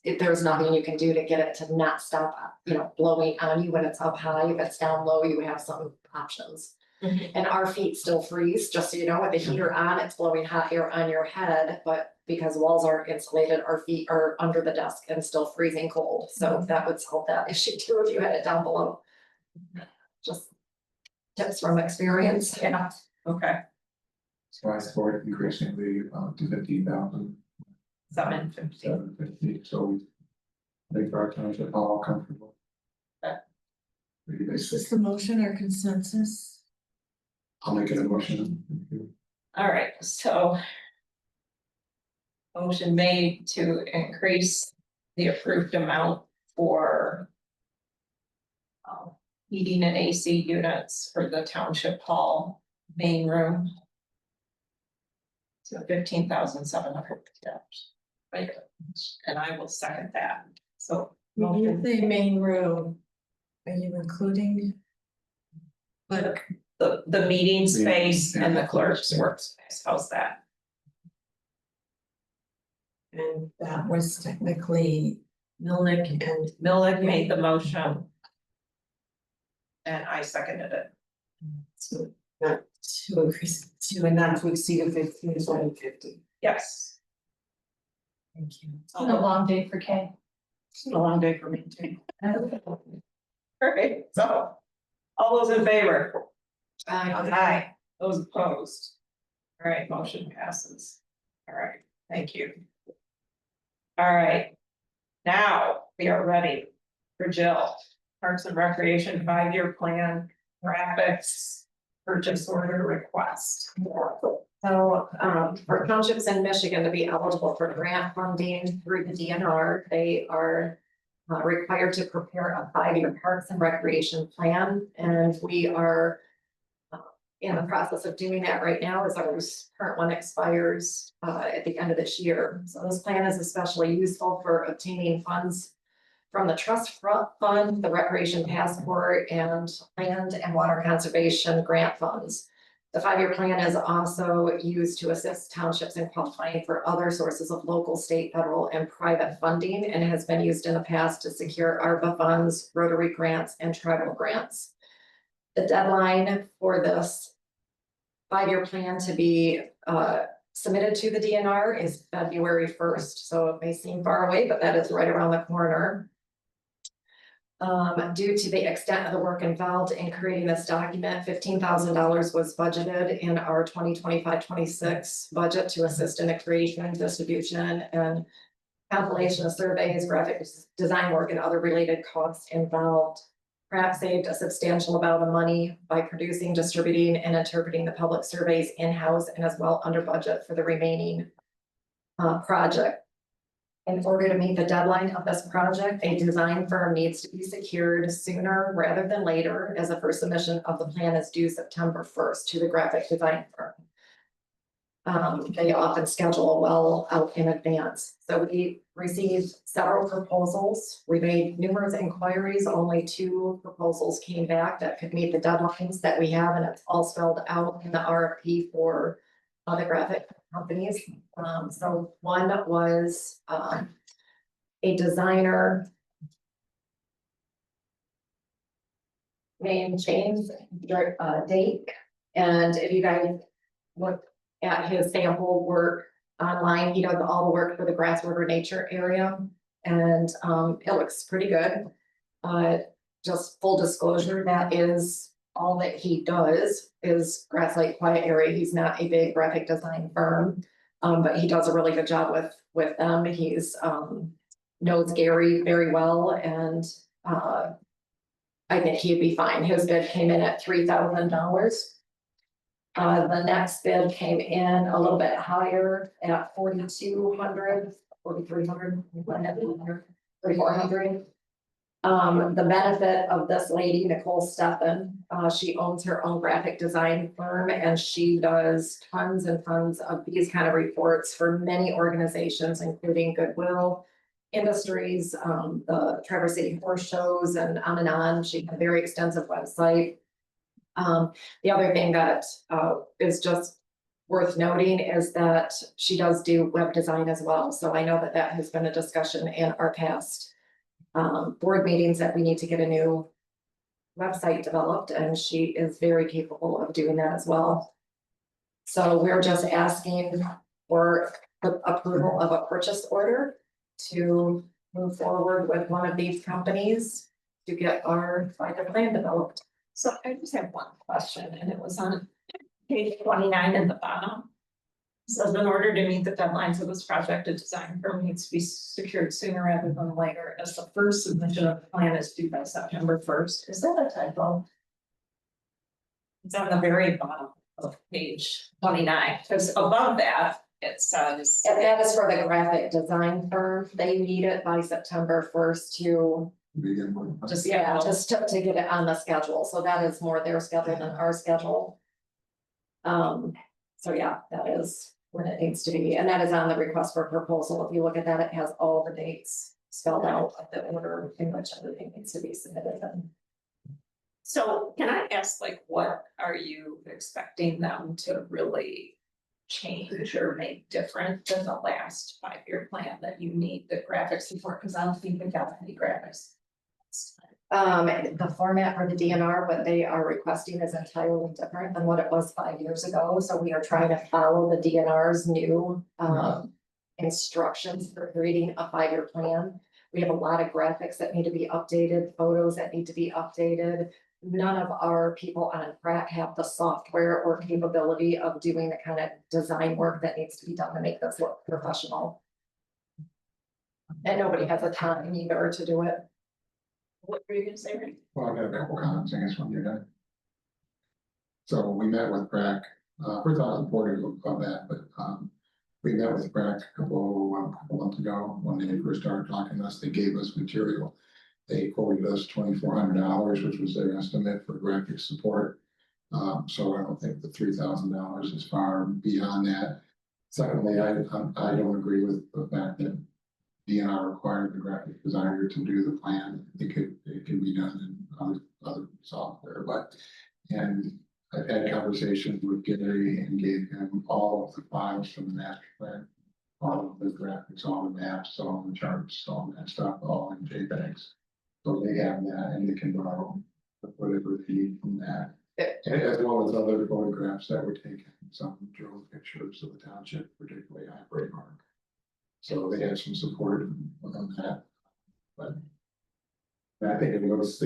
there's nothing you can do to get it to not stop, you know, blowing on you when it's up high. If it's down low, you have some options. And our feet still freeze, just so you know, with the heater on, it's blowing hot air on your head, but because walls aren't insulated, our feet are under the desk and still freezing cold. So that would solve that issue too if you had it down below. Just tips from experience. Yeah, okay, So I support increasing the to 15,000. 750. 750, so we make our township all comfortable. Okay. Pretty Is basic. this the motion or consensus? I'll make it a motion. All right, so. Motion made to increase the approved amount for. Heating and AC units for the township hall main room. So $15,750. Right, and I will second that, so. When you say main room, are you including? Like, The meeting space Yeah. and the clerk's workspace, how's that? and that was technically Milnick and Milnick made the motion. And I seconded it. so not to increase to and not to exceed a 15,750. Yes. Thank you. It's been a long day for Kay. It's been a long day for me too. Perfect, so, all those in favor? Aye. Those opposed? All right, motion passes. All right, thank you. All right. Now, we are ready for Jill. Parks and Recreation 5-year plan, graphics, purchase order request. So, for townships in Michigan to be eligible for grant funding through the DNR, they are required to prepare a 5-year parks and recreation plan, and we are in the process of doing that right now as our current one expires at the end of this year. So this plan is especially useful for obtaining funds from the trust fund, the recreation passport, and land and water conservation grant funds. The 5-year plan is also used to assist townships in qualifying for other sources of local, state, federal, and private funding, and has been used in the past to secure ARPA funds, Rotary grants, and tribal grants. The deadline for this 5-year plan to be submitted to the DNR is February 1st, so it may seem far away, but that is right around the corner. Due to the extent of the work involved in creating this document, $15,000 was budgeted in our 2025-26 budget to assist in the creation, distribution, and compilation of surveys, graphic design work, and other related costs involved. Pratt saved a substantial amount of money by producing, distributing, and interpreting the public surveys in-house and as well under budget for the remaining project. In order to meet the deadline of this project, a design firm needs to be secured sooner rather than later, as the first submission of the plan is due September 1st to the graphic design firm. They often schedule well out in advance. So we received several proposals. We made numerous inquiries. Only 2 proposals came back that could meet the deadlines that we have, and it's all spelled out in the RFP for the graphic companies. So one was a designer named James Dake. And if you guys look at his sample work online, he does all the work for the Grasswater Nature area, and it looks pretty good. Just full disclosure, that is all that he does is Grass Lake Quiet Area. He's not a big graphic design firm. But he does a really good job with them. He's knows Gary very well and I think he'd be fine. His bid came in at $3,000. The next bid came in a little bit higher at 4,200, 4,300, 3,400. The benefit of this lady, Nicole Steffen, she owns her own graphic design firm and she does tons and tons of these kind of reports for many organizations, including Goodwill Industries, the Traverse City Horse Shows and on. She has a very extensive website. The other thing that is just worth noting is that she does do web design as well. So I know that that has been a discussion in our past board meetings that we need to get a new website developed, and she is very capable of doing that as well. So we're just asking for the approval of a purchase order to move forward with one of these companies to get our final plan developed. So I just have one question, and it was on page 29 at the bottom. Says in order to meet the deadlines of this project, a design firm needs to be secured sooner rather than later, as the first submission of the plan is due by September 1st. Is that a typo? It's on the very bottom of page 29, because above that, it says. And that is for the graphic design firm. They need it by September 1st to Begin with. just to get it on the schedule. So that is more their schedule than our schedule. So yeah, that is when it needs to be, and that is on the request for proposal. If you look at that, it has all the dates spelled out of the order in which everything needs to be submitted in. So can I ask, like, what are you expecting them to really change or make different than the last 5-year plan that you need the graphics for? Because I don't think we got any graphics. The format for the DNR, what they are requesting is entirely different than what it was 5 years ago. So we are trying to follow the DNR's new instructions for creating a 5-year plan. We have a lot of graphics that need to be updated, photos that need to be updated. None of our people on Pratt have the software or capability of doing the kind of design work that needs to be done to make this look professional. And nobody has the time either to do it. What were you gonna say, Rick? Well, I got a couple comments, I guess, when you're done. So we met with BRAC, first I was supportive of that, but, we met with BRAC a couple months ago, when they first started talking to us, they gave us material. They quoted us $2,400, which was their estimate for graphic support. So I don't think the $3,000 is far beyond that. Secondly, I don't agree with the fact that DNR required the graphic designer to do the plan. It can be done in other software, and I've had conversations with Gary and gave him all of the files from the master plan, all of the graphics, all the maps, all the charts, all that stuff, all in JPEGs. So they have that and they can borrow whatever they need from that. As well as other photographs that were taken, some drone pictures of the township, particularly Highbury Park. So they have some support on that, but I think it looks,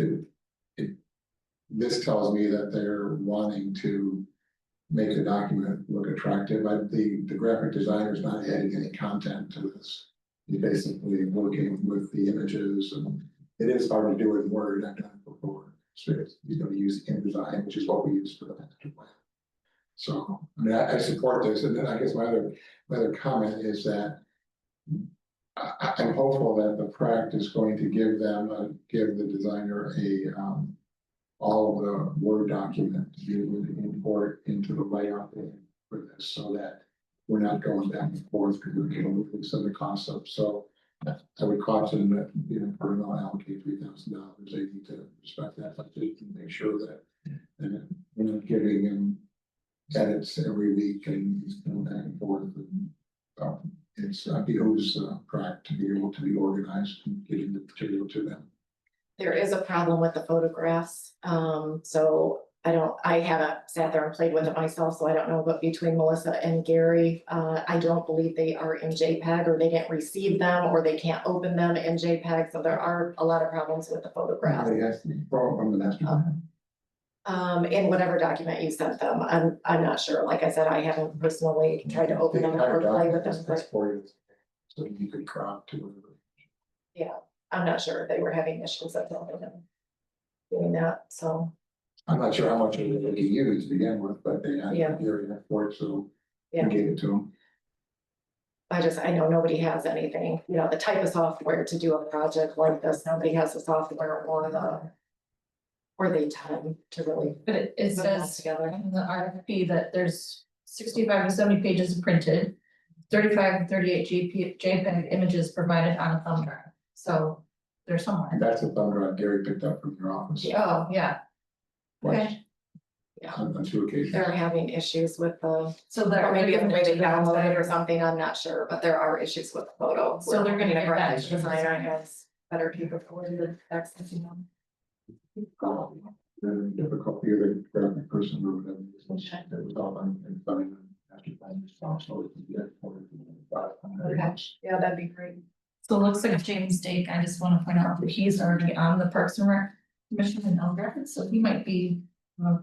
this tells me that they're wanting to make the document look attractive. The graphic designer is not adding any content to this. He's basically working with the images, and it is hard to do in Word. I've done it before. So he's going to use InDesign, which is what we use for the master plan. So I mean, I support this, and then I guess my other comment is that I'm hopeful that the PRAC is going to give the designer all of the Word document to be able to import into the layout for this, so that we're not going back and forth because we're getting some of the costs up. So I would caution that, if we're going to allocate $3,000, they need to respect that budget and make sure that we're not giving them edits every week and going back and forth. It's behooves PRAC to be able to be organized and getting the material to them. There is a problem with the photographs. So I haven't sat there and played with it myself, so I don't know, but between Melissa and Gary, I don't believe they are in JPEG, or they didn't receive them, or they can't open them in JPEG, so there are a lot of problems with the photographs. Yes, from the master plan. In whatever document you sent them, I'm not sure, like I said, I haven't personally tried to open them or play with them, That's but for you. So you could crop to it. I'm not sure if they were having issues at all with them doing that, so, I'm not sure how much of it they used to begin with, but they had Yeah. the area for it, so yeah. we gave it to them. I know nobody has anything, the type of software to do a project like this, nobody has the software or the time to really But it put that says together. in the RFP that there's 65 to 70 pages printed, 35 to 38 JPEG images provided on a thumb drive. So they're somewhere. That's a thumb drive Gary picked up from your office. Oh, yeah. Okay. On 2 occasions. They're having issues with the, So they're. or maybe it's the way they download it or better. something, I'm not sure, but there are issues with the photo. So they're gonna Where get a that graphic to the designer designer. has better capability of accessing them. The difficulty of the graphic person or whatever. It was all on and done after plan response, so it could be exported to the Okay. Yeah, that'd be great. So it looks like James Dake, I just want to point out that he's already on the Parks and Rec Commission in Elgin, so he might be a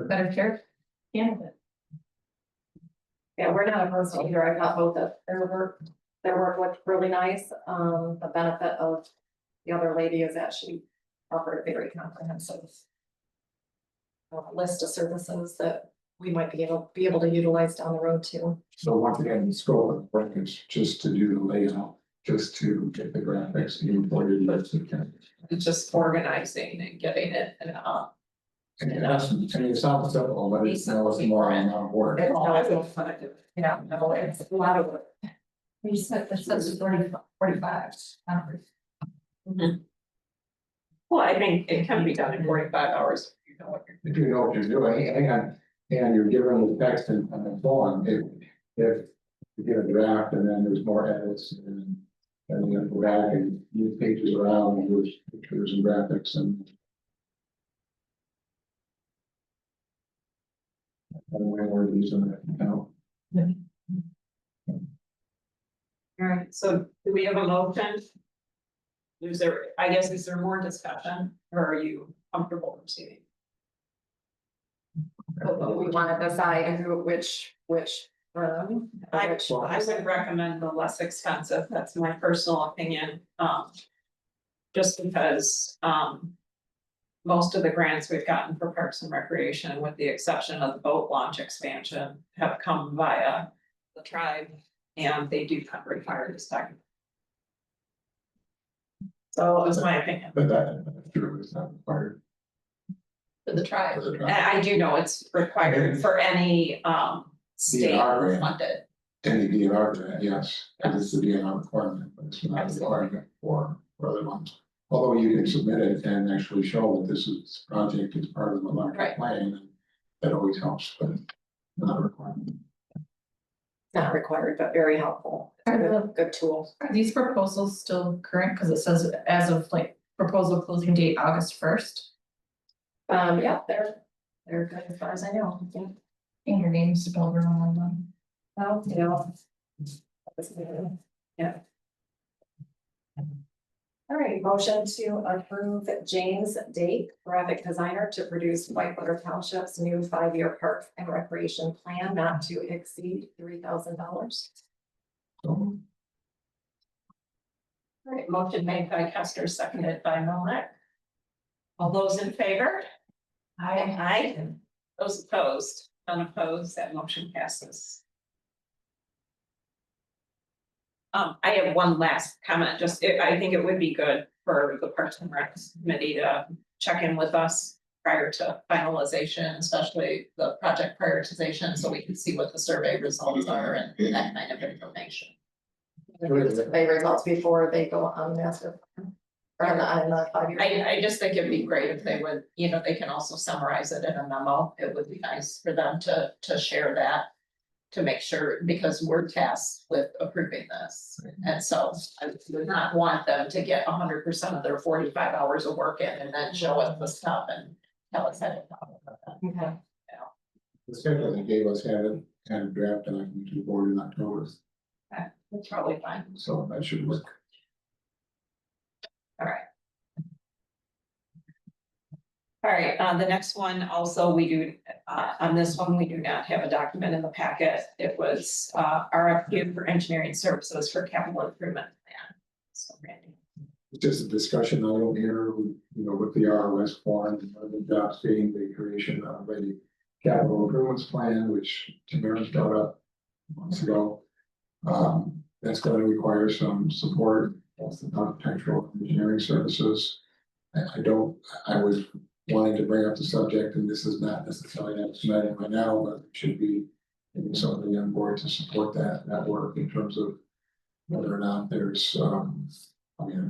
better care candidate. Yeah, we're not opposed to either. I thought both of their work looked really nice. The benefit of the other lady is that she offered a very comprehensive list of services that we might be able to utilize down the road too. So once again, the scope of the work is just to do the layout, just to get the graphics imported. It's just organizing and getting it and And it sounds simple, but it's now it's more amount of work. Yeah, no, it's a lot of work. You said that says 45. Well, I think it can be done in 45 hours. You know what you're If you know what you're doing, and you're given the text and so on, if you get a draft and then there's more edits and you have to go back and move pages around and there's pictures and graphics and when we're using it, All right, so do we have a motion? Is there more discussion, or are you comfortable proceeding? We want to decide which firm. I would recommend the less expensive, that's my personal opinion, just because, most of the grants we've gotten for Parks and Recreation, with the exception of the boat launch expansion, have come via the tribe, and they do require this document. So that's my opinion. but that's true, it's not required. For the tribe. for the And trial. I do know it's required for any state DNR grant. funded. Any DNR grant, yes, because it's the DNR requirement, but it's not a requirement for other ones. Although you can submit it and actually show that this project is part of the larger Right. plan, and that always helps, but not a requirement. Not required, but very helpful. It's a good tool. Are these proposals still current? Because it says as of like proposal closing date August 1st. Yeah, they're good as far as I know. And your name's spelled wrong on them. Oh, yeah. All right, motion to approve James Dake, graphic designer, to produce Whitewater Township's new 5-year park and recreation plan not to exceed $3,000. So, All right, motion made by Kester, seconded by Milnick. All those in favor? Aye. Those opposed, unopposed, that motion passes. I have one last comment, I think it would be good for the Parks and Rec committee to check in with us prior to finalization, especially the project prioritization, so we can see what the survey results are and that kind of information. Survey results before they go on the master plan. Or on the 5-year. I just think it'd be great if they would, they can also summarize it in a memo. It would be nice for them to share that. To make sure, because we're tasked with approving this. And so I would not want them to get 100% of their 45 hours of work in and then show us the stuff and tell us that. Okay. The schedule they gave us had a draft and I can do board in October, That's probably fine. so that should work. All right. All right, the next one also, we do, on this one, we do not have a document in the packet. It was, RFQ for engineering services for capital improvement plan. So Randy. Just a discussion item here, with the ROS form, the jobs being the creation of a capital improvements plan, which Tamara brought up months ago. That's going to require some support, both in architectural and engineering services. I was wanting to bring up the subject, and this is not necessarily tonight right now, but it should be getting somebody on board to support that work in terms of whether or not there's, I'm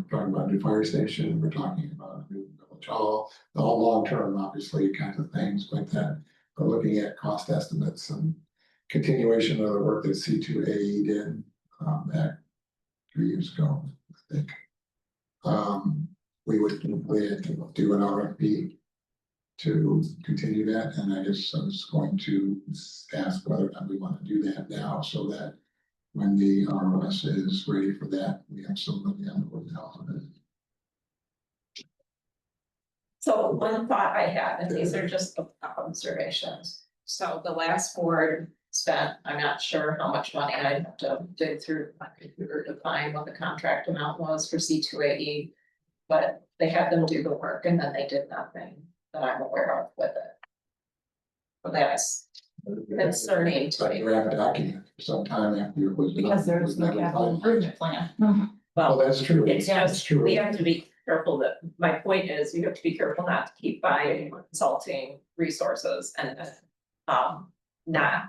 talking about a new fire station, we're talking about a new village hall, all long-term, obviously, kinds of things like that. But looking at cost estimates and continuation of the work that C2AE did, back 3 years ago, I think. We would do an RFP to continue that, and I guess I was going to ask whether or not we want to do that now, so that when the ROS is ready for that, we have somebody on board to help with it. So one thought I had, and these are just observations. So the last board spent, I'm not sure how much money, I have to dig through my computer to find what the contract amount was for C2AE. But they had them do the work and then they did nothing that I'm aware of with it. But that's concerning to me. Draft document sometime after it was. Because there's no capital improvement plan. Well, that's true. It's That's just, true. we have to be careful that, my point is, you have to be careful not to keep buying consulting resources and not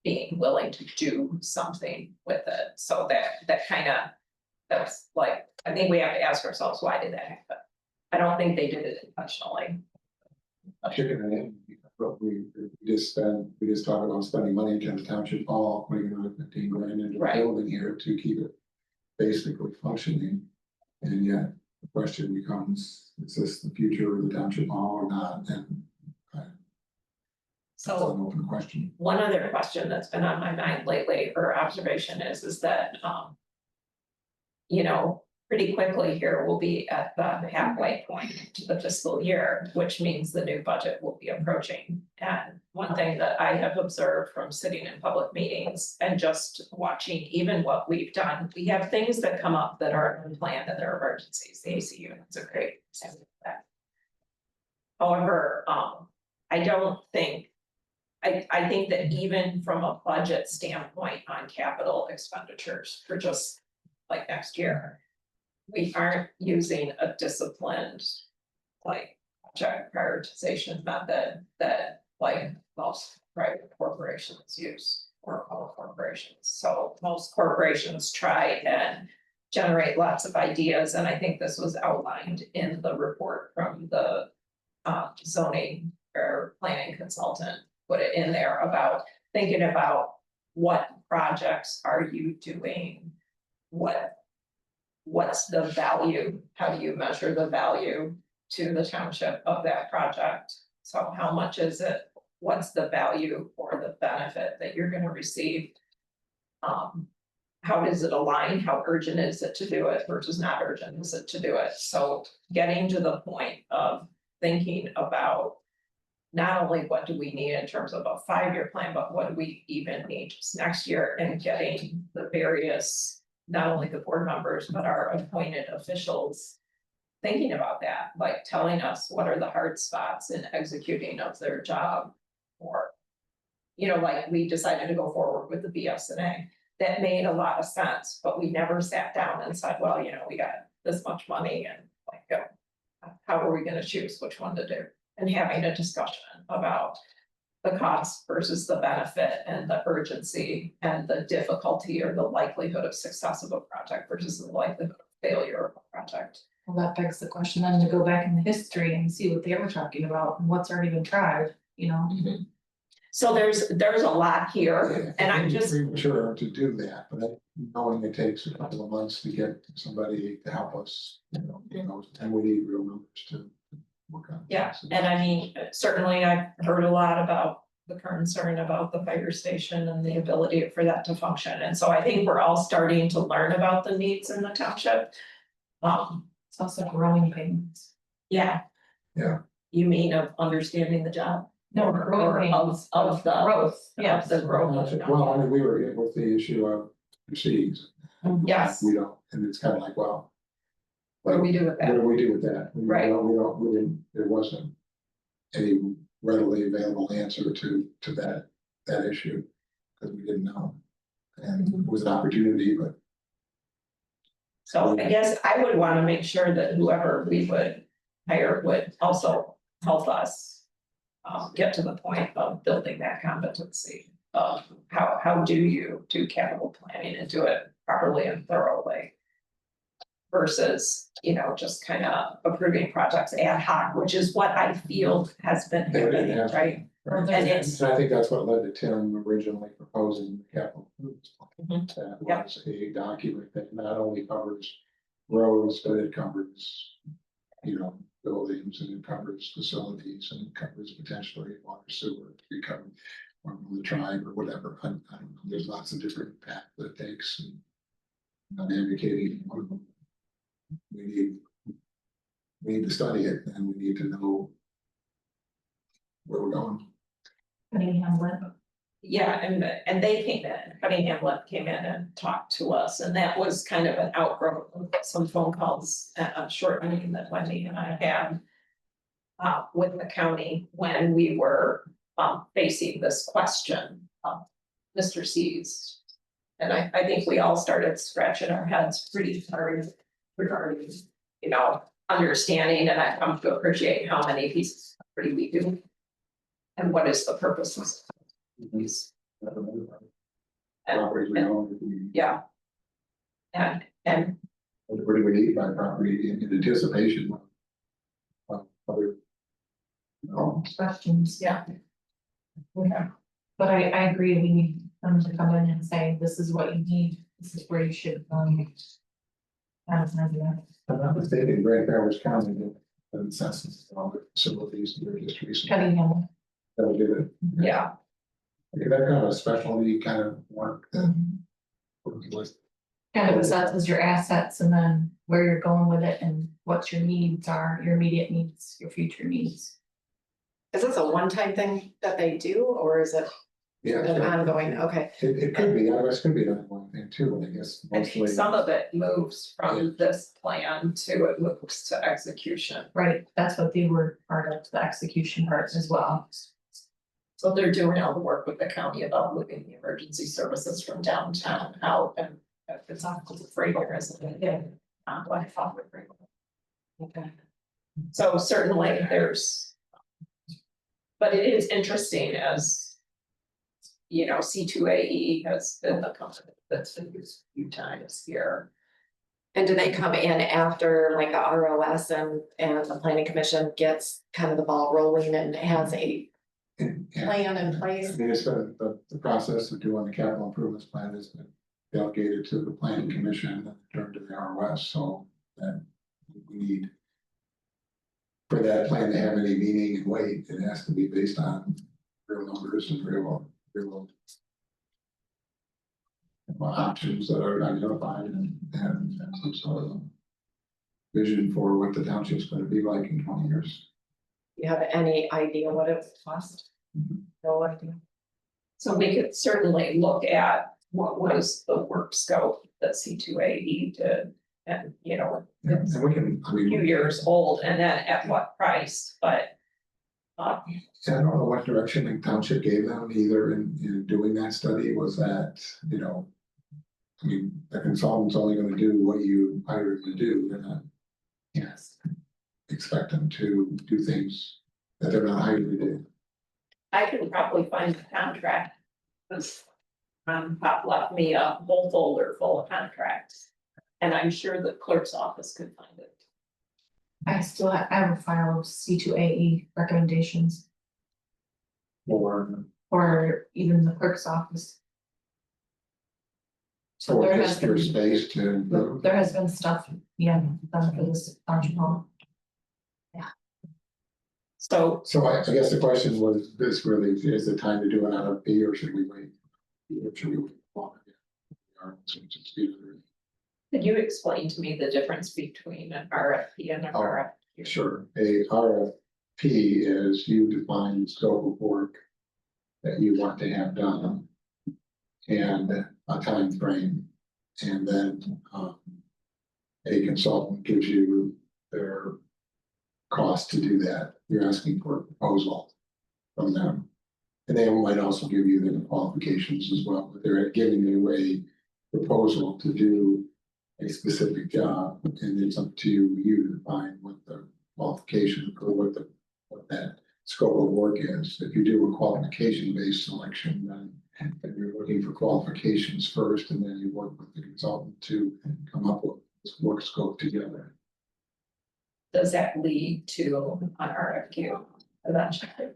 being willing to do something with it. So that kind of, that's like, I think we have to ask ourselves, why did that happen? I don't think they did it intentionally. Chicken and egg, but we just talked about spending money to the township hall, putting another 15 grand into the Right. building here to keep it basically functioning. And yet the question becomes, is this the future of the township hall or not? And that's an So open question. one other question that's been on my mind lately, or observation is that, pretty quickly here, we'll be at the halfway point to the fiscal year, which means the new budget will be approaching. And one thing that I have observed from sitting in public meetings and just watching even what we've done, we have things that come up that are unplanned and they're emergencies. The AC units are great example of that. However, I don't think, I think that even from a budget standpoint on capital expenditures for just like next year, we aren't using a disciplined, like, project prioritization method that like most private corporations use or all corporations. So most corporations try and generate lots of ideas, and I think this was outlined in the report from the zoning or planning consultant, put it in there about thinking about what projects are you doing, what's the value, how do you measure the value to the township of that project? So how much is it, what's the value or the benefit that you're gonna receive? How does it align, how urgent is it to do it versus not urgent is it to do it? So getting to the point of thinking about not only what do we need in terms of a 5-year plan, but what do we even need just next year, and getting the various, not only the board members, but our appointed officials thinking about that, like telling us what are the hard spots in executing of their job. Or, like we decided to go forward with the BSNA. That made a lot of sense, but we never sat down and said, well, we got this much money and like, how are we gonna choose which one to do? And having a discussion about the cost versus the benefit and the urgency and the difficulty or the likelihood of success of a project versus the likelihood of failure of a project. Well, that begs the question then to go back in the history and see what they were talking about and what's already been tried, So there's a lot here, and I'm just. Premature to do that, but knowing it takes a couple of months to get somebody to help us, and we need real numbers to work on. Yeah, and I mean, certainly I've heard a lot about the concern about the fire station and the ability for that to function. And so I think we're all starting to learn about the needs in the township. It's also growing pains. Yeah. Yeah. You mean of understanding the job? No, Or growing of the growth, of the growth. Well, I mean, we were with the issue of proceeds. Yes. We don't, and it's kind of like, well. What do we do with What that? do we do with that? Right. We didn't, there wasn't any readily available answer to that issue, because we didn't know. And it was an opportunity, but So I guess I would want to make sure that whoever we would hire would also help us. Get to the point of building that competency of how do you do capital planning and do it properly and thoroughly. Versus, you know, just kind of approving projects ad hoc, which is what I feel has been happening, right? right. And it's- I think that's what led to Tim originally proposing the capital improvements plan. That Yeah. was a document that not only covers roads, but it covers, you know, buildings, and it covers facilities, and it covers potentially water, sewer, to be covered, or the tribe or whatever. I don't know. There's lots of different paths that it takes, and I'm not advocating one of them. We need to study it, and we need to know where we're going. Yeah, and they came in, Cutting Hamlet came in and talked to us, and that was kind of an outgrowth of some phone calls at a short meeting that Wendy and I had. With the county when we were facing this question of Mr. C's. And I think we all started scratching our heads pretty hard regarding, you know, understanding, and I've come to appreciate how many pieces of property we do. And what is the purpose of these. Properties we own, Yeah. And what do we need by property in anticipation of other. Questions. yeah. Okay. But I agree, we need them to come in and say, this is what you need, this is where you should. That's an idea. I'm not mistaken, Grand Traverse County did an assessment of all the facilities that are just recently. Cutting Hamlet. That did it. Yeah, Okay, that kind of a specialty kind of work that. was- Kind of assesses your assets and then where you're going with it and what your needs are, your immediate needs, your future needs. Is this a one-time thing that they do, or is it Yeah. an ongoing, okay, It could be, otherwise it could be another one thing too, and I guess I think mostly. some of it moves from this plan to it moves to execution. Right, that's what they were part of, the execution part as well. So they're doing all the work with the county about moving the emergency services from downtown out, and it's not called the Fraser, isn't it? Yeah. What I thought with Fraser. Okay. So certainly there's. But it is interesting as. You know, C2AE has been the company that's been used a few times here. and do they come in after like the ROS and the planning commission gets kind of the ball rolling and has a plan in I place? mean, it's been, the process of doing the capital improvements plan has been delegated to the planning commission and turned to the ROS, so that we need. For that plan to have any meaning and weight, it has to be based on real numbers and real options that are identified and some sort of vision for what the township's gonna be like in 20 years. You have any idea what it would cost? No idea. So we could certainly look at what was the work scope that C2AE did. And, you know, it's And we can, I a few mean, years old and then at what price, but. I don't know what direction the township gave them either in doing that study. Was that, you know, I mean, the consultant's only gonna do what you hire him to do. They're not, yes, expect them to do things that they're not hired to do. I can probably find the contract. This Pop left me a whole folder full of contracts. And I'm sure the clerk's office could find it. I have a file of C2AE recommendations, Or even the clerk's office. So or there has just your been, space to improve. there has been stuff, yeah, done for this township hall. So So I guess the question was, this really is the time to do an RFP, or should we wait? Or should we wait longer? could you explain to me the difference between an RFP and an Oh. RFQ? Sure, a RFP is you define the scope of work that you want to have done. And a time frame, and then, a consultant gives you their cost to do that. You're asking for a proposal from them. And they might also give you the qualifications as well, but they're giving you a proposal to do a specific job, and it's up to you to define what the qualification or what that scope of work is. If you do a qualification-based selection, then you're looking for qualifications first, and then you work with the consultant to come up with this work scope together. Does that lead to an RFQ eventually?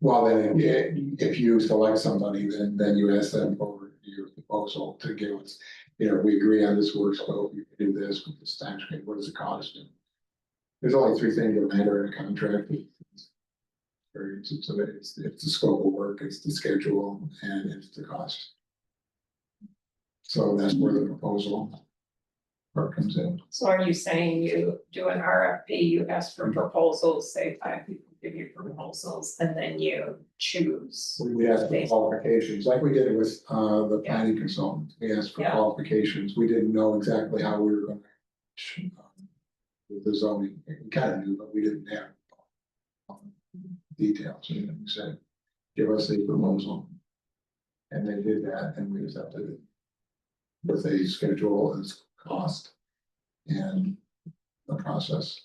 Well, then, if you select somebody, then you ask them for your proposal to give us, we agree on this work scope, you can do this with this time frame, what does it cost? And there's only three things that matter in a contract. It's the scope of work, it's the schedule, and it's the cost. So that's where the proposal part comes in. So are you saying you do an RFP, you ask for proposals, say 5 people give you proposals, and then you choose? We asked for qualifications, like we did with the planning consultant, we asked for Yeah. qualifications, we didn't know exactly how we were gonna. With the zoning, we kind of knew, but we didn't have. Details, and we said, give us a proposal. And they did that, and we accepted it. With a schedule and cost. And the process.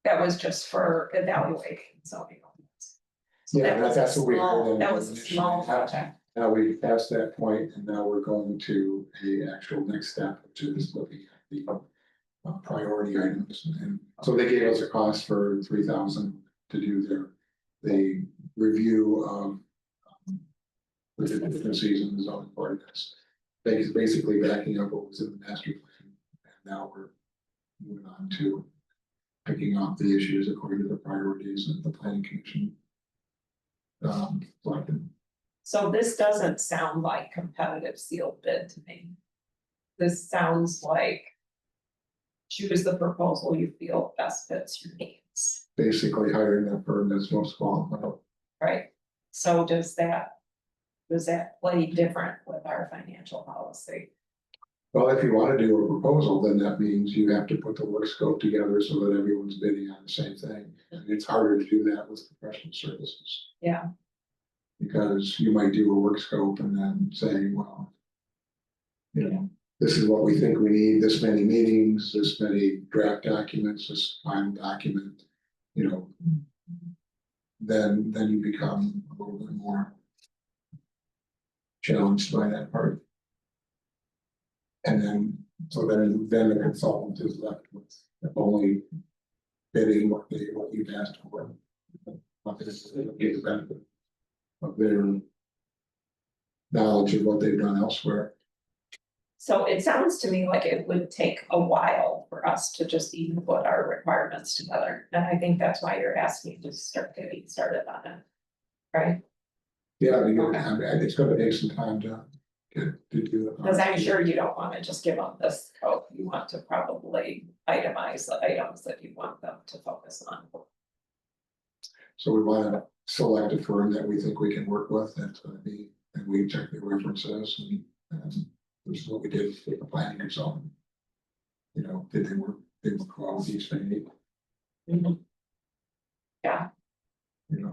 That was just for evaluating zoning ordinance. So Yeah, that was a that's what we small, heard. that was a small project. Now we passed that point, and now we're going to a actual next step, which is looking at the priority items. And so they gave us a cost for $3,000 to do the review of the deficiencies in the zoning ordinance. Basically backing up what was in the master plan, and now we're moving on to picking up the issues according to the priorities that the planning commission selected. So this doesn't sound like competitive sealed bid to me. This sounds like choose the proposal you feel best fits your needs, Basically hiring that firm that's most qualified. right? So does that play different with our financial policy? Well, if you want to do a proposal, then that means you have to put the work scope together so that everyone's bidding on the same thing. And it's harder to do that with professional services. Yeah. Because you might do a work scope and then say, well, this is what we think we need, this many meetings, this many draft documents, this final document, then you become a little bit more challenged by that part. And then the consultant is left with only bidding what you've asked for. Not that it's get the benefit of their knowledge of what they've done elsewhere. So it sounds to me like it would take a while for us to just even put our requirements together. And I think that's why you're asking to start getting started on it. Right? Yeah, I mean, it's gonna take some time to do it. Because I'm sure you don't want to just give them this scope. You want to probably itemize the items that you want them to focus on. So we wanna select a firm that we think we can work with, that's gonna be, and we check the references and this is what we did with the planning consultant. Did they work well with each thing? Yeah.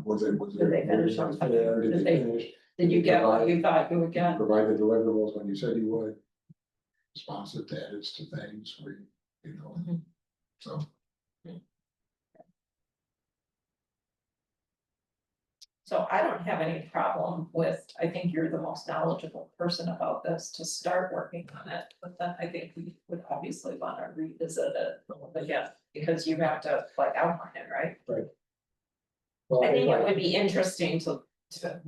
Was it? Did they finish on time? Did they finish? Did you get what you thought you would get? Provide the deliverables when you said you would. Responsive to edits to things where so. So I don't have any problem with, I think you're the most knowledgeable person about this to start working on it, but then I think we would obviously want to revisit it again, because you have to outline it, right? Right. Well, I think it would be interesting to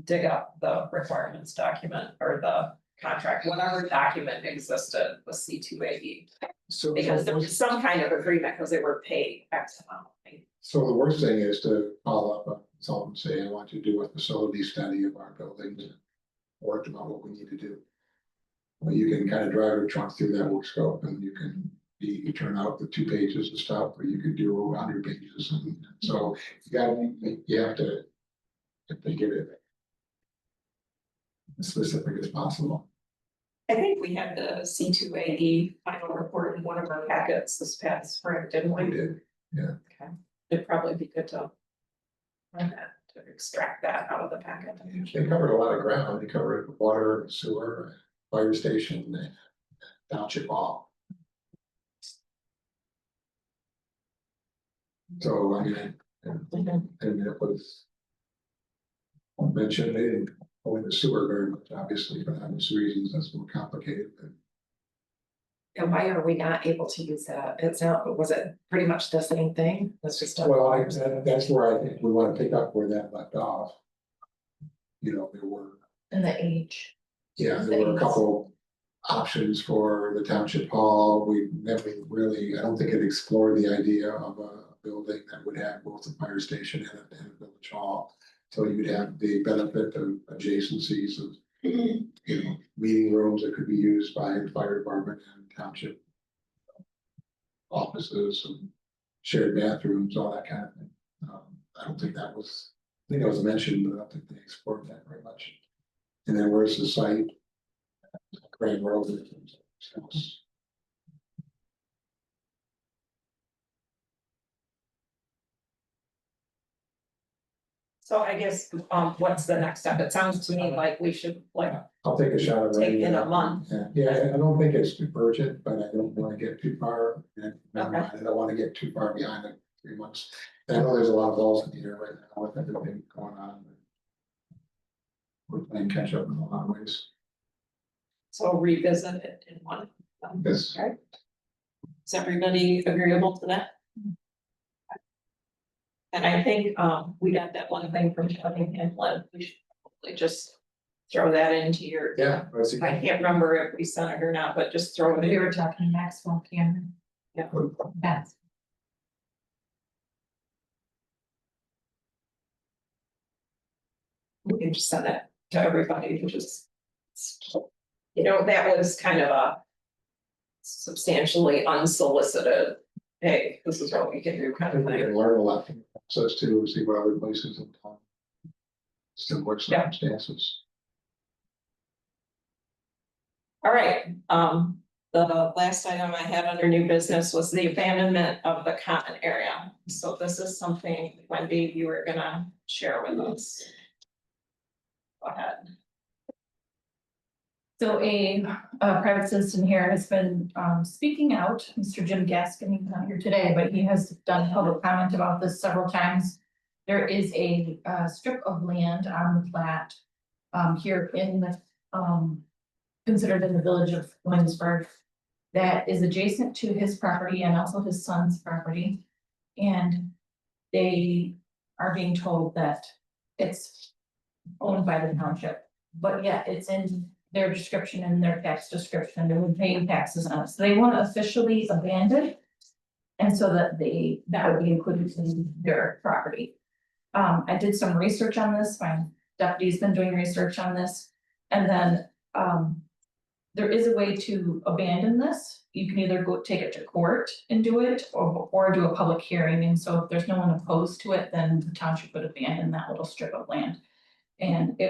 dig up the requirements document or the contract, whatever document existed with C280. So Because there was some kind of agreement, because they were paid X amount. So the worst thing is to call up a consultant and say, I want to do a facility study of our buildings. Or about what we need to do. Well, you can kind of drive your trunk through that work scope and you turn out the 2 pages of stuff, or you could do 100 pages, and so you have to get it as specific as possible. I think we had the C2AE final report in one of our packets this past spring, didn't We we? did, Okay, it'd probably be good to run that, to extract that out of the packet. they covered a lot of ground, they covered water, sewer, fire station, and township hall. So, I mean, and it was. I mentioned they didn't go into sewer very much, obviously, for obvious reasons, that's more complicated, but. And why are we not able to use that? It's not, was it pretty much the same thing? It's just. Well, that's where I think we want to pick up where that left off. You know, there were, And the age. there were a couple options for the township hall. We never really, I don't think it explored the idea of a building that would have both a fire station and a village hall. So you'd have the benefit of adjacencies of, meeting rooms that could be used by the fire department and township offices and shared bathrooms, all that kind of thing. I don't think that was, I think it was mentioned, but I don't think they explored that very much. And then where's the site? Grand Road. So I guess, what's the next step? It sounds to me like we should I'll take a shot at take writing in it a up. month. Yeah, I don't think it's too urgent, but I don't want to get too far. And never Okay. mind, I don't want to get too far behind the 3 months. And I know there's a lot of balls in the air right now with everything going on. We're playing catch up in a lot of ways. So revisit it in one. Yes. Okay. Is everybody agreeable to that? And I think, we got that one thing from Kevin and Lynn, we should probably just throw that into your. Yeah. I can't remember if we sent it or not, but just throw it in. We were talking Maxwell Cameron. Yeah. That's. We can just send that to everybody, which is. That was kind of a. Substantially unsolicited, hey, this is what we can do I kind think of we thing. can learn a lot from the process too, see what other places in town. Similar Yeah. circumstances. All right, the last item I had under new business was the abandonment of the common area. So this is something, Wendy, you were gonna share with us. Go ahead. So a private citizen here has been speaking out, Mr. Jim Gaskin, he's not here today, but he has done public comment about this several times. There is a strip of land on the plat here in the considered in the village of Williamsburg that is adjacent to his property and also his son's property. And they are being told that it's owned by the township, but yet it's in their description and their tax description, they would pay taxes on it, so they want to officially abandon. And so that that would be included in their property. I did some research on this, my deputy's been doing research on this, and then, there is a way to abandon this. You can either go take it to court and do it, or do a public hearing, and so if there's no one opposed to it, then the township would abandon that little strip of land. And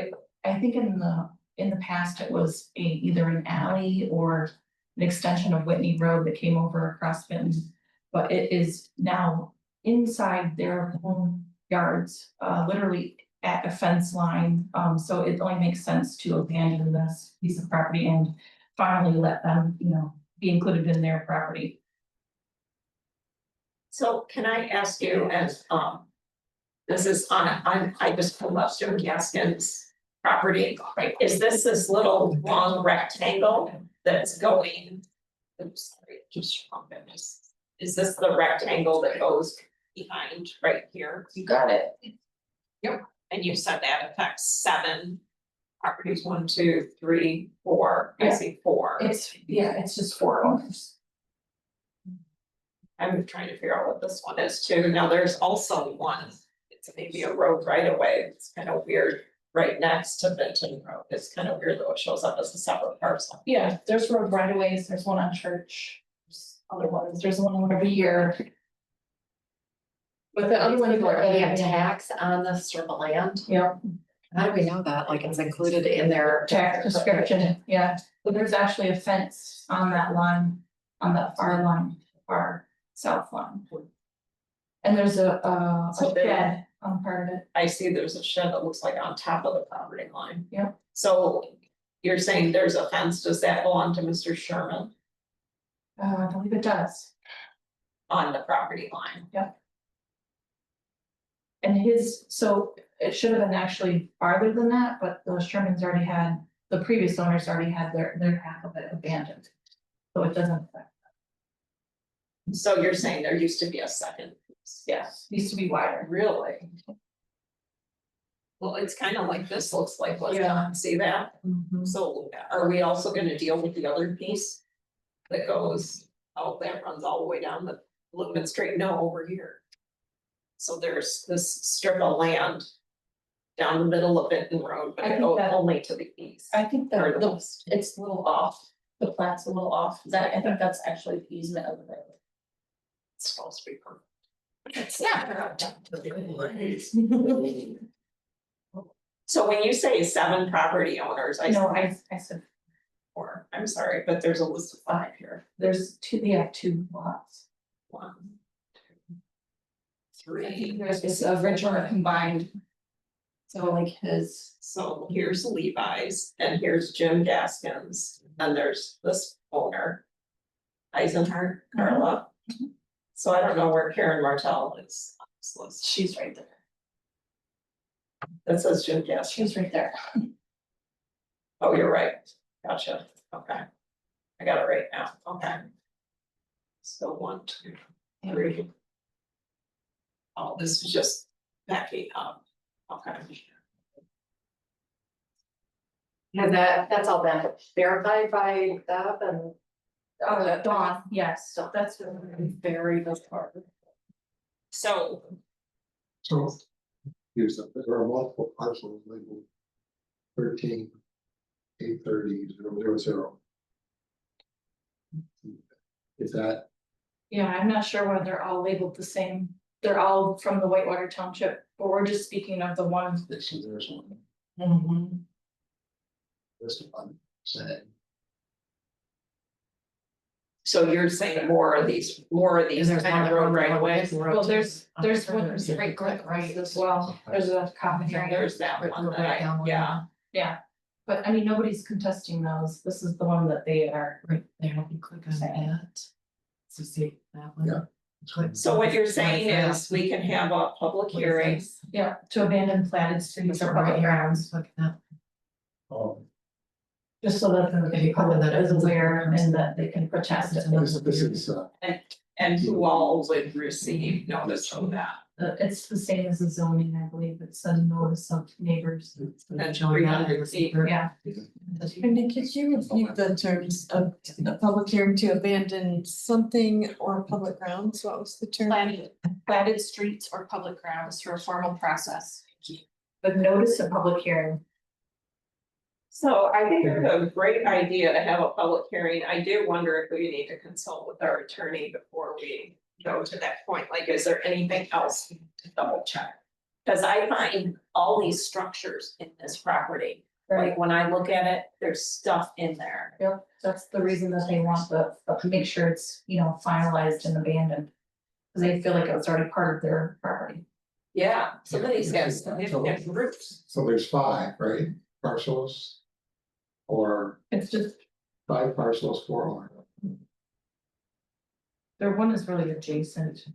I think in the past, it was either an alley or an extension of Whitney Road that came over across Benton. But it is now inside their home yards, literally at a fence line. So it only makes sense to abandon this piece of property and finally let them, be included in their property. So can I ask you as, this is I just pulled up Jim Gaskin's property, right? Is this little long rectangle that's going? Oops, sorry, just bump it. Is this the rectangle that goes behind right here? You got it. Yep. And you said that affects 7 properties, 1, 2, 3, 4, I see 4. It's just 4 owners. I'm trying to figure out what this one is too. Now, there's also one, it's maybe a road right away. It's kind of weird, right next to Benton Road. It's kind of weird though, it shows up as a separate parcel. Yeah, there's road right of ways, there's one on Church, there's other ones, there's one over here. But the other one, you are paying a tax on the strip of land. Yeah, How do we know that? Like it's included in their tax description, yeah, but there's actually a fence on that line, on that far line, far south line. And there's a So there- shed on part of it. I see there's a shed that looks like on top of the property line. Yeah. So you're saying there's a fence, does that belong to Mr. Sherman I believe it does. on the property line? And his, so it should have been actually farther than that, but the Shermans already had, the previous owners already had their half of it abandoned. So it doesn't affect, So you're saying there used to be a second? yes, used to be wider. Really? Well, it's kind of like this looks like, let's Yeah. not see that. Mm-hmm. So are we also gonna deal with the other piece? That goes, oh, that runs all the way down the Lumen Street, no, over here. So there's this strip of land. Down the middle of Benton Road, but I it think goes that- only to the east. I think Or that the the, west. it's a little off, the plat's a little off, that, I think that's actually the easement of the road. It's supposed to be perfect. It's not. So when you say 7 property owners, No, I said, four, I'm sorry, but there's a list of 5 here. there's two, they have 2 lots. 1, 2, I 3. think there's this original combined. So like his, So here's Levi's and here's Jim Gaskins, and there's this owner. Eisenhart, Carla. So I don't know where Karen Martell is on this list. she's right there, That says Jim Gaskins. she's right there. Oh, you're right. Gotcha. Okay. I got it right now. Okay. So 1, 2, 3. Oh, this is just backing up. Okay. And that's all been verified by Deb and. Dawn, yes, so that's very good part. So So. Here's the, there are multiple parcels labeled 13, 830, 000. Is that, Yeah, I'm not sure whether they're all labeled the same, they're all from the Whitewater Township, but we're just speaking of the ones. this is, there's one, Mm-hmm. this one, saying. so you're saying more of these kind of road right away. Well, there's one right as well, there's a copy here. There's that one that I, yeah. But I mean, nobody's contesting those, this is the one that they are. Right there, you click on that. So see that one. Yeah. Click- So what you're saying is we can have a public What is hearing. this? Yeah, to abandon platted streets Is it or right public here? grounds, Click that. Oh, just so that the public is aware and that they can protest it. this is, And who all would receive notice of that? It's the same as the zoning, I believe, it's a notice of neighbors, And 300 feet. yeah. Wendy, could you repeat the terms of the public hearing to abandon something or public grounds? What was the term? Platted streets or public grounds through a formal process. But notice of public hearing. So I think it's a great idea to have a public hearing. I do wonder if we need to consult with our attorney before we go to that point. Like, is there anything else to double check? Cause I find all these structures in this property, like when I look at it, there's stuff in there. Yep, that's the reason that they want to make sure it's, you know, finalized and abandoned. Cause they feel like it was already part of their property. Yeah, some of these guys, they have roofs. so there's 5, right, parcels? Or It's just, 5 parcels, 4 owner. their one is really adjacent.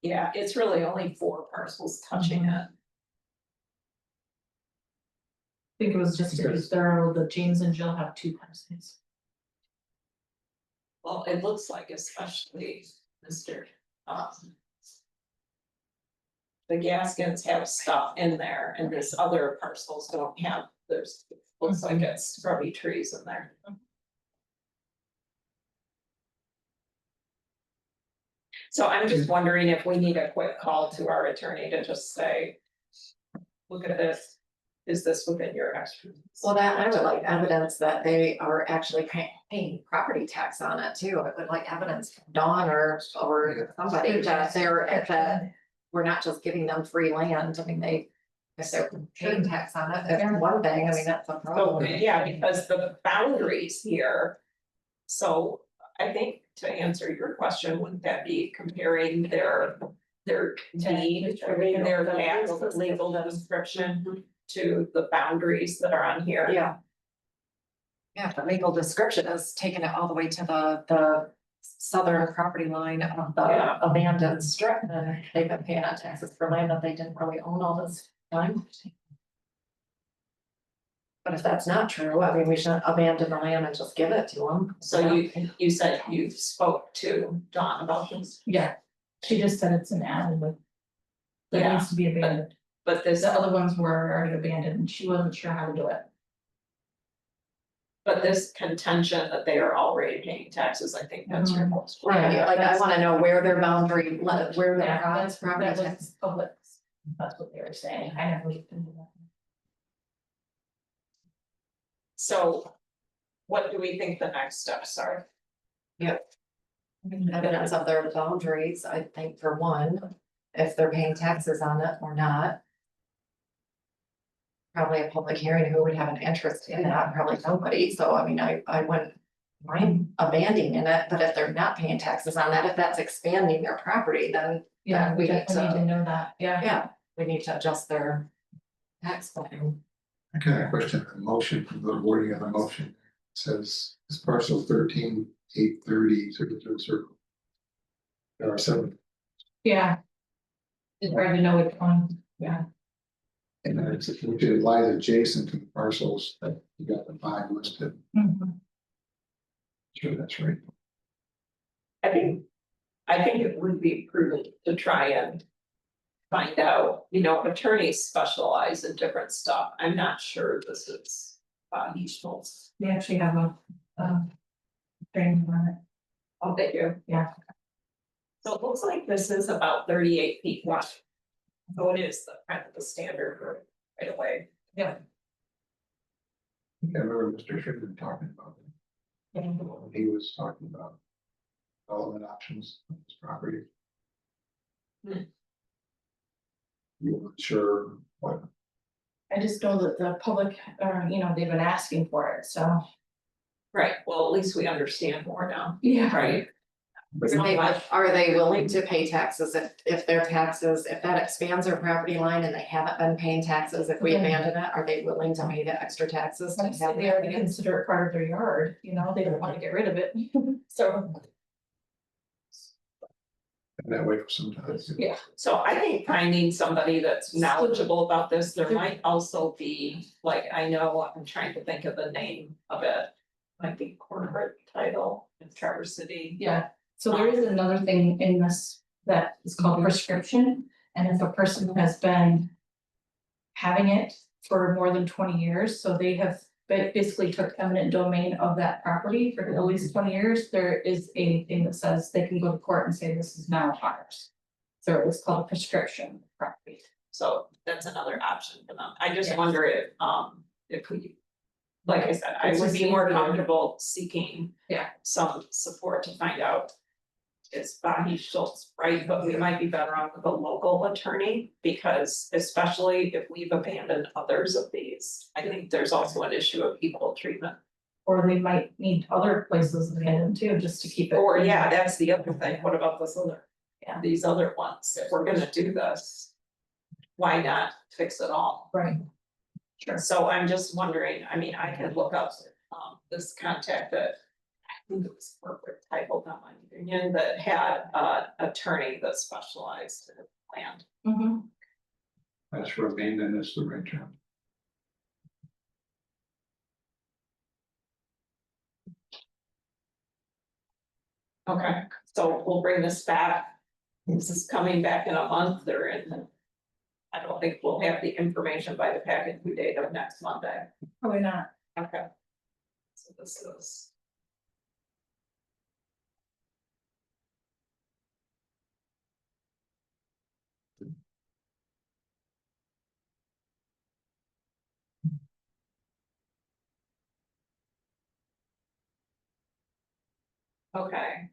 Yeah, it's really only 4 parcels touching it. I think it was just to be thorough, the James and Jill have 2 parcels. Well, it looks like especially Mr. The Gaskins have stuff in there and this other parcels don't have, looks like it's scrubby trees in there. So I'm just wondering if we need a quick call to our attorney to just say. Look at this, is this within your expertise? Well, that, I would like evidence that they are actually paying property tax on it too. I would like evidence from Dawn or somebody that that we're not just giving them free land. I mean, if they're paying tax on it, that's one thing. I mean, that's a So, problem. yeah, because the boundaries here. So I think to answer your question, wouldn't that be comparing their deed, their tax, legal description to the boundaries that are on here? Yeah. Yeah, the legal description is taking it all the way to the southern property line of Yeah. the abandoned strip, and they've been paying out taxes for land that they didn't really own all this time. But if that's not true, I mean, we shouldn't abandon the land and just give it to them. So you said you spoke to Dawn about this, Yeah, she just said it's an alley. That Yeah, needs to be abandoned. but this, The other ones were already abandoned and she wasn't sure how to do it. but this contention that they are already paying taxes, I think that's your most. Right, like I wanna know where their boundary, where their Yeah, property that tax. was public. That's what they were saying. I never looked into that. So what do we think the next steps are? Evidence of their boundaries, I think for one, if they're paying taxes on it or not. Probably a public hearing, who would have an interest in that, probably nobody, so I mean, I wouldn't mind abandoning it, but if they're not paying taxes on that, if that's expanding their property, then. Yeah, we we need definitely need to- to know that, yeah. Yeah, we need to adjust their tax plan. I got a question, the motion, the wording of the motion says, this parcel 13,830 circle. There are 7, Yeah. It's hard to know which one, yeah. and then it's, which lies adjacent to the parcels that you got the 5 listed. Mhm. Sure, that's right. I think it would be prudent to try and find out, attorneys specialize in different stuff. I'm not sure this is Schultz. They actually have a training on it. Oh, they do? Yeah. So it looks like this is about 38 feet wide. So it is the kind of the standard for right away. I remember Mr. Sherman talking about it. He was talking about development options on this property. Hmm. You weren't sure what, I just know that the public, they've been asking for it, so. Right, well, at least we understand more now, Yeah. right? but Are they willing to pay taxes if their taxes, if that expands their property line and they haven't been paying taxes, if we Okay. abandon it, are they willing to pay the extra taxes to Honestly, have they already that? consider it part of their yard, they don't want to get rid of it, so. and that way for some time. Yeah. So I think finding somebody that's knowledgeable about this, there might also be, like, I know, I'm trying to think of the name of it. Might be corporate title in Traverse City. Yeah, so there is another thing in this that is called prescription, and if a person has been having it for more than 20 years, so they have basically took eminent domain of that property for at least 20 years, there is a thing that says they can go to court and say this is now ours. So it's called prescription property. So that's another option for them. I just Yeah. wonder if we. Like I said, I would be more comfortable seeking. Yeah. Some support to find out. Is Schultz right, but we might be better off with a local attorney, because especially if we've abandoned others of these. I think there's also an issue of equal treatment. Or they might need other places abandoned too, just to keep it. Or, yeah, that's the other thing. What about this other? Yeah. These other ones, if we're gonna do this. Why not fix it all? Right. Sure. So I'm just wondering, I mean, I can look up this contact that. I think it was corporate title, not my opinion, that had an attorney that specialized in land. Mhm. That's for abandon is the right term. Okay, so we'll bring this back. This is coming back in a month or in. I don't think we'll have the information by the packet due date of next Monday. Probably not. Okay. So this is. Okay,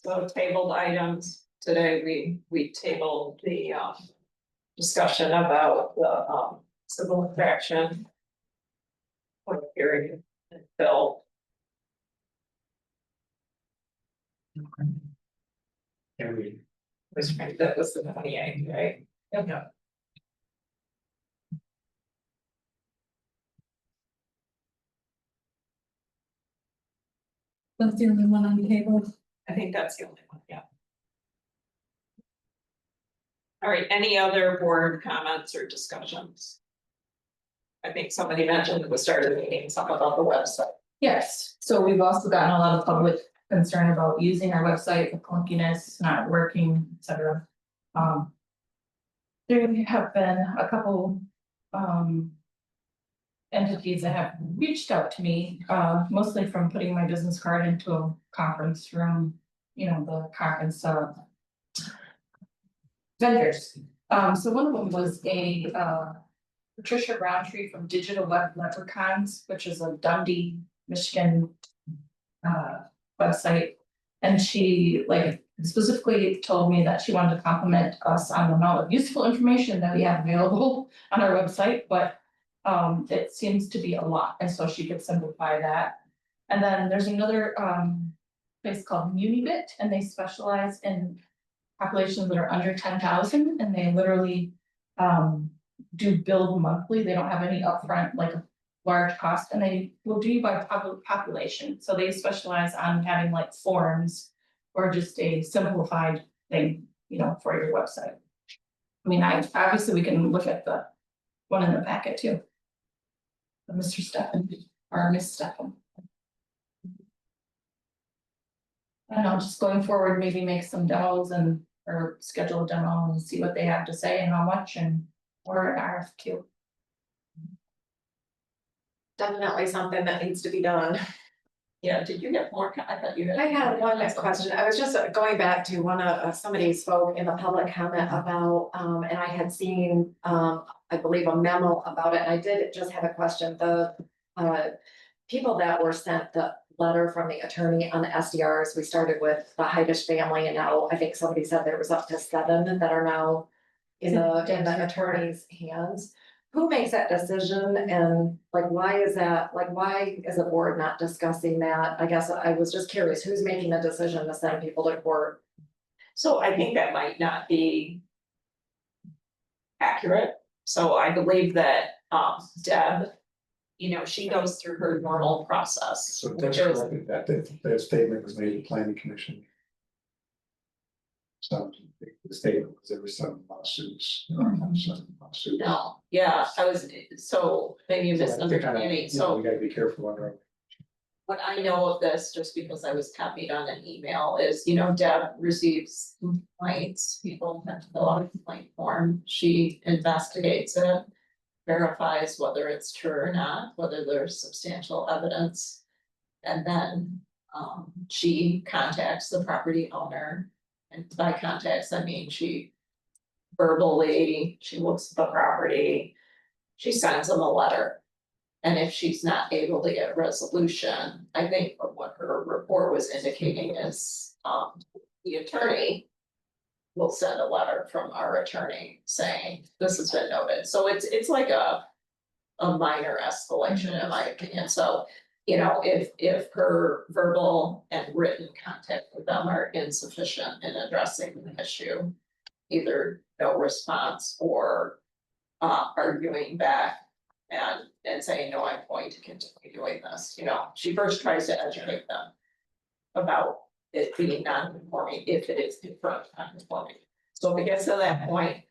So tabled items, today we tabled the discussion about the civil infraction. Public hearing until And we, that was the 28th, right? Yeah. That's the only one on the table. I think that's the only one, yeah. All right, any other board comments or discussions? I think somebody mentioned at the start of the meeting, something about the website. Yes, so we've also gotten a lot of public concern about using our website, the clunkiness, not working, et cetera. There have been a couple, entities that have reached out to me, mostly from putting my business card into a conference room, you know, the conference, vendors. So one of them was a, Patricia Roundtree from Digital Web Leprechauns, which is a Dundee, Michigan, website. And she like specifically told me that she wanted to compliment us on the amount of useful information that we have available on our website, but it seems to be a lot, and so she could simplify that. And then there's another place called Unibit, and they specialize in populations that are under 10,000, and they literally do build monthly. They don't have any upfront like a large cost, and they will do by population. So they specialize on having like forms or just a simplified thing, you know, for your website. I mean, obviously we can look at the one in the packet too. Mr. Steffen or Miss Steffen. I don't know, just going forward, maybe make some demos and or schedule a demo and see what they have to say and how much and or an RFQ. Definitely something that needs to be done. Yeah, did you get more? I thought you had. I had one next question. I was just going back to one of somebody spoke in the public comment about, and I had seen, I believe a memo about it. And I did just have a question. The people that were sent the letter from the attorney on the SDRs, we started with the Heidish family, and now I think somebody said there was up to 7 that are now in the attorney's hands. Who makes that decision, and like, why is that, like, why is the board not discussing that? I guess I was just curious, who's making the decision to send people to court? So I think that might not be accurate. So I believe that Deb, you know, she goes through her normal process, so which that's is, correct, that statement was made to planning commission. So the statement was there were some lawsuits. no, yeah, I was, so maybe you misunderstanding, so. We gotta be careful on our. What I know of this, just because I was copied on an email, is, you know, Deb receives complaints, people have to fill out a complaint form, she investigates it. Verifies whether it's true or not, whether there's substantial evidence. And then she contacts the property owner, and by contacts, I mean she verbally, she looks at the property, she sends them a letter. And if she's not able to get resolution, I think what her report was indicating is the attorney will send a letter from our attorney saying this has been noted. So it's like a minor escalation in my opinion. So, you know, if her verbal and written contact with them are insufficient in addressing the issue, either no response or arguing back and saying, no, I'm going to continue doing this, you know, she first tries to educate them about it being non-conforming, if it is confirmed non-conforming. So if it gets to that point,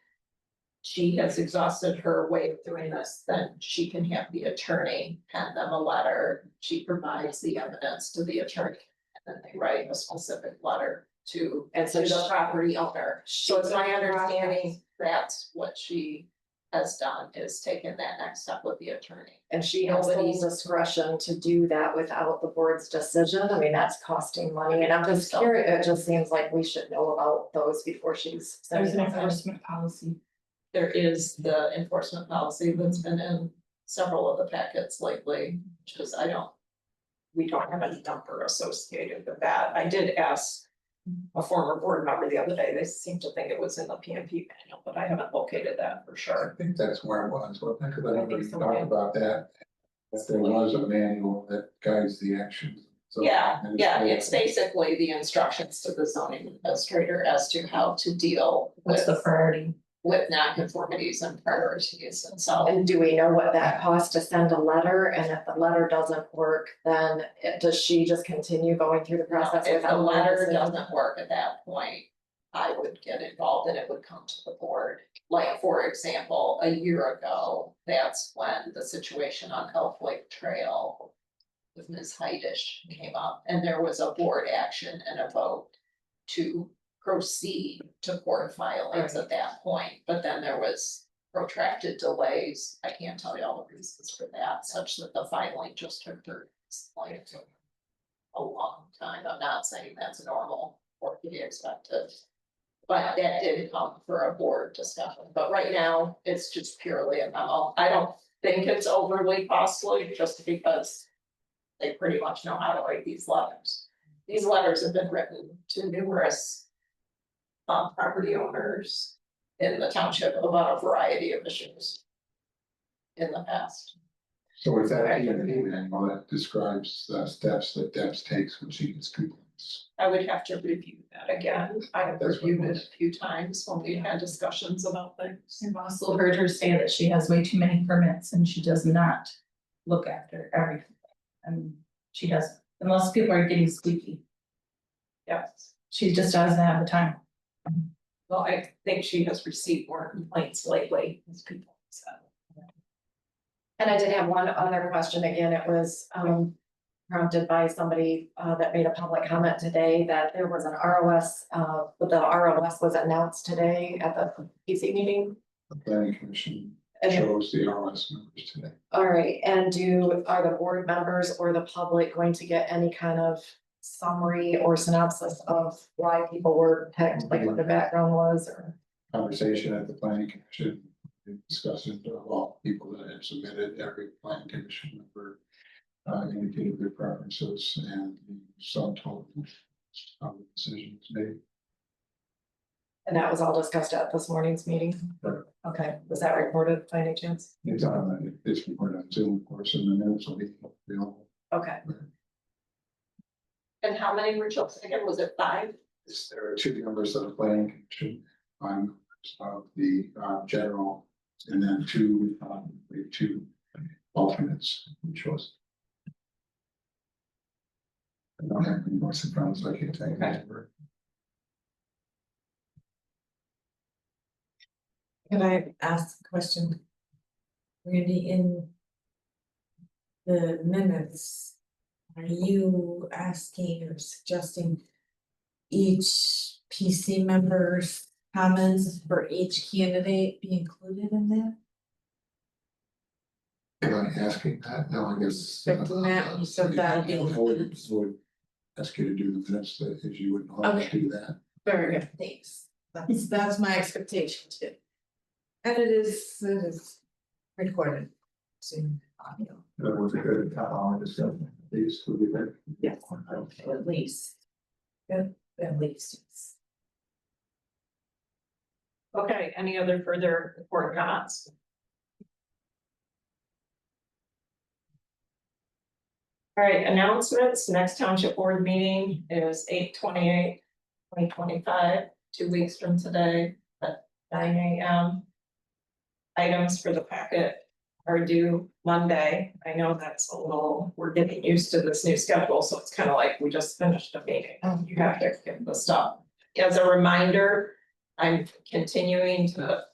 she has exhausted her way of doing this, then she can have the attorney pen them a letter. She provides the evidence to the attorney, and then they write a specific letter to the property owner. So it's my understanding that's what she has done, is taken that next step with the attorney. And she has full discretion to do that without the board's decision. I mean, that's costing money, and I'm just curious, it just seems like we should know about those before she's. There's an sending them. enforcement policy. There is the enforcement policy that's been in several of the packets lately, which is, we don't have any number associated with that. I did ask a former board member the other day, they seem to think it was in the PMP manual, but I haven't located that for I sure. think that's where it was, but because I I never think so, talked yeah. about that. If there was a manual that guides the actions. So- Yeah, and yeah, it's basically the instructions to the zoning administrator as to how to deal What's the with, priority? with nonconformities and priorities, and so. And do we know what that costs to send a letter, and if the letter doesn't work, then does she just continue going through the process If the without? letter decision? doesn't work at that point, I would get involved and it would come to the board. Like, for example, a year ago, that's when the situation on Elf Lake Trail with Ms. Heidish came up, and there was a board action and a vote to proceed to court filings at that point, but then there was protracted delays. I can't tell you all the reasons for that, such that the filing just took like a long time. I'm not saying that's normal or to be expected. But that did come for a board discussion, but right now, it's just purely a memo. I don't think it's overly costly, just because they pretty much know how to write these letters. These letters have been written to numerous property owners in the township about a variety of issues in the past. So with that PMP manual that describes the steps that Debs takes when she gets complaints. I would have to review that again. I have That's what it reviewed it was. a few times when we had discussions about things. I've also heard her say that she has way too many permits and she does not look after everything. And she doesn't, unless people are getting squeaky, Yes. she just doesn't have the time. Well, I think she has received more complaints lately, as people said. And I did have one other question, again, it was prompted by somebody that made a public comment today that there was an ROS, the ROS was announced today at the PC meeting. The planning commission And- shows the RS members today. All right, and are the board members or the public going to get any kind of summary or synopsis of why people were picked, like what the background was, or? Conversation at the planning commission, discussing all people that have submitted, every planning commission member indicated their preferences and the sum total of the decisions made. And that was all discussed at this morning's meeting? Right. Okay, was that recorded by any chance? It's recorded on Zoom, of course, and the minutes will be available. Okay, And how many were chosen again? Was it 5? There are 2 members of the planning commission, 1 of the general, and then 2 alternates choice. I don't have any more surprises, I can't take that. Can I ask a question? Randy, in the minutes, are you asking or suggesting each PC member's comments for each candidate be included in that? Am I asking that? No, I guess. Expecting that, you said that would be- I would ask you to do the minutes that if you would always Okay. do that. Very good, thanks. That's my expectation too. And it is recorded. Soon, audio. That was a good hour discussion. These would be good. Yes. At least. At least. Okay, any other further board comments? All right, announcements. Next township board meeting is 8/28/2025, 2 weeks from today at 9 AM. Items for the packet are due Monday. I know that's a little, we're getting used to this new schedule, so it's kind of like we just finished a meeting. You have to get the stuff. As a reminder, I'm continuing to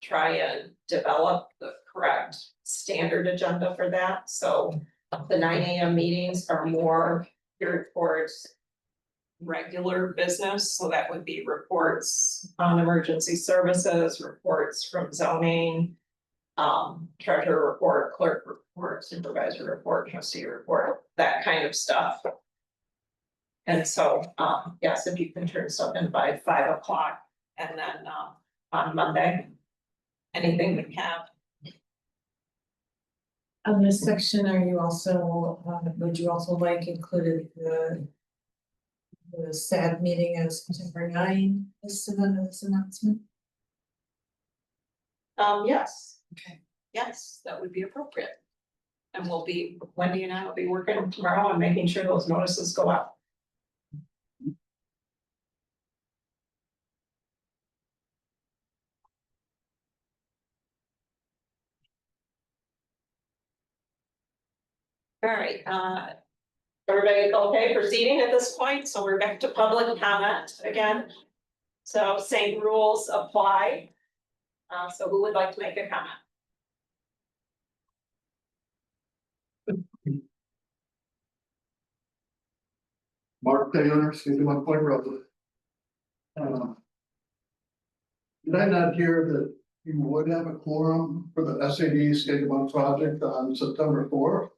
try and develop the correct standard agenda for that, so the 9 AM meetings are more geared towards regular business, so that would be reports on emergency services, reports from zoning, treasurer report, clerk report, supervisor report, trustee report, that kind of stuff. And so, yes, if you can turn stuff in by 5 o'clock, and then, on Monday, anything we have. On this section, are you also, would you also like included the SAD meeting as September 9 listed under this announcement? Yes. Okay. Yes, that would be appropriate. And Wendy and I will be working tomorrow on making sure those notices go out. All right, everybody okay proceeding at this point? So we're back to public comment again. So same rules apply. So who would like to make a comment? Mark Taylor, Skidmore Point Road. Did I not hear that you would have a quorum for the SAD Skidmore project on September 4th?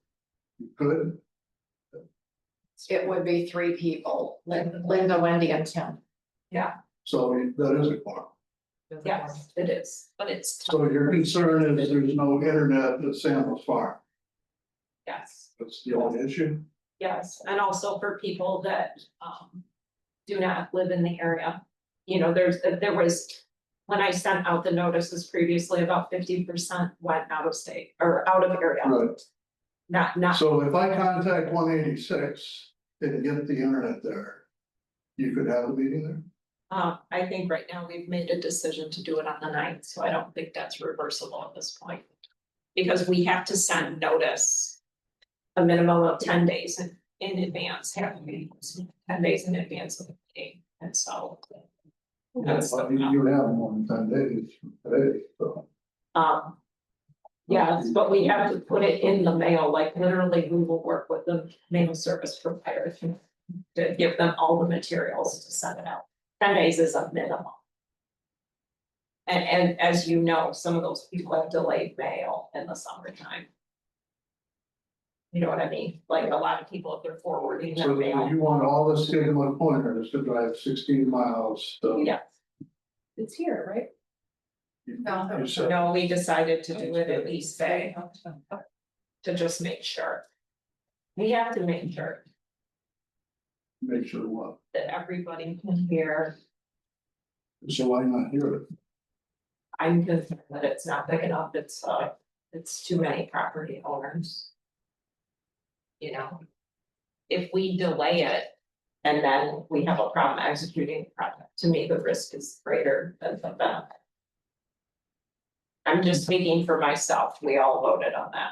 You could, It would be 3 people, Linda, Wendy and Tim. so that is a quorum. Yes, it is, but it's, So your concern is there's no internet at Samuel's Farm. yes, That's the only issue. yes, and also for people that do not live in the area. You know, there was, when I sent out the notices previously, about 50% went out of state or out of area. Right. Not, So if I contact 186 and get the internet there, you could have a meeting there? I think right now we've made a decision to do it on the 9th, so I don't think that's reversible at this point. Because we have to send notice a minimum of 10 days in advance, have to be 10 days in advance of the meeting, and so. That's I mean, you have more than 10 days from today, so. Yes, but we have to put it in the mail, like literally we will work with the mail service provider to give them all the materials to send it out. 10 days is a minimum. And as you know, some of those people have delayed mail in the summertime. You know what I mean? Like a lot of people, if they're forwarding their So mail. you want all the Skidmore pointers to drive 16 miles, so. Yeah, It's here, right? You said- no, we decided to do it at East Bay to just make sure. We have to make sure Make sure what, that everybody can hear. so why not hear it? I'm concerned that it's not big enough, it's too many property owners. You know, if we delay it and then we have a problem executing the project, to me, the risk is greater than the benefit. I'm just speaking for myself, we all voted on that.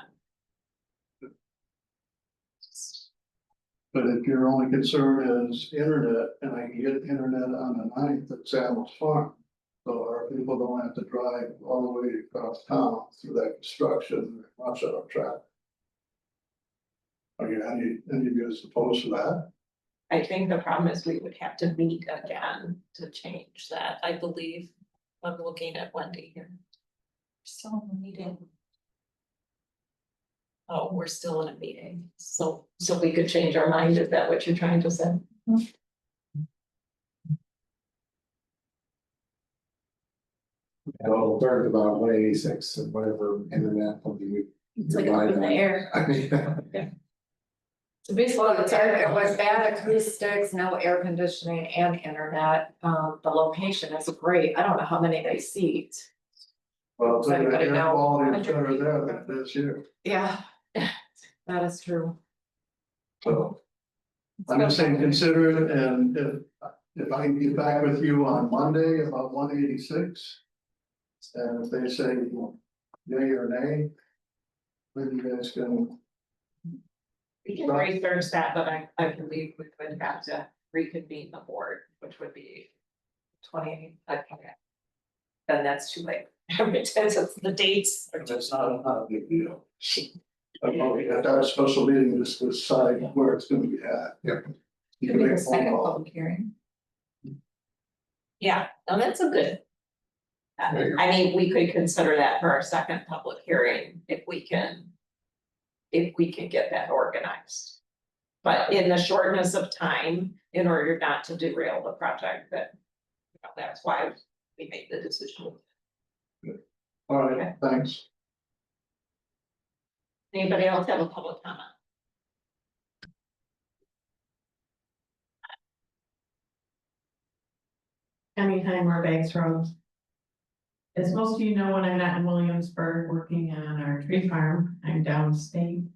But if your only concern is internet, and I can get internet on the 9th at Samuel's Farm. So our people don't have to drive all the way across town through that construction, rush hour traffic. Are you any of you opposed to that? I think the problem is we would have to meet again to change that, I believe. I'm looking at Wendy here. Still in a meeting. Oh, we're still in a meeting, so we could change our mind, is that what you're trying to say? Well, learned about 186 and whatever internet company we. It's like up in the air. I mean. So basically, Well, it was bad acoustics, no air conditioning and internet. The location is great. I don't know how many they seat. Well, the Anybody air know? quality is better there than it is here, Yeah, that is true. so. I'm just saying, consider it, and if I can get back with you on Monday about 186. And if they say yay or nay, then you guys can. We can research that, but I believe we would have to reconvene the board, which would be 20, okay. Then that's too late, because it's the dates are That's just. not a big deal. I probably at that special meeting, just decide where it's gonna be at. Yep. You Could can be make the a phone second call. public hearing. Yeah, and that's a good. There you go. I mean, we could consider that for our second public hearing if we can. If we can get that organized. But in the shortness of time, in order not to derail the project, that's why we made the decision. All right, thanks. Anybody else have a public comment? Anytime Banks Road. As most of you know, when I'm not in Williamsburg working on our tree farm, I'm downstate.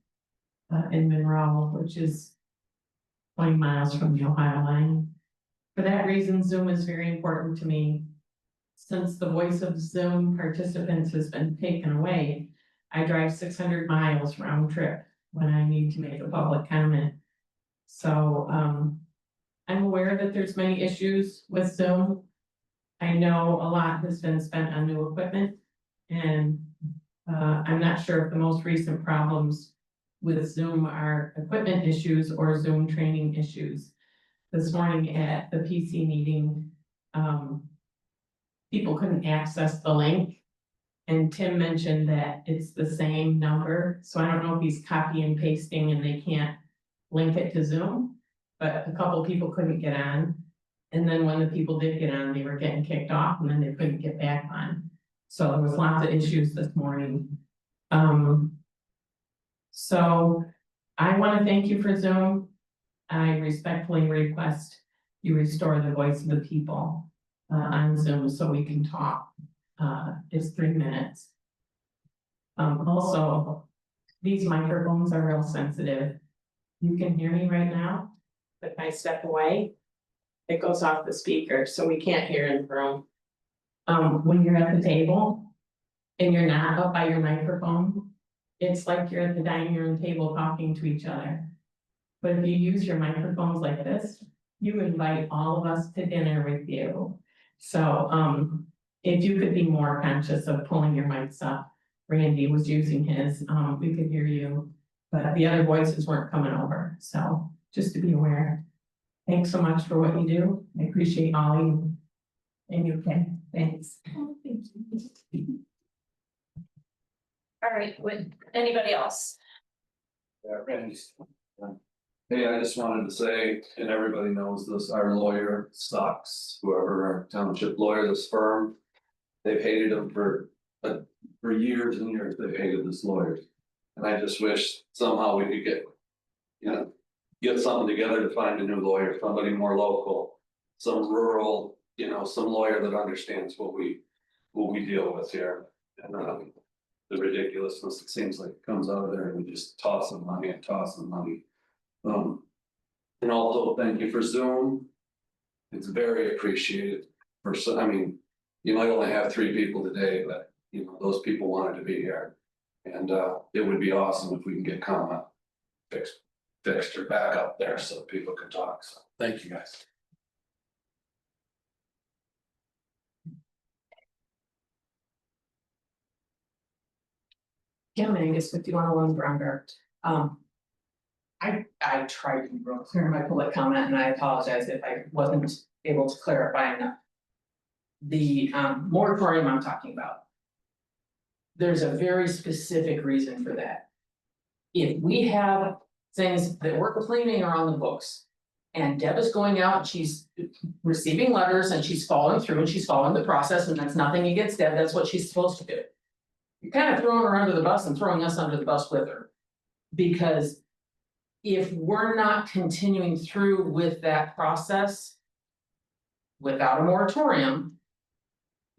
In Monroe, which is 20 miles from the Ohio line. For that reason, Zoom is very important to me. Since the voice of Zoom participants has been taken away, I drive 600 miles round trip when I need to make a public comment. So, I'm aware that there's many issues with Zoom. I know a lot has been spent on new equipment, and I'm not sure if the most recent problems with Zoom are equipment issues or Zoom training issues. This morning at the PC meeting, people couldn't access the link. And Tim mentioned that it's the same number, so I don't know if he's copy and pasting and they can't link it to Zoom. But a couple people couldn't get on, and then when the people did get on, they were getting kicked off and then they couldn't get back on. So there was lots of issues this morning. So I want to thank you for Zoom. I respectfully request you restore the voice of the people on Zoom so we can talk. It's 3 minutes. Also, these microphones are real sensitive. You can hear me right now, but if I step away, it goes off the speaker, so we can't hear in the room. When you're at the table and you're not up by your microphone, it's like you're at the dining room table talking to each other. But if you use your microphones like this, you invite all of us to dinner with you. So, if you could be more conscious of pulling your mics up. Randy was using his, we could hear you, but the other voices weren't coming over, so just to be aware. Thanks so much for what you do, I appreciate all you. And you can, thanks. All right, would anybody else? Yeah, Randy. Hey, I just wanted to say, and everybody knows this, our lawyer sucks, whoever our township lawyer, this firm. They've hated him for years and years, they've hated this lawyer. And I just wish somehow we could get something together to find a new lawyer, somebody more local. Some rural, some lawyer that understands what we deal with here. And the ridiculousness, it seems like comes out of there and we just toss them money and toss them money. And also thank you for Zoom. It's very appreciated you might only have 3 people today, but those people wanted to be here. And it would be awesome if we can get comment fixed or back up there so people can talk. So thank you guys. Kim Angus, 5101 Brownberg. I tried to be real clear in my public comment, and I apologize if I wasn't able to clarify enough. The moratorium I'm talking about. There's a very specific reason for that. If we have things that we're cleaning are on the books, and Deb is going out and she's receiving letters and she's following through and she's following the process, and that's nothing against Deb, that's what she's supposed to do. You're kind of throwing her under the bus and throwing us under the bus with her. Because if we're not continuing through with that process without a moratorium,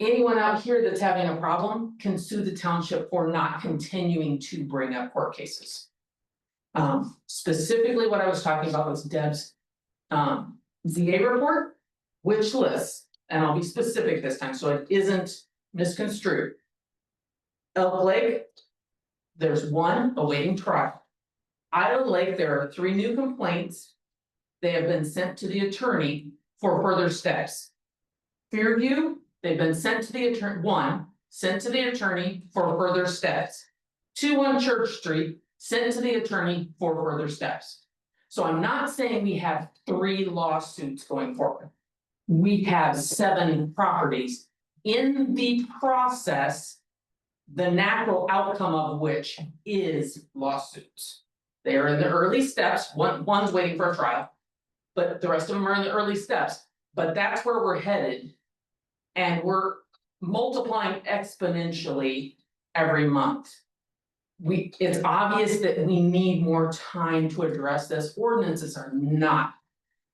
anyone out here that's having a problem can sue the township for not continuing to bring up court cases. Specifically what I was talking about was Deb's ZA report, which lists, and I'll be specific this time so it isn't misconstrued. Elk Lake, there's 1 awaiting trial. Idle Lake, there are 3 new complaints. They have been sent to the attorney for further steps. Fairview, they've been sent to the attorney, 1, sent to the attorney for further steps. 2 on Church Street, sent to the attorney for further steps. So I'm not saying we have 3 lawsuits going forward. We have 7 properties in the process, the natural outcome of which is lawsuits. They are in the early steps, one's waiting for a trial, but the rest of them are in the early steps. But that's where we're headed. And we're multiplying exponentially every month. it's obvious that we need more time to address this. Ordinances are not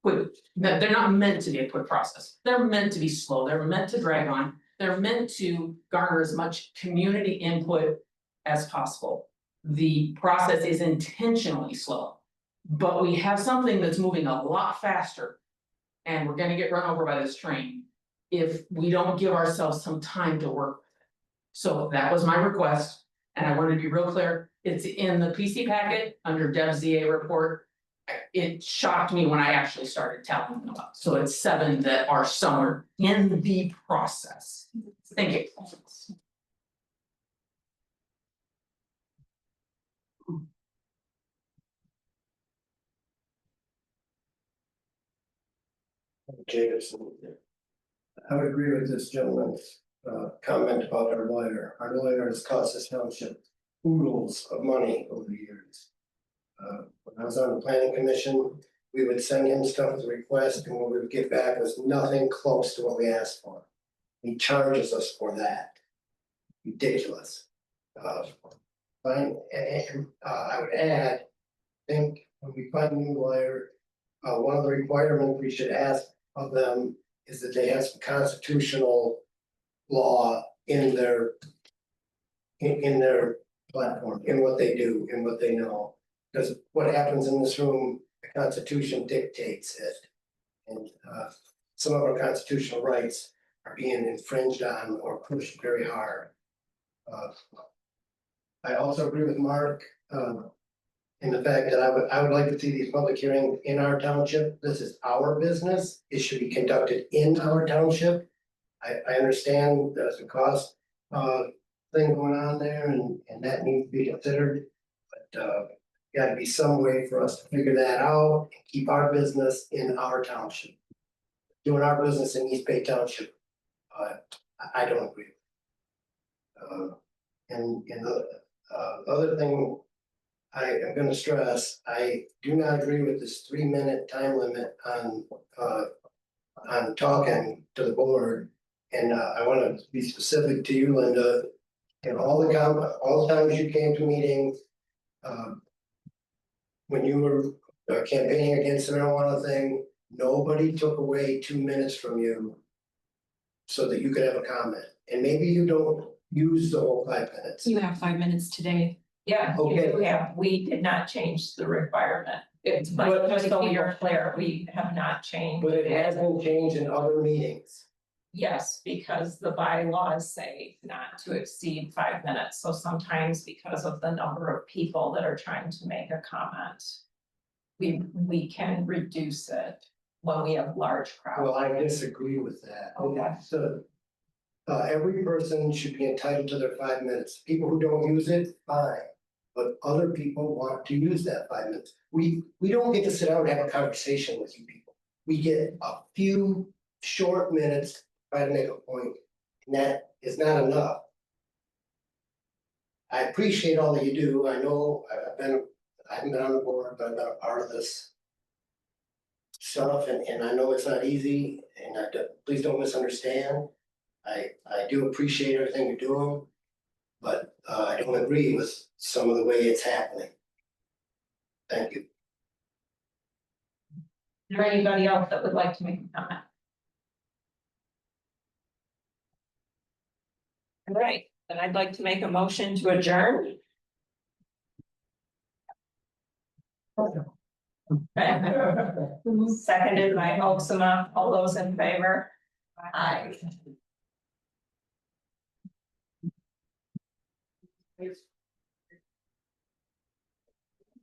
quick, they're not meant to be a quick process. They're meant to be slow, they're meant to drag on, they're meant to garner as much community input as possible. The process is intentionally slow, but we have something that's moving a lot faster. And we're gonna get run over by this train if we don't give ourselves some time to work with it. So that was my request, and I wanted to be real clear, it's in the PC packet under Deb's ZA report. It shocked me when I actually started telling them about, so it's 7 that are somewhere in the process. Thank you. Jacobson. I would agree with this gentleman's comment about our lawyer. Our lawyer has cost this township oodles of money over the years. When I was on the planning commission, we would send him stuff as a request, and what we would get back was nothing close to what we asked for. He charges us for that. Ridiculous. Fine, and I would add, I think when we find a new lawyer, one of the requirements we should ask of them is that they have some constitutional law in their platform, in what they do, in what they know. Because what happens in this room, the Constitution dictates it. And some of our constitutional rights are being infringed on or pushed very hard. I also agree with Mark in the fact that I would like to see these public hearings in our township. This is our business. It should be conducted in our township. I understand there's a cost thing going on there, and that needs to be considered. But gotta be some way for us to figure that out and keep our business in our township. Doing our business in East Bay Township, I don't agree. And the other thing I am gonna stress, I do not agree with this 3-minute time limit on talking to the board. And I wanna be specific to you, Linda, and all the times you came to meetings, when you were campaigning against the marijuana thing, nobody took away 2 minutes from you so that you could have a comment. And maybe you don't use the whole 5 minutes. You have 5 minutes today. Yeah, Okay. we did not change the requirement. It's, But- but just so you're clear, we have not changed. But it has been changed in other meetings. Yes, because the bylaws say not to exceed 5 minutes, so sometimes because of the number of people that are trying to make a comment. We can reduce it when we have large crowds. Well, I disagree with that. Okay. So, every person should be entitled to their 5 minutes. People who don't use it, fine. But other people want to use that 5 minutes. We don't get to sit down and have a conversation with you people. We get a few short minutes to try to make a point, and that is not enough. I appreciate all that you do. I know I haven't been on the board, but I've been a part of this stuff, and I know it's not easy, and please don't misunderstand. I do appreciate everything you're doing, but I don't agree with some of the way it's happening. Thank you. Is there anybody else that would like to make a comment? All right, then I'd like to make a motion to adjourn. Seconded by Oksana, all those in favor? Aye.